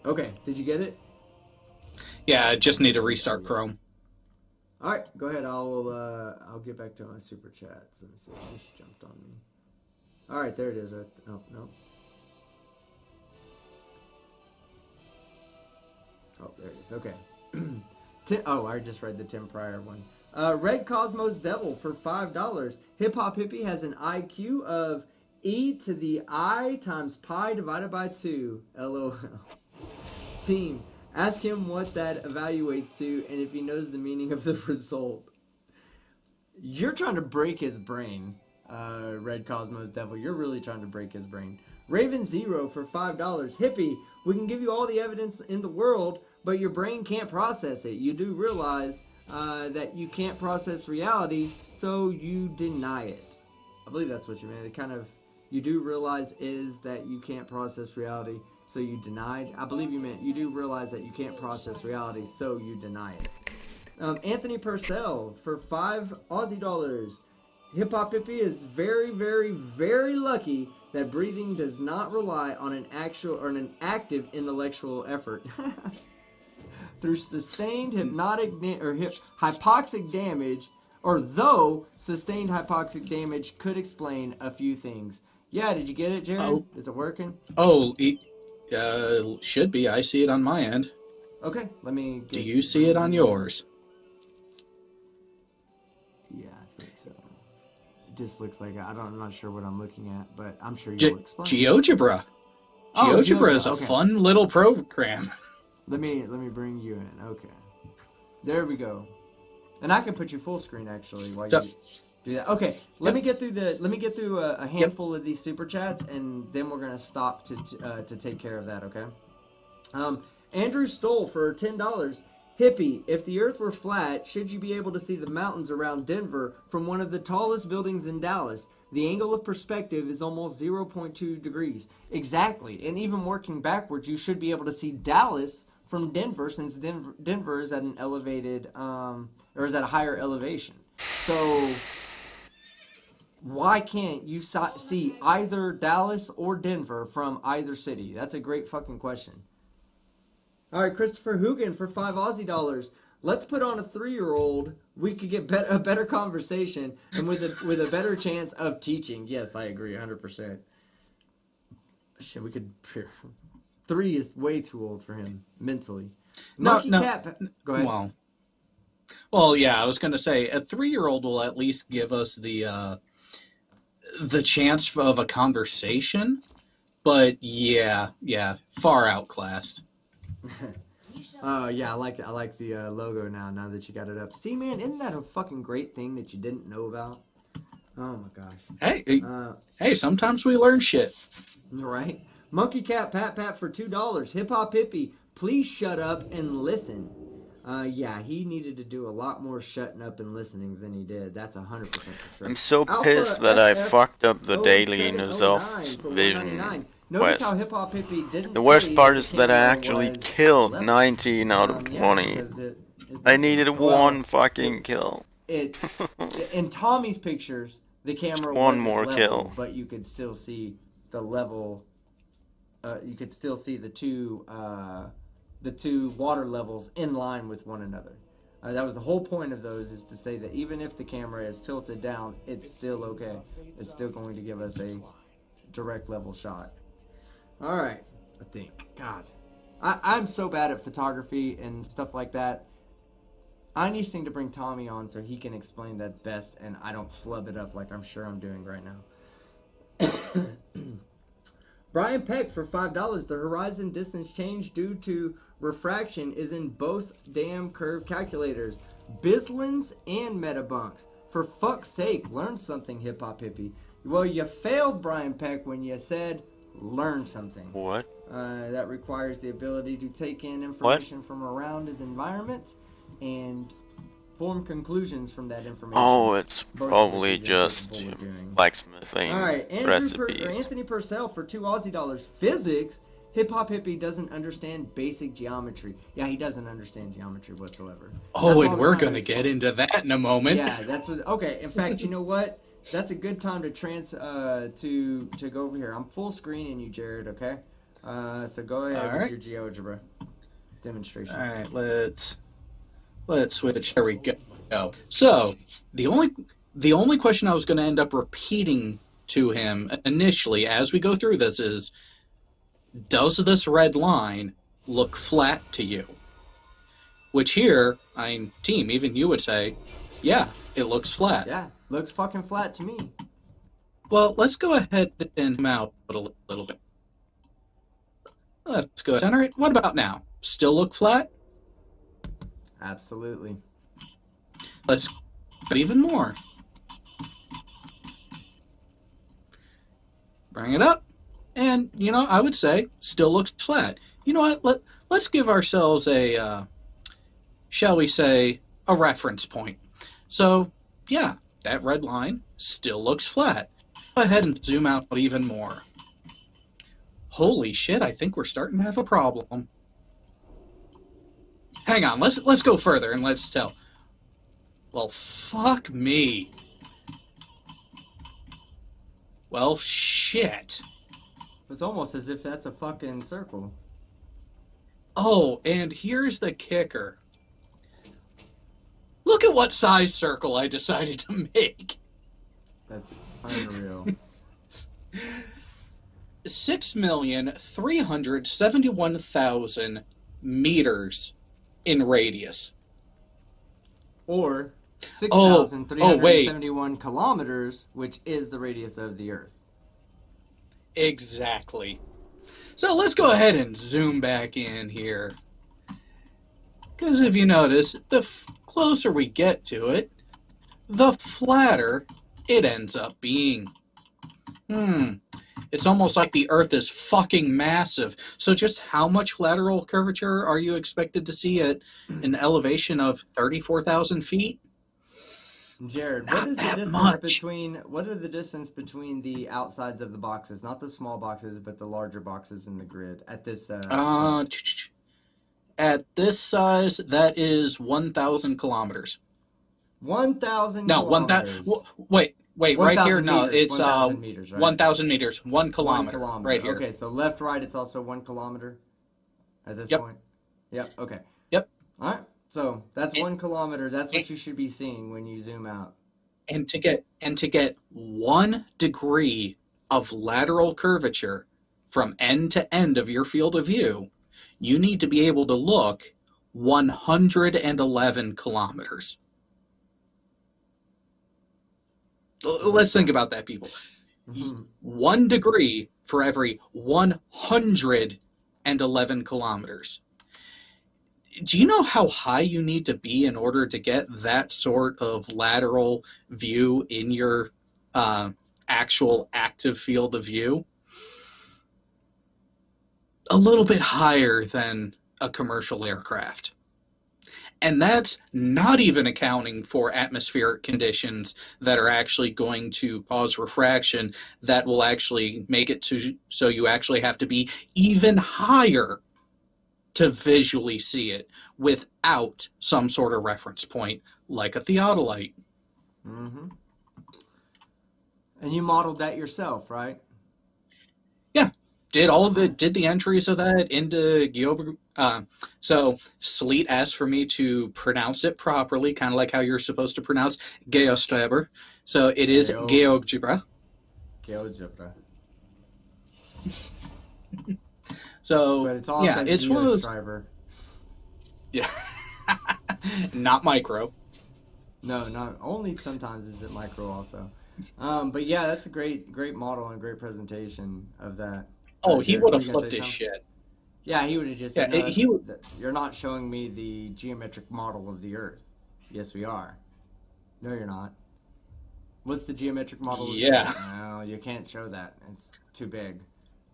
Speaker 1: Okay, did you get it?
Speaker 7: Yeah, I just need to restart Chrome.
Speaker 1: All right, go ahead. I'll get back to my super chats. Let me see. It just jumped on me. All right, there it is. Right. Oh no. Oh, there it is. Okay. I just read the Tim Pryor one. Red Cosmos Devil for $5. Hip Hop Hippie has an IQ of e to the I times pi divided by 2. LOL. Team, ask him what that evaluates to and if he knows the meaning of the result. You're trying to break his brain, Red Cosmos Devil. You're really trying to break his brain. Raven Zero for $5. Hippie, we can give you all the evidence in the world, but your brain can't process it. You do realize that you can't process reality, so you deny it. I believe that's what you meant. It kind of, you do realize is that you can't process reality, so you denied. I believe you meant you do realize that you can't process reality, so you deny it. Anthony Purcell for $5 Aussie. Hip Hop Hippie is very, very, very lucky that breathing does not rely on an actual or an active intellectual effort. Through sustained hypoxic damage, or though sustained hypoxic damage could explain a few things. Yeah, did you get it, Jared?
Speaker 7: Oh.
Speaker 1: Is it working?
Speaker 7: Oh, should be. I see it on my end.
Speaker 1: Okay, let me
Speaker 7: Do you see it on yours?
Speaker 1: Yeah, I think so. It just looks like I'm not sure what I'm looking at, but I'm sure you'll explain.
Speaker 7: GeoGebra. GeoGebra is a fun little program.
Speaker 1: Let me bring you in. Okay, there we go. And I can put you full screen actually while you do that. Okay, let me get through a handful of these super chats, and then we're gonna stop to take care of that. Okay. Andrew Stoll for $10. Hippie, if the Earth were flat, should you be able to see the mountains around Denver from one of the tallest buildings in Dallas? The angle of perspective is almost 0.2 degrees. Exactly, and even working backwards, you should be able to see Dallas from Denver, since Denver is at an elevated, or is at a higher elevation. So why can't you see either Dallas or Denver from either city? That's a great fucking question. All right, Christopher Hugan for $5 Aussie. Let's put on a 3-year-old. We could get a better conversation and with a better chance of teaching. Yes, I agree 100%. Shit, we could. 3 is way too old for him mentally. Cat. Go ahead.
Speaker 7: Well, yeah, I was going to say a 3-year-old will at least give us the chance of a conversation, but yeah, far outclassed.
Speaker 1: Yeah, I like the logo now that you got it up. See, man, isn't that a fucking great thing that you didn't know about? Oh my gosh.
Speaker 7: Hey, sometimes we learn shit.
Speaker 1: Right? Monkey Cat Pat for $2. Hip Hop Hippie, please shut up and listen. Yeah, he needed to do a lot more shutting up and listening than he did. That's 100% for sure.
Speaker 6: I'm so pissed that I fucked up the daily news of Vision
Speaker 1: Notice
Speaker 6: Quest.
Speaker 1: how Hip Hop Hippie didn't
Speaker 6: The worst
Speaker 1: say
Speaker 6: part
Speaker 1: the
Speaker 6: is that I
Speaker 1: camera
Speaker 6: actually
Speaker 1: was
Speaker 6: killed
Speaker 1: left.
Speaker 6: 19 out of 20.
Speaker 1: Yeah, because
Speaker 6: I needed one fucking kill.
Speaker 1: In Tommy's pictures, the camera
Speaker 6: One
Speaker 1: wasn't
Speaker 6: more
Speaker 1: level,
Speaker 6: kill.
Speaker 1: but you could still see the level. You could still see the two water levels in line with one another. That was the whole point of those, is to say that even if the camera is tilted down, it's still okay. It's still going to give us a direct level shot. All right, I think. God, I'm so bad at photography and stuff like that. I need to bring Tommy on so he can explain that best, and I don't flub it up like I'm sure I'm doing right now. Brian Peck for $5. The horizon distance change due to refraction is in both damn curve calculators, Bislins and Metabunks. For fuck's sake, learn something, Hip Hop Hippie. Well, you failed, Brian Peck, when you said learn something.
Speaker 6: What?
Speaker 1: That requires the ability to take in information from around his environment and form conclusions from that information.
Speaker 6: Oh, it's
Speaker 1: Both
Speaker 6: probably
Speaker 1: of which he's
Speaker 6: just
Speaker 1: incapable of doing.
Speaker 6: blacksmithing
Speaker 1: All right,
Speaker 6: recipes.
Speaker 1: Anthony Purcell for $2 Aussie. Physics. Hip Hop Hippie doesn't understand basic geometry. Yeah, he doesn't understand geometry whatsoever.
Speaker 7: Oh, and we're going to get into that in a moment.
Speaker 1: Yeah, that's what. Okay, in fact, you know what? That's a good time to to go over here. I'm full screening you, Jared. Okay, so go ahead with your GeoGebra demonstration.
Speaker 7: All right, let's switch. There we go. So the only question I was going to end up repeating to him initially as we go through this is, does this red line look flat to you? Which here, team, even you would say, yeah, it looks flat.
Speaker 1: Yeah, looks fucking flat to me.
Speaker 7: Well, let's go ahead and zoom out a little bit. Let's go. All right, what about now? Still look flat?
Speaker 1: Absolutely.
Speaker 7: Let's go even more. Bring it up. And, I would say still looks flat. You know what? Let's give ourselves a, shall we say, a reference point. So, yeah, that red line still looks flat. Go ahead and zoom out even more. Holy shit, I think we're starting to have a problem. Hang on, let's go further and let's tell. Well, fuck me. Well, shit.
Speaker 1: It's almost as if that's a fucking circle.
Speaker 7: Oh, and here's the kicker. Look at what size circle I decided to make.
Speaker 1: That's unreal.
Speaker 7: 6,371,000 meters in radius.
Speaker 1: Or 6,371
Speaker 7: wait.
Speaker 1: kilometers, which is the radius of the Earth.
Speaker 7: Exactly. So let's go ahead and zoom back in here. Because if you notice, the closer we get to it, the flatter it ends up being. It's almost like the Earth is fucking massive. So just how much lateral curvature are you expected to see at an elevation of 34,000 feet?
Speaker 1: Jared,
Speaker 7: Not
Speaker 1: what is the
Speaker 7: that
Speaker 1: distance
Speaker 7: much.
Speaker 1: what are the distance between the outsides of the boxes? Not the small boxes, but the larger boxes in the grid at this
Speaker 7: At this size, that is 1,000 kilometers.
Speaker 1: 1,000
Speaker 7: No, 1,000. Wait, right here. No,
Speaker 1: meters,
Speaker 7: it's
Speaker 1: 1,000 meters, right?
Speaker 7: 1,000 meters, 1 kilometer,
Speaker 1: 1 kilometer.
Speaker 7: right here.
Speaker 1: Okay, so left, right, it's also 1 kilometer at this
Speaker 7: Yep.
Speaker 1: point. Yep. Okay.
Speaker 7: Yep.
Speaker 1: All right. So that's 1 kilometer. That's what you should be seeing when you zoom out.
Speaker 7: And to get 1 degree of lateral curvature from end to end of your field of view, you need to be able to look 111 kilometers. Let's think about that, people. 1 degree for every 111 kilometers. Do you know how high you need to be in order to get that sort of lateral view in your actual active field of view? A little bit higher than a commercial aircraft. And that's not even accounting for atmospheric conditions that are actually going to cause refraction that will actually make it so you actually have to be even higher to visually see it without some sort of reference point like a theodolite.
Speaker 1: And you modeled that yourself, right?
Speaker 7: Yeah, did the entries of that into Geob. So Sleet asked for me to pronounce it properly, kind of like how you're supposed to pronounce GeoStriber. So it is GeoGebra.
Speaker 1: GeoGebra.
Speaker 7: So
Speaker 1: But it's also
Speaker 7: yeah, it's one of those.
Speaker 1: GeoStriber.
Speaker 7: Yeah, not micro.
Speaker 1: No, not only sometimes is it micro also. But yeah, that's a great model and great presentation of that.
Speaker 7: Oh, he
Speaker 1: Jared,
Speaker 7: would
Speaker 1: were
Speaker 7: have
Speaker 1: you gonna
Speaker 7: flipped
Speaker 1: say
Speaker 7: his
Speaker 1: something?
Speaker 7: shit.
Speaker 1: Yeah, he would have just
Speaker 7: Yeah,
Speaker 1: said, no,
Speaker 7: he would.
Speaker 1: you're not showing me the geometric model of the Earth. Yes, we are. No, you're not. What's the geometric model of the
Speaker 7: Yeah.
Speaker 1: Earth? No, you can't show that. It's too big.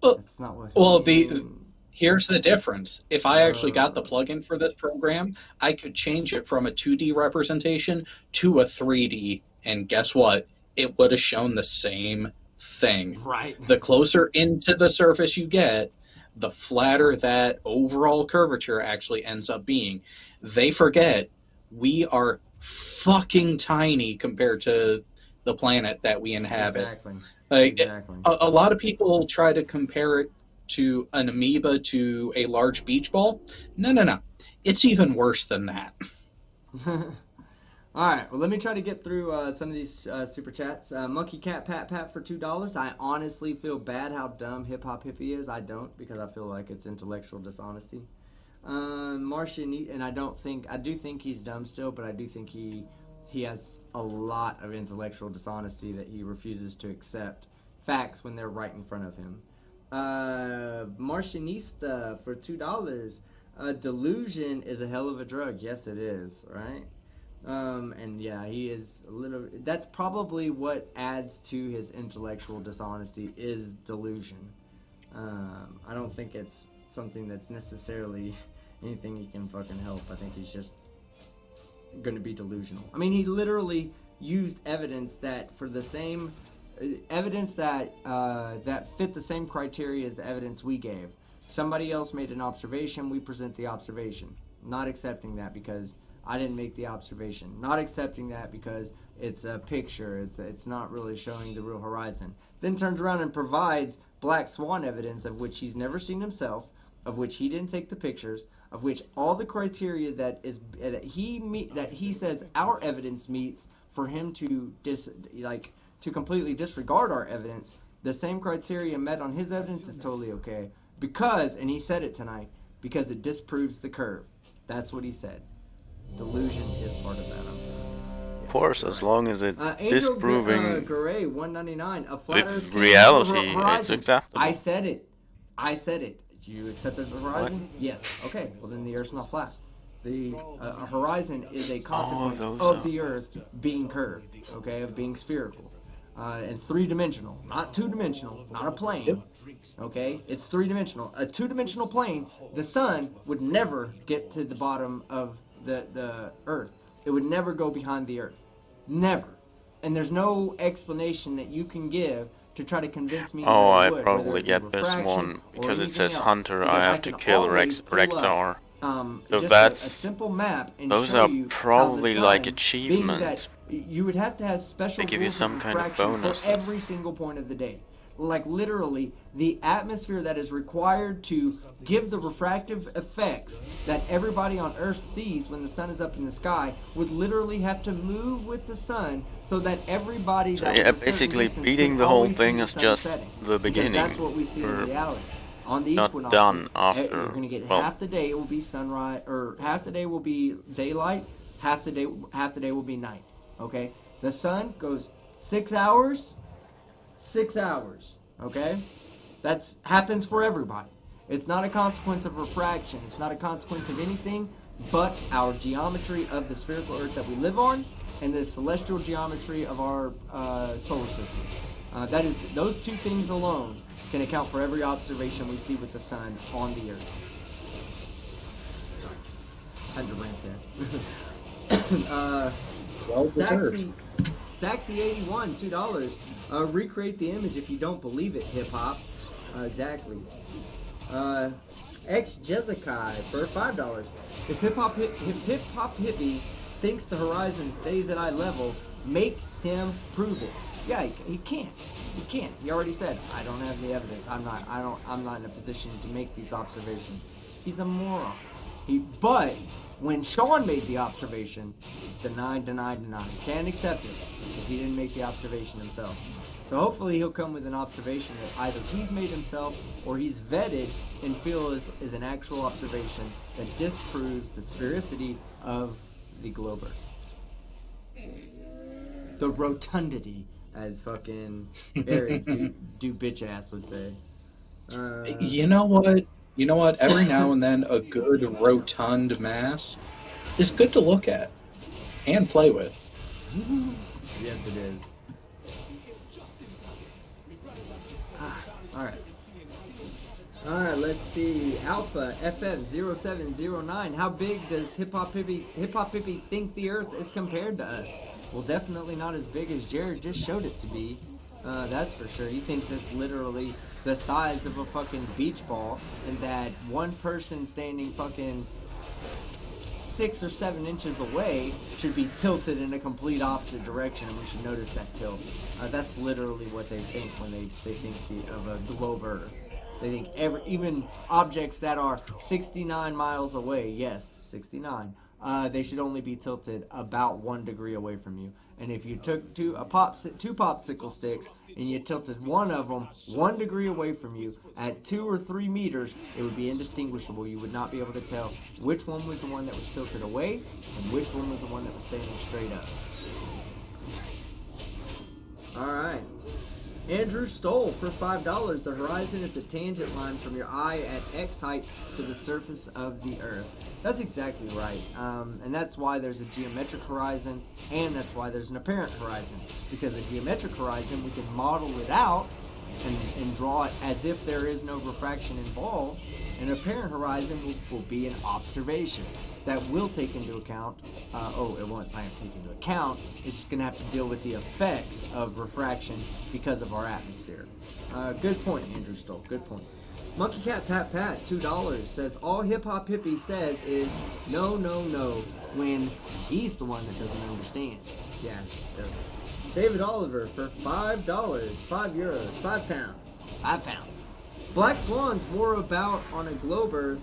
Speaker 7: Well,
Speaker 1: That's not what
Speaker 7: well,
Speaker 1: he-
Speaker 7: here's the difference. If I actually got the plugin for this program, I could change it from a 2D representation to a 3D, and guess what? It would have shown the same thing.
Speaker 1: Right.
Speaker 7: The closer into the surface you get, the flatter that overall curvature actually ends up being. They forget we are fucking tiny compared to the planet that we inhabit.
Speaker 1: Exactly.
Speaker 7: Like,
Speaker 1: Exactly.
Speaker 7: a lot of people try to compare it to an amoeba to a large beach ball. No. It's even worse than that.
Speaker 1: All right, well, let me try to get through some of these super chats. Monkey Cat Pat Pat for $2. I honestly feel bad how dumb Hip Hop Hippie is. I don't, because I feel like it's intellectual dishonesty. Martian, and I do think he's dumb still, but I do think he has a lot of intellectual dishonesty that he refuses to accept facts when they're right in front of him. Martianista for $2. Delusion is a hell of a drug. Yes, it is, right? And yeah, he is a little. That's probably what adds to his intellectual dishonesty is delusion. I don't think it's something that's necessarily anything he can fucking help. I think he's just going to be delusional. I mean, he literally used evidence that for the same evidence that fit the same criteria as the evidence we gave. Somebody else made an observation. We present the observation. Not accepting that because I didn't make the observation. Not accepting that because it's a picture. It's not really showing the real horizon. Then turns around and provides black swan evidence of which he's never seen himself, of which he didn't take the pictures, of which all the criteria that he says our evidence meets for him to completely disregard our evidence. The same criteria met on his evidence is totally okay because, and he said it tonight, because it disproves the curve. That's what he said. Delusion is part of that.
Speaker 6: Of course, as long as it's disproving
Speaker 1: Gray, $1.99. A flat
Speaker 6: with
Speaker 1: Earth
Speaker 6: reality,
Speaker 1: horizon.
Speaker 6: it's acceptable.
Speaker 1: I said it. Do you accept there's a horizon? What? Yes. Okay. Well, then the Earth's not flat. The horizon is a consequence of the Earth being curved. Okay, of being spherical, and three-dimensional, not two-dimensional, not a plane. Okay, it's three-dimensional. A two-dimensional plane, the sun would never get to the bottom of the Earth. It would never go behind the Earth. Never. And there's no explanation that you can give to try to convince me.
Speaker 6: Oh,
Speaker 1: that
Speaker 6: I
Speaker 1: it would,
Speaker 6: probably get this one because it says Hunter.
Speaker 1: Because
Speaker 6: I have to kill Rexar. So that's
Speaker 1: a simple map. And
Speaker 6: those
Speaker 1: show
Speaker 6: are
Speaker 1: you
Speaker 6: probably
Speaker 1: how the
Speaker 6: like
Speaker 1: sun,
Speaker 6: achievements.
Speaker 1: being that you would have to have special
Speaker 6: They give you
Speaker 1: rules
Speaker 6: some
Speaker 1: of
Speaker 6: kind of
Speaker 1: refraction
Speaker 6: bonuses.
Speaker 1: for every single point of the day. Like literally, the atmosphere that is required to give the refractive effects that everybody on Earth sees when the sun is up in the sky would literally have to move with the sun so that everybody.
Speaker 6: So
Speaker 1: that
Speaker 6: yeah,
Speaker 1: was a certain
Speaker 6: basically
Speaker 1: distance
Speaker 6: beating
Speaker 1: could
Speaker 6: the whole
Speaker 1: always see
Speaker 6: thing
Speaker 1: the
Speaker 6: is
Speaker 1: sun
Speaker 6: just
Speaker 1: setting.
Speaker 6: the
Speaker 1: Because
Speaker 6: beginning.
Speaker 1: that's what we see in
Speaker 6: We're
Speaker 1: reality. On the
Speaker 6: not
Speaker 1: equinoxes,
Speaker 6: done after.
Speaker 1: you're going to get
Speaker 6: Well,
Speaker 1: half the day it will be sunrise, or half the day will be daylight, half the day will be night. Okay, the sun goes 6 hours. 6 hours. Okay, that's happens for everybody. It's not a consequence of refraction. It's not a consequence of anything but our geometry of the spherical Earth that we live on and the celestial geometry of our solar system. That is, those two things alone can account for every observation we see with the sun on the Earth. Had to rant there.
Speaker 2: Well deserved.
Speaker 1: Saxy81, $2. Recreate the image if you don't believe it, hip hop. Exactly. X Jezekai for $5. If hip hop hippie thinks the horizon stays at eye level, make him prove it. Yeah, he can't. He can't. He already said, I don't have the evidence. I'm not in a position to make these observations. He's a moron. But when Sean made the observation, denied. Can't accept it because he didn't make the observation himself. So hopefully he'll come with an observation that either he's made himself or he's vetted and feel is an actual observation that disproves the sphericity of the globe Earth. The rotundity, as fucking Barry do bitch ass would say.
Speaker 7: You know what? Every now and then, a good rotund mass is good to look at and play with.
Speaker 1: Yes, it is. Alright, let's see. Alpha FF0709. How big does Hip Hop Hippie think the Earth is compared to us? Well, definitely not as big as Jared just showed it to be. That's for sure. He thinks it's literally the size of a fucking beach ball, and that one person standing fucking 6 or 7 inches away should be tilted in a complete opposite direction, and we should notice that tilt. That's literally what they think when they think of a globe Earth. They think even objects that are 69 miles away, yes, 69, they should only be tilted about 1 degree away from you. And if you took two popsicle sticks and you tilted one of them 1 degree away from you at 2 or 3 meters, it would be indistinguishable. You would not be able to tell which one was the one that was tilted away and which one was the one that was standing straight up. Alright. Andrew Stoll for $5. The horizon is the tangent line from your eye at X height to the surface of the Earth. That's exactly right. And that's why there's a geometric horizon, and that's why there's an apparent horizon. Because a geometric horizon, we can model it out and draw it as if there is no refraction involved. An apparent horizon will be an observation that will take into account, it won't take into account, it's just going to have to deal with the effects of refraction because of our atmosphere. Good point, Andrew Stoll, good point. Monkey Cat Pat Pat, $2, says, all Hip Hop Hippie says is, no, when he's the one that doesn't understand. Yeah, doesn't. David Oliver for $5, €5, 5 pounds. 5 pounds. Black swans move about on a globe Earth.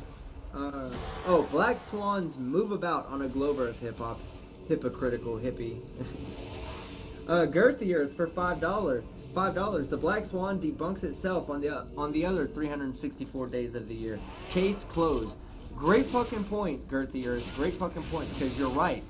Speaker 1: Black swans move about on a globe Earth, hip hop. Hypocritical hippie. Girthy Earth for $5. $5. The black swan debunks itself on the other 364 days of the year. Case closed. Great fucking point, Girthy Earth. Great fucking point, because you're right.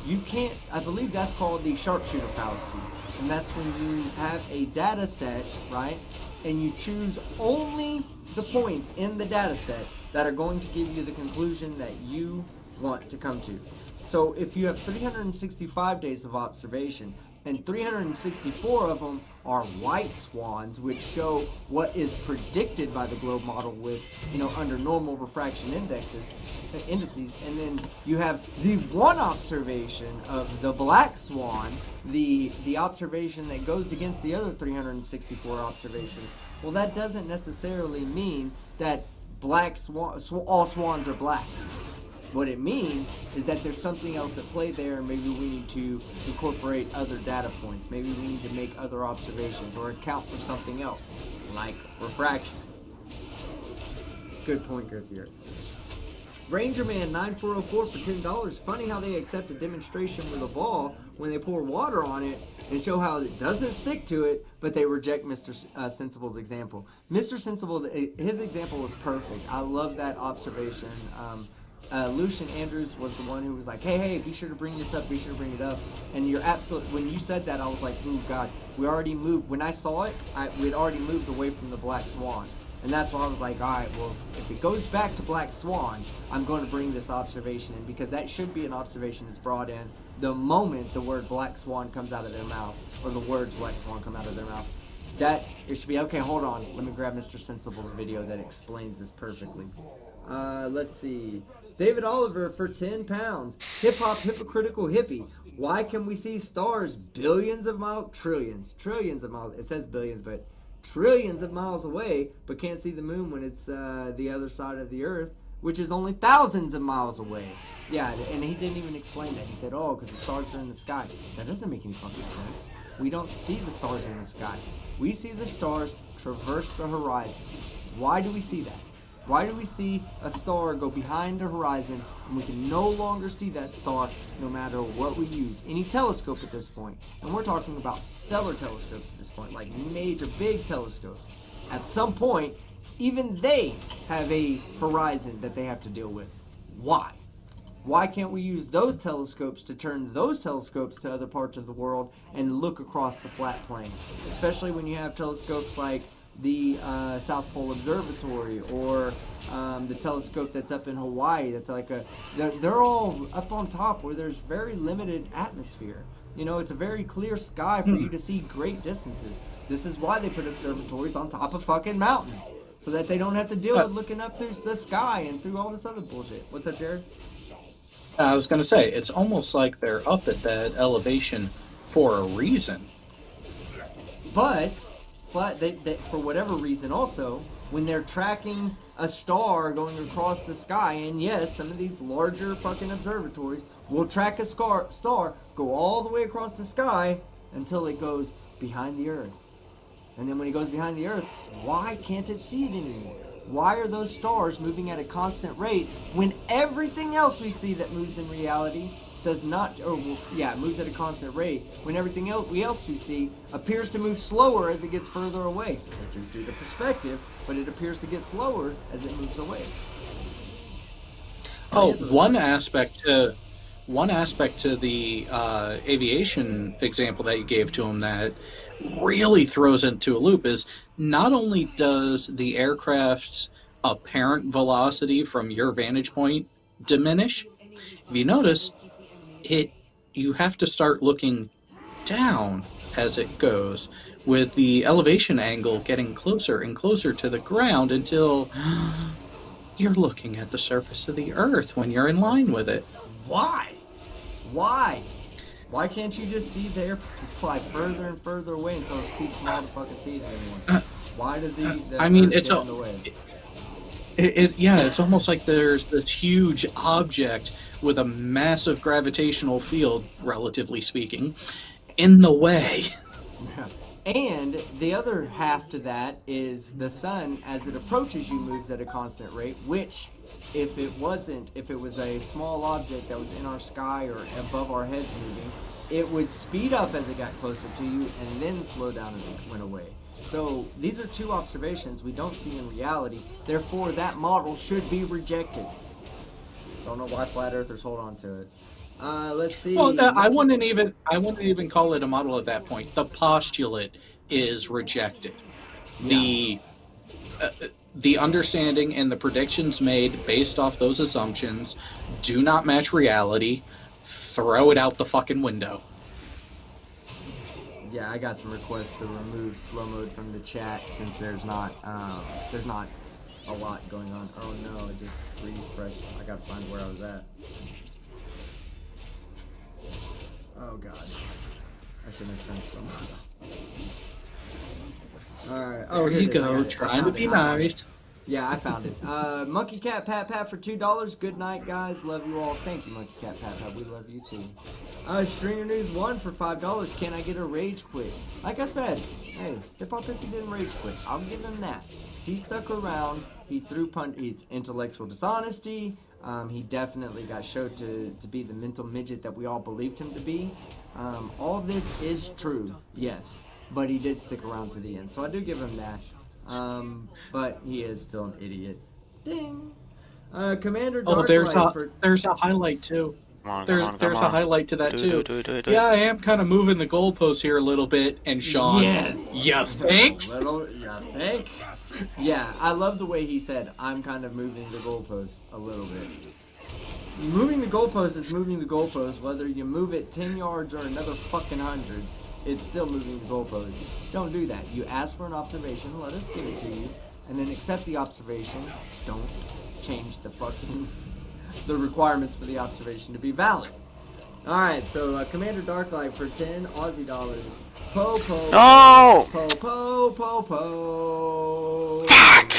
Speaker 1: You can't, I believe that's called the sharpshooter fallacy. And that's when you have a data set, right? And you choose only the points in the data set that are going to give you the conclusion that you want to come to. So if you have 365 days of observation, and 364 of them are white swans, which show what is predicted by the globe model with, under normal refraction indices, and then you have the one observation of the black swan, the observation that goes against the other 364 observations. Well, that doesn't necessarily mean that all swans are black. What it means is that there's something else at play there, and maybe we need to incorporate other data points. Maybe we need to make other observations or account for something else, like refraction. Good point, Girthier. Ranger Man 9404 for $10. Funny how they accept a demonstration with a ball when they pour water on it and show how it doesn't stick to it, but they reject Mr. Sensible's example. Mr. Sensible, his example was perfect. I love that observation. Lucian Andrews was the one who was like, hey, be sure to bring this up, be sure to bring it up. And you're absolutely, when you said that, I was like, oh God, we already moved. When I saw it, we'd already moved away from the black swan. And that's why I was like, all right, well, if it goes back to black swan, I'm going to bring this observation in, because that should be an observation that's brought in the moment the word black swan comes out of their mouth, or the words black swan come out of their mouth. That, it should be, okay, hold on, let me grab Mr. Sensible's video that explains this perfectly. Let's see. David Oliver for 10 pounds. Hip hop hypocritical hippie. Why can we see stars billions of miles, trillions of miles, it says billions, but trillions of miles away, but can't see the moon when it's the other side of the earth, which is only thousands of miles away? Yeah, and he didn't even explain that. He said, because the stars are in the sky. That doesn't make any fucking sense. we don't see the stars in the sky. We see the stars traverse the horizon. Why do we see that? Why do we see a star go behind the horizon and we can no longer see that star no matter what we use? Any telescope at this point, and we're talking about stellar telescopes at this point, like major big telescopes. At some point, even they have a horizon that they have to deal with. Why? Why can't we use those telescopes to turn those telescopes to other parts of the world and look across the flat plane? Especially when you have telescopes like the South Pole Observatory or the telescope that's up in Hawaii. That's like they're all up on top where there's very limited atmosphere. You know, it's a very clear sky for you to see great distances. This is why they put observatories on top of fucking mountains, so that they don't have to deal with looking up through the sky and through all this other bullshit. What's up, Jared?
Speaker 7: I was going to say, it's almost like they're up at that elevation for a reason.
Speaker 1: But they, for whatever reason also, when they're tracking a star going across the sky, and yes, some of these larger fucking observatories will track a star go all the way across the sky until it goes behind the Earth. And then when it goes behind the Earth, why can't it see it anymore? Why are those stars moving at a constant rate when everything else we see that moves in reality does not, moves at a constant rate, when everything else we see appears to move slower as it gets further away, which is due to perspective, but it appears to get slower as it moves away.
Speaker 7: One aspect to the aviation example that you gave to him that really throws into a loop is not only does the aircraft's apparent velocity from your vantage point diminish, if you notice, you have to start looking down as it goes, with the elevation angle getting closer and closer to the ground until you're looking at the surface of the Earth when you're in line with it.
Speaker 1: Why? Why can't you just see the airplane fly further and further away until it's too small to fucking see it anymore? Why does the Earth get in the way?
Speaker 7: It's almost like there's this huge object with a massive gravitational field, relatively speaking, in the way.
Speaker 1: And the other half to that is the sun, as it approaches you, moves at a constant rate, which, if it was a small object that was in our sky or above our heads moving, it would speed up as it got closer to you and then slow down as it went away. So these are two observations we don't see in reality. Therefore, that model should be rejected. Don't know why flat earthers hold on to it. Let's see.
Speaker 7: Well, I wouldn't even call it a model at that point. The postulate is rejected. Yeah. The understanding and the predictions made based off those assumptions do not match reality. Throw it out the fucking window.
Speaker 1: Yeah, I got some requests to remove slow mode from the chat since there's not a lot going on. Oh no, I just refreshed. I gotta find where I was at. Oh god, I shouldn't have turned slow mode. All right. Oh,
Speaker 7: there you go. Trying to be nice.
Speaker 1: Yeah, I found it. Monkey Cat Pat Pat for $2. Good night, guys. Love you all. Thank you, Monkey Cat Pat Pat. We love you too. Stringer News 1 for $5. Can I get a rage quit? Like I said, hey, Hip Hop 50 didn't rage quit. I'll give him that. He stuck around. He threw it's intellectual dishonesty. He definitely got showed to be the mental midget that we all believed him to be. All of this is true, yes, but he did stick around to the end, so I do give him that. But he is still an idiot. Ding. Commander Darklight
Speaker 7: there's a highlight too. There's a highlight to that too.
Speaker 6: Do.
Speaker 7: Yeah, I am kind of moving the goalposts here a little bit, and Sean.
Speaker 1: Yes.
Speaker 7: You think?
Speaker 1: You think? Yeah, I love the way he said, I'm kind of moving the goalposts a little bit. Moving the goalpost is moving the goalpost, whether you move it 10 yards or another fucking 100, it's still moving the goalpost. Don't do that. You ask for an observation, let us give it to you, and then accept the observation. Don't change the requirements for the observation to be valid. Alright, so Commander Darklight for 10 Aussie dollars. Po.
Speaker 6: No!
Speaker 1: Po.
Speaker 6: Fuck!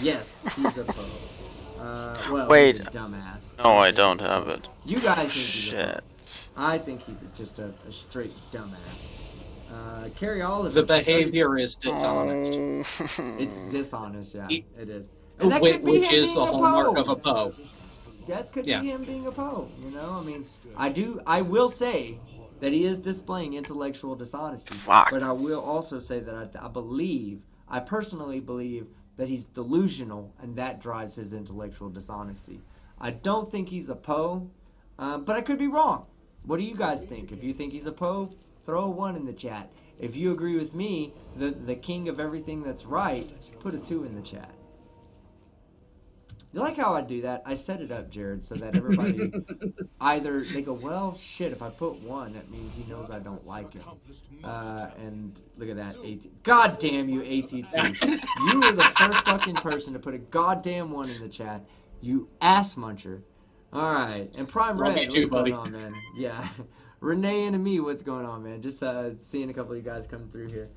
Speaker 1: Yes, he's a po.
Speaker 6: Wait.
Speaker 1: He's a dumbass.
Speaker 6: No, I don't have it.
Speaker 1: You guys think he's a po.
Speaker 6: Shit.
Speaker 1: I think he's just a straight dumbass. Carrie Oliver.
Speaker 7: The behavior is dishonest,
Speaker 1: It's dishonest, yeah,
Speaker 7: He-
Speaker 1: it is. And that could be
Speaker 7: which
Speaker 1: him
Speaker 7: is
Speaker 1: being
Speaker 7: the
Speaker 1: a
Speaker 7: hallmark
Speaker 1: Poe.
Speaker 7: of a Poe.
Speaker 1: That could
Speaker 7: Yeah.
Speaker 1: be him being a Poe. You know, I mean, I will say that he is displaying intellectual dishonesty.
Speaker 6: Fuck.
Speaker 1: But I will also say that I personally believe that he's delusional, and that drives his intellectual dishonesty. I don't think he's a Poe, but I could be wrong. What do you guys think? If you think he's a Poe, throw a 1 in the chat. If you agree with me, the king of everything that's right, put a 2 in the chat. You like how I do that? I set it up, Jared, so that everybody either they go, well, shit, if I put 1, that means he knows I don't like him. And look at that, AT. God damn you, AT2. You were the first fucking person to put a goddamn 1 in the chat. You ass muncher. All right, and Prime
Speaker 7: Love
Speaker 1: Red,
Speaker 7: you too,
Speaker 1: what's
Speaker 7: buddy.
Speaker 1: going on, man? Yeah, Renee and me, what's going on, man? Just seeing a couple of you guys come through here.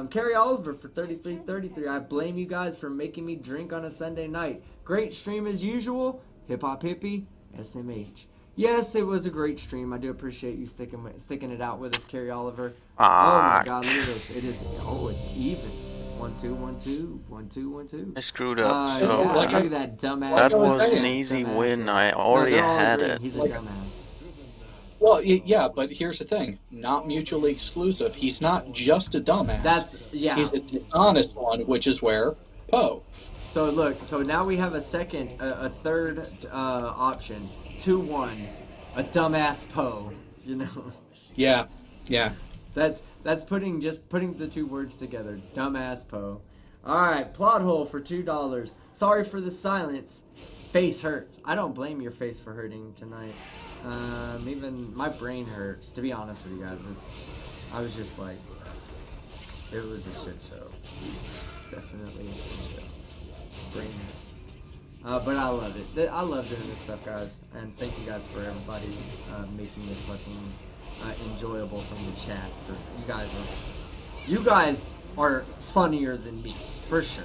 Speaker 1: Carrie Oliver for 33.33. I blame you guys for making me drink on a Sunday night. Great stream as usual. Hip Hop Hippie, SMH. Yes, it was a great stream. I do appreciate you sticking it out with us, Carrie Oliver. Oh my God, look at this. It is. Oh, it's even. 1 2 1 2 1 2 1 2.
Speaker 6: I screwed up,
Speaker 1: Yeah,
Speaker 6: so
Speaker 1: look at that dumbass.
Speaker 6: that
Speaker 7: I was
Speaker 6: was an
Speaker 7: saying,
Speaker 6: easy
Speaker 1: dumbass.
Speaker 6: win. I
Speaker 1: No,
Speaker 6: already
Speaker 1: they're all
Speaker 6: had
Speaker 1: agreeing
Speaker 6: it.
Speaker 1: He's a dumbass.
Speaker 7: Well, yeah, but here's the thing: not mutually exclusive. He's not just a dumbass. He's a dishonest one, which is where Poe.
Speaker 1: So look, so now we have a third option. 2-1, a dumbass Poe. You know,
Speaker 7: Yeah.
Speaker 1: that's putting the two words together. Dumbass Poe. All right, plot hole for $2. Sorry for the silence. Face hurts. I don't blame your face for hurting tonight. Even my brain hurts. To be honest with you guys, I was just like, it was a shit show. It's definitely a shit show. Brain hurt. But I love it. I love doing this stuff, guys. And thank you guys for everybody making it fucking enjoyable from the chat. You guys are funnier than me, for sure.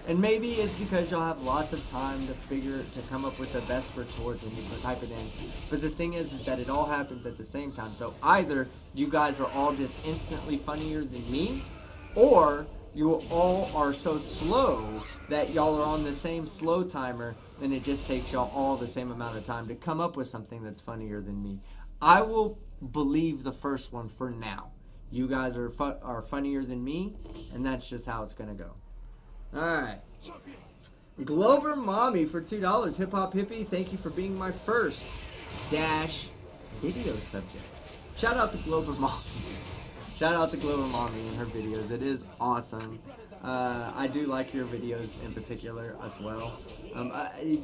Speaker 1: And maybe it's because y'all have lots of time to come up with the best retort when you type it in. But the thing is that it all happens at the same time. So either you guys are all just instantly funnier than me, or you all are so slow that y'all are on the same slow timer, and it just takes y'all all the same amount of time to come up with something that's funnier than me. I will believe the first one for now. You guys are funnier than me, and that's just how it's gonna go. All right. Glover Mommy for $2. Hip Hop Hippie, thank you for being my first video subject. Shout out to Glover Mommy. Shout out to Glover Mommy and her videos. It is awesome. I do like your videos in particular as well.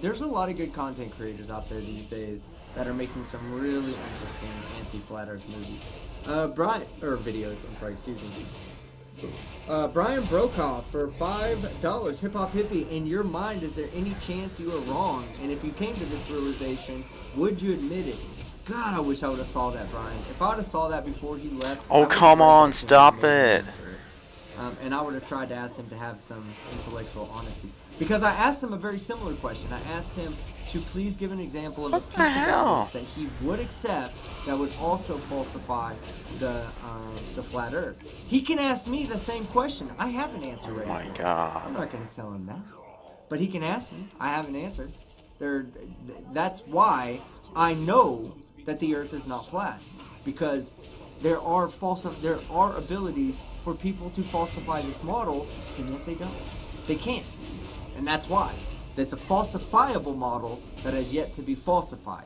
Speaker 1: There's a lot of good content creators out there these days that are making some really interesting anti-flat Earth movies. Videos. I'm sorry. Excuse me. Brian Brokaw for $5. Hip Hop Hippie, in your mind, is there any chance you are wrong? And if you came to this realization, would you admit it? God, I wish I would have saw that, Brian. If I would have saw that before he left.
Speaker 6: Oh, come on, stop it.
Speaker 1: And I would have tried to ask him to have some intellectual honesty. Because I asked him a very similar question. I asked him to please give an example of a piece of evidence that he would accept that would also falsify the flat Earth. He can ask me the same question. I have an answer ready.
Speaker 6: Oh my
Speaker 1: for him.
Speaker 6: God.
Speaker 1: I'm not going to tell him that. But he can ask me. I have an answer. That's why I know that the Earth is not flat. Because there are abilities for people to falsify this model, and yet they don't. They can't. And that's why. That's a falsifiable model that has yet to be falsified.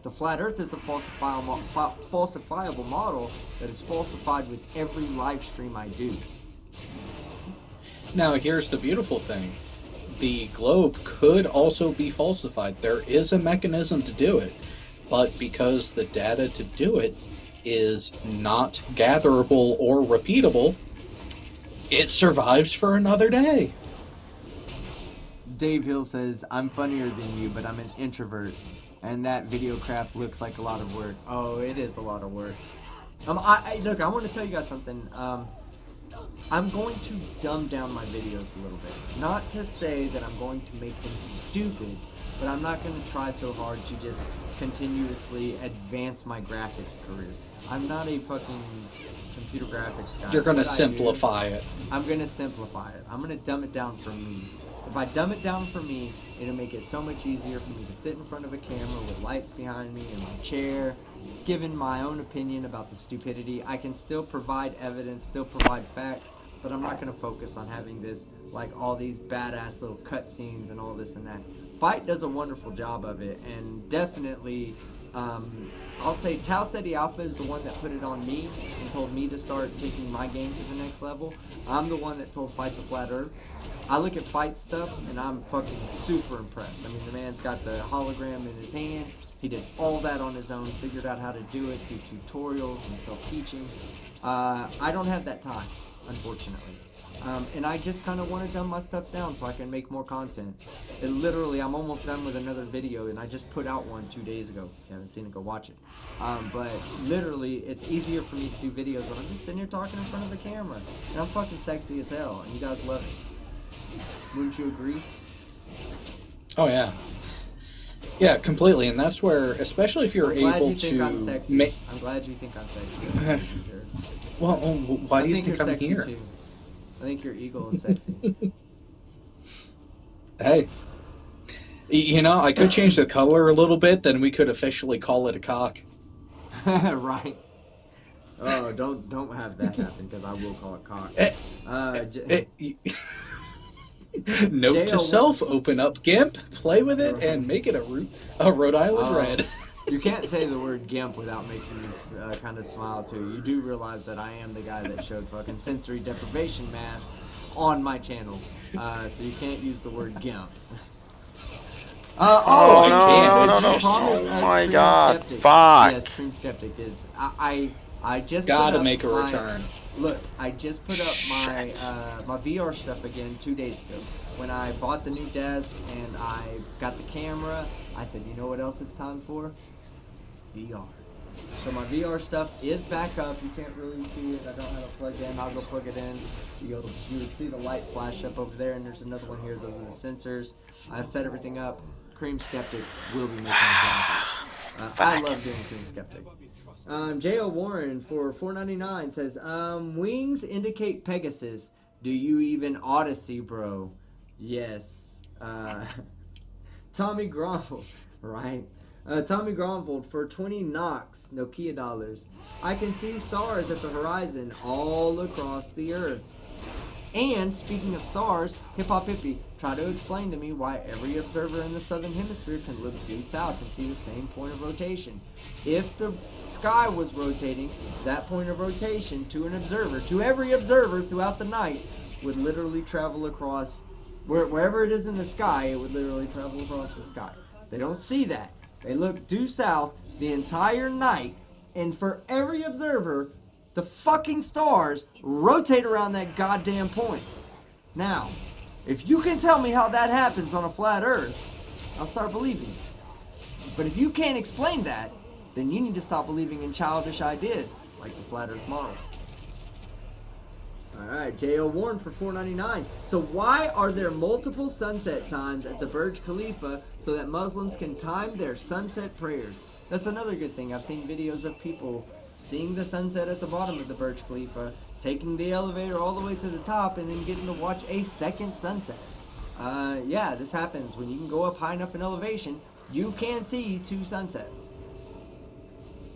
Speaker 1: The flat Earth is a falsifiable model that is falsified with every live stream I do.
Speaker 7: Now, here's the beautiful thing. The globe could also be falsified. There is a mechanism to do it. But because the data to do it is not gatherable or repeatable, it survives for another day.
Speaker 1: Dave Hill says, I'm funnier than you, but I'm an introvert. And that video crap looks like a lot of work. Oh, it is a lot of work. Look, I want to tell you guys something. I'm going to dumb down my videos a little bit. Not to say that I'm going to make them stupid, but I'm not going to try so hard to just continuously advance my graphics career. I'm not a fucking computer graphics guy.
Speaker 7: You're going to
Speaker 1: What I
Speaker 7: simplify
Speaker 1: do,
Speaker 7: it.
Speaker 1: I'm going to simplify it. I'm going to dumb it down for me. If I dumb it down for me, it'll make it so much easier for me to sit in front of a camera with lights behind me in my chair, giving my own opinion about the stupidity. I can still provide evidence, still provide facts, but I'm not going to focus on having this, like, all these badass little cutscenes and all this and that. Fight does a wonderful job of it, and definitely, I'll say Tau Ceti Alpha is the one that put it on me and told me to start taking my game to the next level. I'm the one that told Fight the Flat Earth. I look at Fight stuff, and I'm fucking super impressed. I mean, the man's got the hologram in his hand. He did all that on his own, figured out how to do it through tutorials and self-teaching. I don't have that time, unfortunately. And I just kind of want to dumb my stuff down so I can make more content. And literally, I'm almost done with another video, and I just put out one 2 days ago. If you haven't seen it, go watch it. But literally, it's easier for me to do videos when I'm just sitting here talking in front of the camera. And I'm fucking sexy as hell, and you guys love it. Wouldn't you agree?
Speaker 7: Oh, yeah. Yeah, completely. And that's where, especially if you're able
Speaker 1: you think I'm
Speaker 7: to...
Speaker 1: sexy. I'm glad you think I'm sexy.
Speaker 7: Well, why do you think
Speaker 1: you're
Speaker 7: I'm
Speaker 1: sexy
Speaker 7: here?
Speaker 1: too. I think your eagle is sexy.
Speaker 7: Hey. You know, I could change the color a little bit, then we could officially call it a cock.
Speaker 1: Right. Oh, don't have that happen, because I will call it cock.
Speaker 7: Note to self, open up GIMP, play with it, and make it a Rhode Island Red.
Speaker 1: You can't say the word GIMP without making me kind of smile, too. You do realize that I am the guy that showed fucking sensory deprivation masks on my channel. So you can't use the word GIMP.
Speaker 6: No. Oh my god, fuck.
Speaker 1: Yes, Cream Skeptic is. I just
Speaker 7: gotta make a return.
Speaker 1: Look, I just put up my my VR stuff again 2 days ago. When I bought the new desk and I got the camera, I said, you know what else it's time for? VR. So my VR stuff is back up. You can't really see it. I don't have it plugged in. I'll go plug it in. You would see the light flash up over there, and there's another one here. Those are the sensors. I set everything up. Cream Skeptic will be making a I love doing Cream Skeptic. J.O. Warren for $4.99 says, wings indicate Pegasus. Do you even Odyssey, bro? Yes. Tommy Gromfeld, right? Tommy Gromfeld for 20 Nox, Nokia dollars. I can see stars at the horizon all across the earth. And speaking of stars, Hip Hop Hippie, try to explain to me why every observer in the southern hemisphere can look due south and see the same point of rotation. If the sky was rotating, that point of rotation to an observer, to every observer throughout the night, would literally travel across, wherever it is in the sky, it would literally travel across the sky. They don't see that. They look due south the entire night, and for every observer, the fucking stars rotate around that goddamn point. Now, if you can tell me how that happens on a flat earth, I'll start believing it. But if you can't explain that, then you need to stop believing in childish ideas, like the flat earth model. Alright, J.O. Warren for $4.99. So why are there multiple sunset times at the Burj Khalifa so that Muslims can time their sunset prayers? That's another good thing. I've seen videos of people seeing the sunset at the bottom of the Burj Khalifa, taking the elevator all the way to the top, and then getting to watch a second sunset. Yeah, this happens. When you can go up high enough in elevation, you can see two sunsets.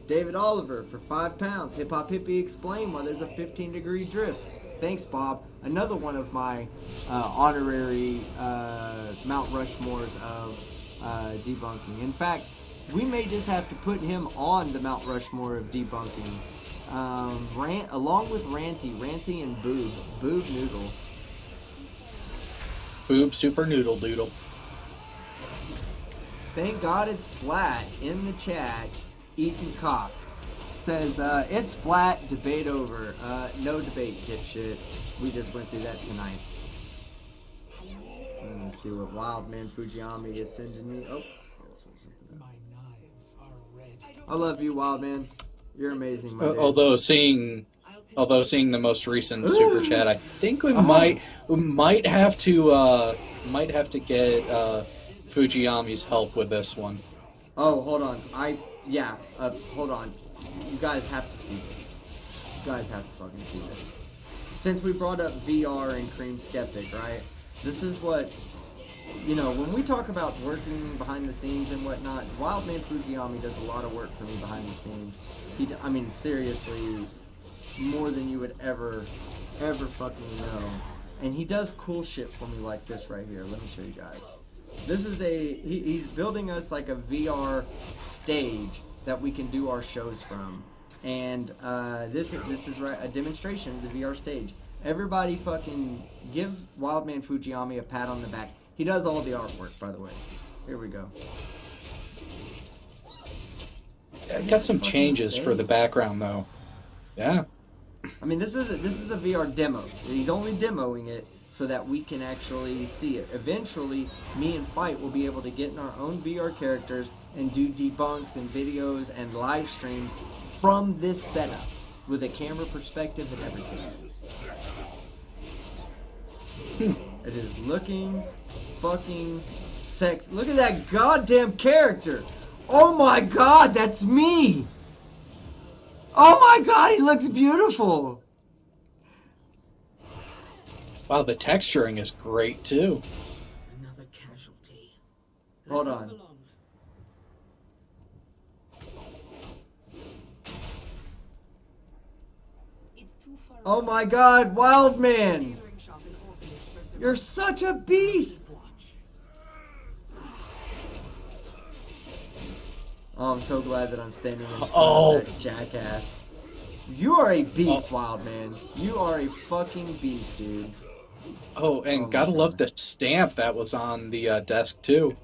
Speaker 1: David Oliver for £5. Hip Hop Hippie, explain why there's a 15-degree drift. Thanks, Bob. Another one of my honorary Mount Rushmores of debunking. In fact, we may just have to put him on the Mount Rushmore of debunking, along with Ranty and Boob Noodle.
Speaker 7: Boob Super Noodle Doodle.
Speaker 1: Thank God it's flat. In the chat, eating cock. Says, it's flat, debate over. No debate, dipshit. We just went through that tonight. Let me see what Wildman Fujiyami is sending me. Oh, I love you, Wildman. You're amazing, my dude.
Speaker 7: Although seeing the most recent super chat, I think we might have to get Fujiyami's help with this one.
Speaker 1: Oh, hold on. Hold on. You guys have to see this. You guys have to fucking see this. Since we brought up VR and Cream Skeptic, right? This is what, when we talk about working behind the scenes and whatnot, Wildman Fujiyami does a lot of work for me behind the scenes. Seriously, more than you would ever fucking know. And he does cool shit for me like this right here. Let me show you guys. This is he's building us like a VR stage that we can do our shows from. And this is right, a demonstration of the VR stage. Everybody fucking give Wildman Fujiyami a pat on the back. He does all the artwork, by the way. Here we go.
Speaker 7: I got some changes for the background though. Yeah.
Speaker 1: I mean, this is a VR demo. He's only demoing it so that we can actually see it. Eventually, me and Fight will be able to get in our own VR characters and do debunks and videos and live streams from this setup with a camera perspective and everything. It is looking fucking sexy. Look at that goddamn character. Oh my god, that's me. Oh my god, he looks beautiful.
Speaker 7: Wow, the texturing is great too.
Speaker 8: Another casualty.
Speaker 1: Hold
Speaker 8: Let's
Speaker 1: on.
Speaker 8: move along. It's too far
Speaker 1: Oh
Speaker 8: away.
Speaker 1: my god, Wildman.
Speaker 8: Tailoring shop in orphanage for
Speaker 1: You're
Speaker 8: survivors.
Speaker 1: such a beast.
Speaker 8: Watch.
Speaker 1: Oh, I'm so glad that I'm standing in front
Speaker 7: Oh.
Speaker 1: of that jackass. You are a beast, Wildman. You are a fucking beast, dude.
Speaker 7: Oh, and
Speaker 1: Oh,
Speaker 7: gotta
Speaker 1: my
Speaker 7: love
Speaker 1: God.
Speaker 7: the stamp that was on the desk too.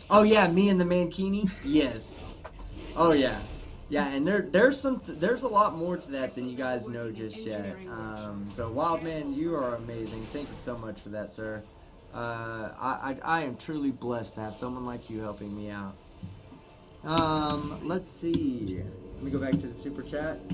Speaker 1: Oh yeah, me and the Mankini? Yes. Oh yeah. Yeah, and there's a lot more to that than you guys know just yet. So Wildman, you are amazing. Thank you so much for that, sir. I am truly blessed to have someone like you helping me out. Let's see. Let me go back to the super chats.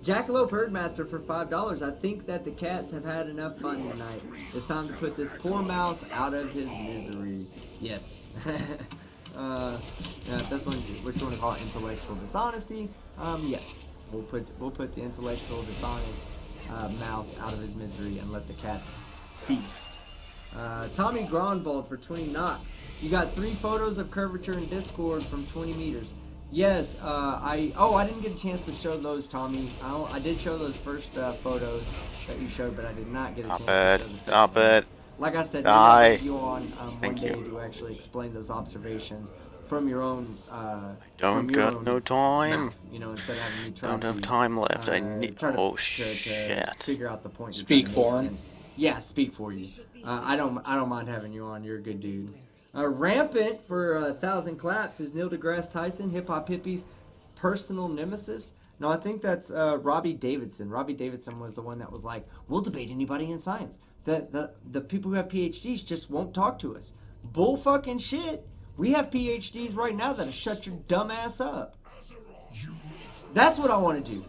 Speaker 1: Jackalope Herdmaster for $5. I think that the cats have had enough fun tonight. It's time to put this poor mouse out of his misery. Yes. That's one. Which you want to call it? Intellectual dishonesty. Yes. We'll put the intellectual dishonest mouse out of his misery and let the cats feast. Tommy Gronvald for 20 knocks. You got 3 photos of curvature in Discord from 20 meters. Yes, I didn't get a chance to show those, Tommy. I did show those first photos that you showed, but I did not get a chance to show the second
Speaker 6: Stop
Speaker 1: ones.
Speaker 6: it.
Speaker 1: Like I said,
Speaker 6: Die.
Speaker 1: we'll have you on one
Speaker 6: Thank
Speaker 1: day
Speaker 6: you.
Speaker 1: to actually explain those observations from your own.
Speaker 6: Don't
Speaker 1: from your
Speaker 6: got
Speaker 1: own
Speaker 6: no time.
Speaker 1: mouth, instead of having me try
Speaker 6: Don't
Speaker 1: to.
Speaker 6: have time left. I need.
Speaker 1: try to,
Speaker 6: Oh
Speaker 1: to
Speaker 6: shit.
Speaker 1: figure out the point. you're
Speaker 7: Speak
Speaker 1: trying to
Speaker 7: for
Speaker 1: make.
Speaker 7: him.
Speaker 1: And- yeah, speak for you. I don't mind having you on. You're a good dude. Rampant for 1,000 claps is Neil deGrasse Tyson, Hip Hop Hippie's personal nemesis. No, I think that's Robbie Davidson. Robbie Davidson was the one that was like, "We'll debate anybody in science. The people who have PhDs just won't talk to us." Bull fucking shit. We have PhDs right now that'll shut your dumb ass up. That's what I want to do.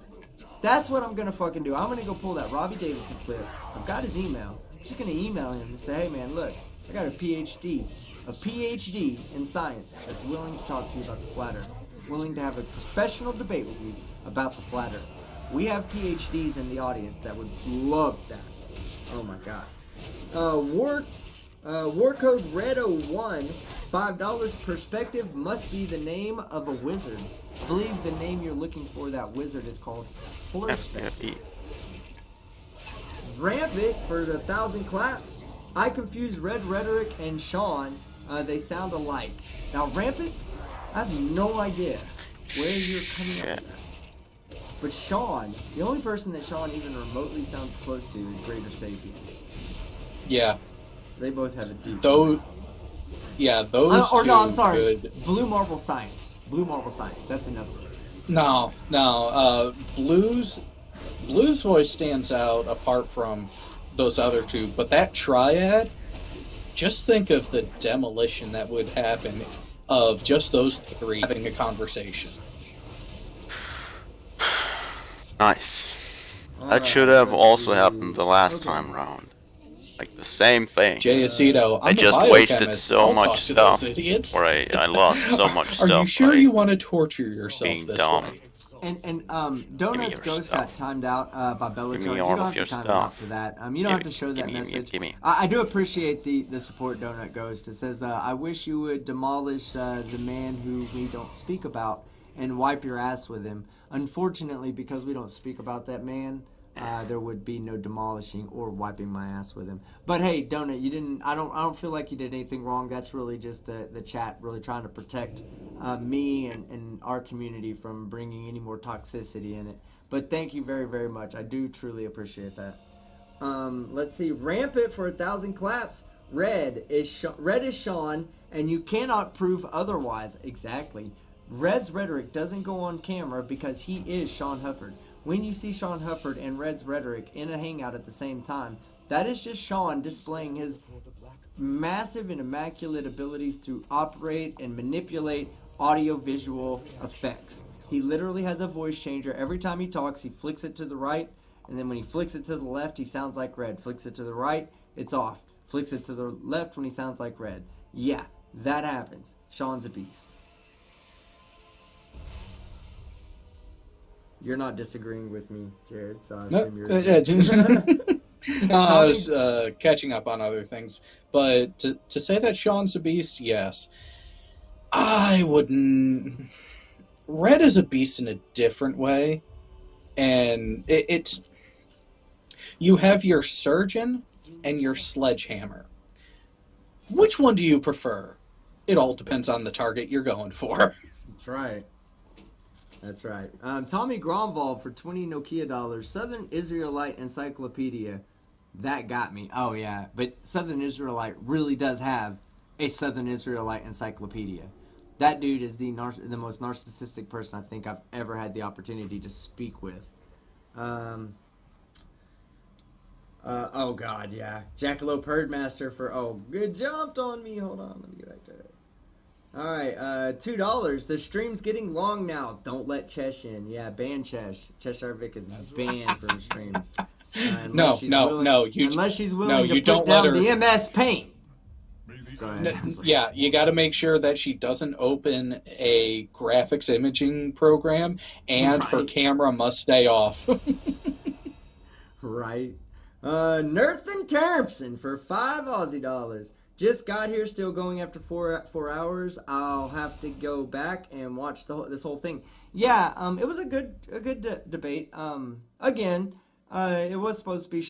Speaker 1: That's what I'm gonna fucking do. I'm gonna go pull that Robbie Davidson clip. I've got his email. I'm just gonna email him and say, "Hey man, look, I got a PhD in science that's willing to talk to you about the flat Earth, willing to have a professional debate with you about the flat Earth." We have PhDs in the audience that would love that. Oh my god. War code Red01, $5. Perspective must be the name of a wizard. I believe the name you're looking for, that wizard, is called Flurspective. Rampant for the 1,000 claps. I confuse Red Rhetoric and Sean. They sound alike. Now, Rampant, I have no idea where you're coming up with that. But Sean, the only person that Sean even remotely sounds close to is Greater Sapien.
Speaker 7: Yeah,
Speaker 1: They both have a deep.
Speaker 7: those. Yeah, those
Speaker 1: or
Speaker 7: two.
Speaker 1: no, I'm sorry.
Speaker 7: Could,
Speaker 1: Blue Marble Science. Blue Marble Science. That's another one.
Speaker 7: no. Blues voice stands out apart from those other two, but that triad. Just think of the demolition that would happen of just those 3 having a conversation.
Speaker 6: Nice.
Speaker 1: All
Speaker 6: That
Speaker 1: right,
Speaker 6: should have
Speaker 1: let's
Speaker 6: also
Speaker 1: see.
Speaker 6: happened the last
Speaker 1: Okay.
Speaker 6: time round. Like the same thing.
Speaker 7: Jay Aceto, I'm
Speaker 6: I
Speaker 7: a
Speaker 6: just
Speaker 7: biochemist.
Speaker 6: wasted so
Speaker 7: I'll
Speaker 6: much
Speaker 7: talk to those
Speaker 6: stuff.
Speaker 7: idiots.
Speaker 6: Or I lost so much
Speaker 7: Are
Speaker 6: stuff.
Speaker 7: you sure
Speaker 6: by
Speaker 7: you want to torture yourself
Speaker 6: being
Speaker 7: this
Speaker 6: dumb.
Speaker 7: way?
Speaker 1: And Donuts
Speaker 6: your
Speaker 1: Ghost
Speaker 6: stuff.
Speaker 1: got timed out by Bellator.
Speaker 6: Give me
Speaker 1: You
Speaker 6: all
Speaker 1: don't
Speaker 6: of
Speaker 1: have
Speaker 6: your
Speaker 1: to time him
Speaker 6: stuff.
Speaker 1: out for that. You don't have to show that message.
Speaker 6: Give me.
Speaker 1: I do appreciate the support Donut Ghost. It says, I wish you would demolish the man who we don't speak about and wipe your ass with him. Unfortunately, because we don't speak about that man, there would be no demolishing or wiping my ass with him. But hey, Donut, you didn't. I don't feel like you did anything wrong. That's really just the chat really trying to protect me and our community from bringing any more toxicity in it. But thank you very, very much. I do truly appreciate that. Let's see. Rampant for 1,000 claps. Red is Sean, and you cannot prove otherwise. Exactly. Red's rhetoric doesn't go on camera because he is Sean Hufford. When you see Sean Hufford and Red's rhetoric in a hangout at the same time, that is just Sean displaying his massive and immaculate abilities to operate and manipulate audio-visual effects. He literally has a voice changer. Every time he talks, he flicks it to the right, and then when he flicks it to the left, he sounds like Red. Flicks it to the right, it's off. Flicks it to the left when he sounds like Red. Yeah, that happens. Sean's a beast. You're not disagreeing with me, Jared, so I assume you're...
Speaker 7: I was catching up on other things. But to say that Sean's a beast, yes. I wouldn't... Red is a beast in a different way. And it's... You have your surgeon and your sledgehammer. Which one do you prefer? It all depends on the target you're going for.
Speaker 1: That's right. That's right. Tommy Gromval for 20 Nokia dollars. Southern Israelite Encyclopedia. That got me. Oh, yeah. But Southern Israelite really does have a Southern Israelite Encyclopedia. That dude is the most narcissistic person I think I've ever had the opportunity to speak with. Oh, God, yeah. Jackalope Herdmaster for... Oh, good jumped on me. Hold on. Let me get back to it. All right, $2. The stream's getting long now. Don't let Chesh in. Yeah, ban Chesh. Cheshire Vic is banned from the stream.
Speaker 7: No.
Speaker 1: Unless she's willing to
Speaker 7: you
Speaker 1: put
Speaker 7: don't
Speaker 1: down
Speaker 7: let her...
Speaker 1: the MS Paint. Go ahead.
Speaker 7: Yeah, you got to make sure that she doesn't open a graphics imaging program, and her camera must stay off.
Speaker 1: Right. Nerthan Terpson for 5 Aussie dollars. Just got here, still going after 4 hours. I'll have to go back and watch this whole thing. Yeah, it was a good debate. Again, it was supposed to be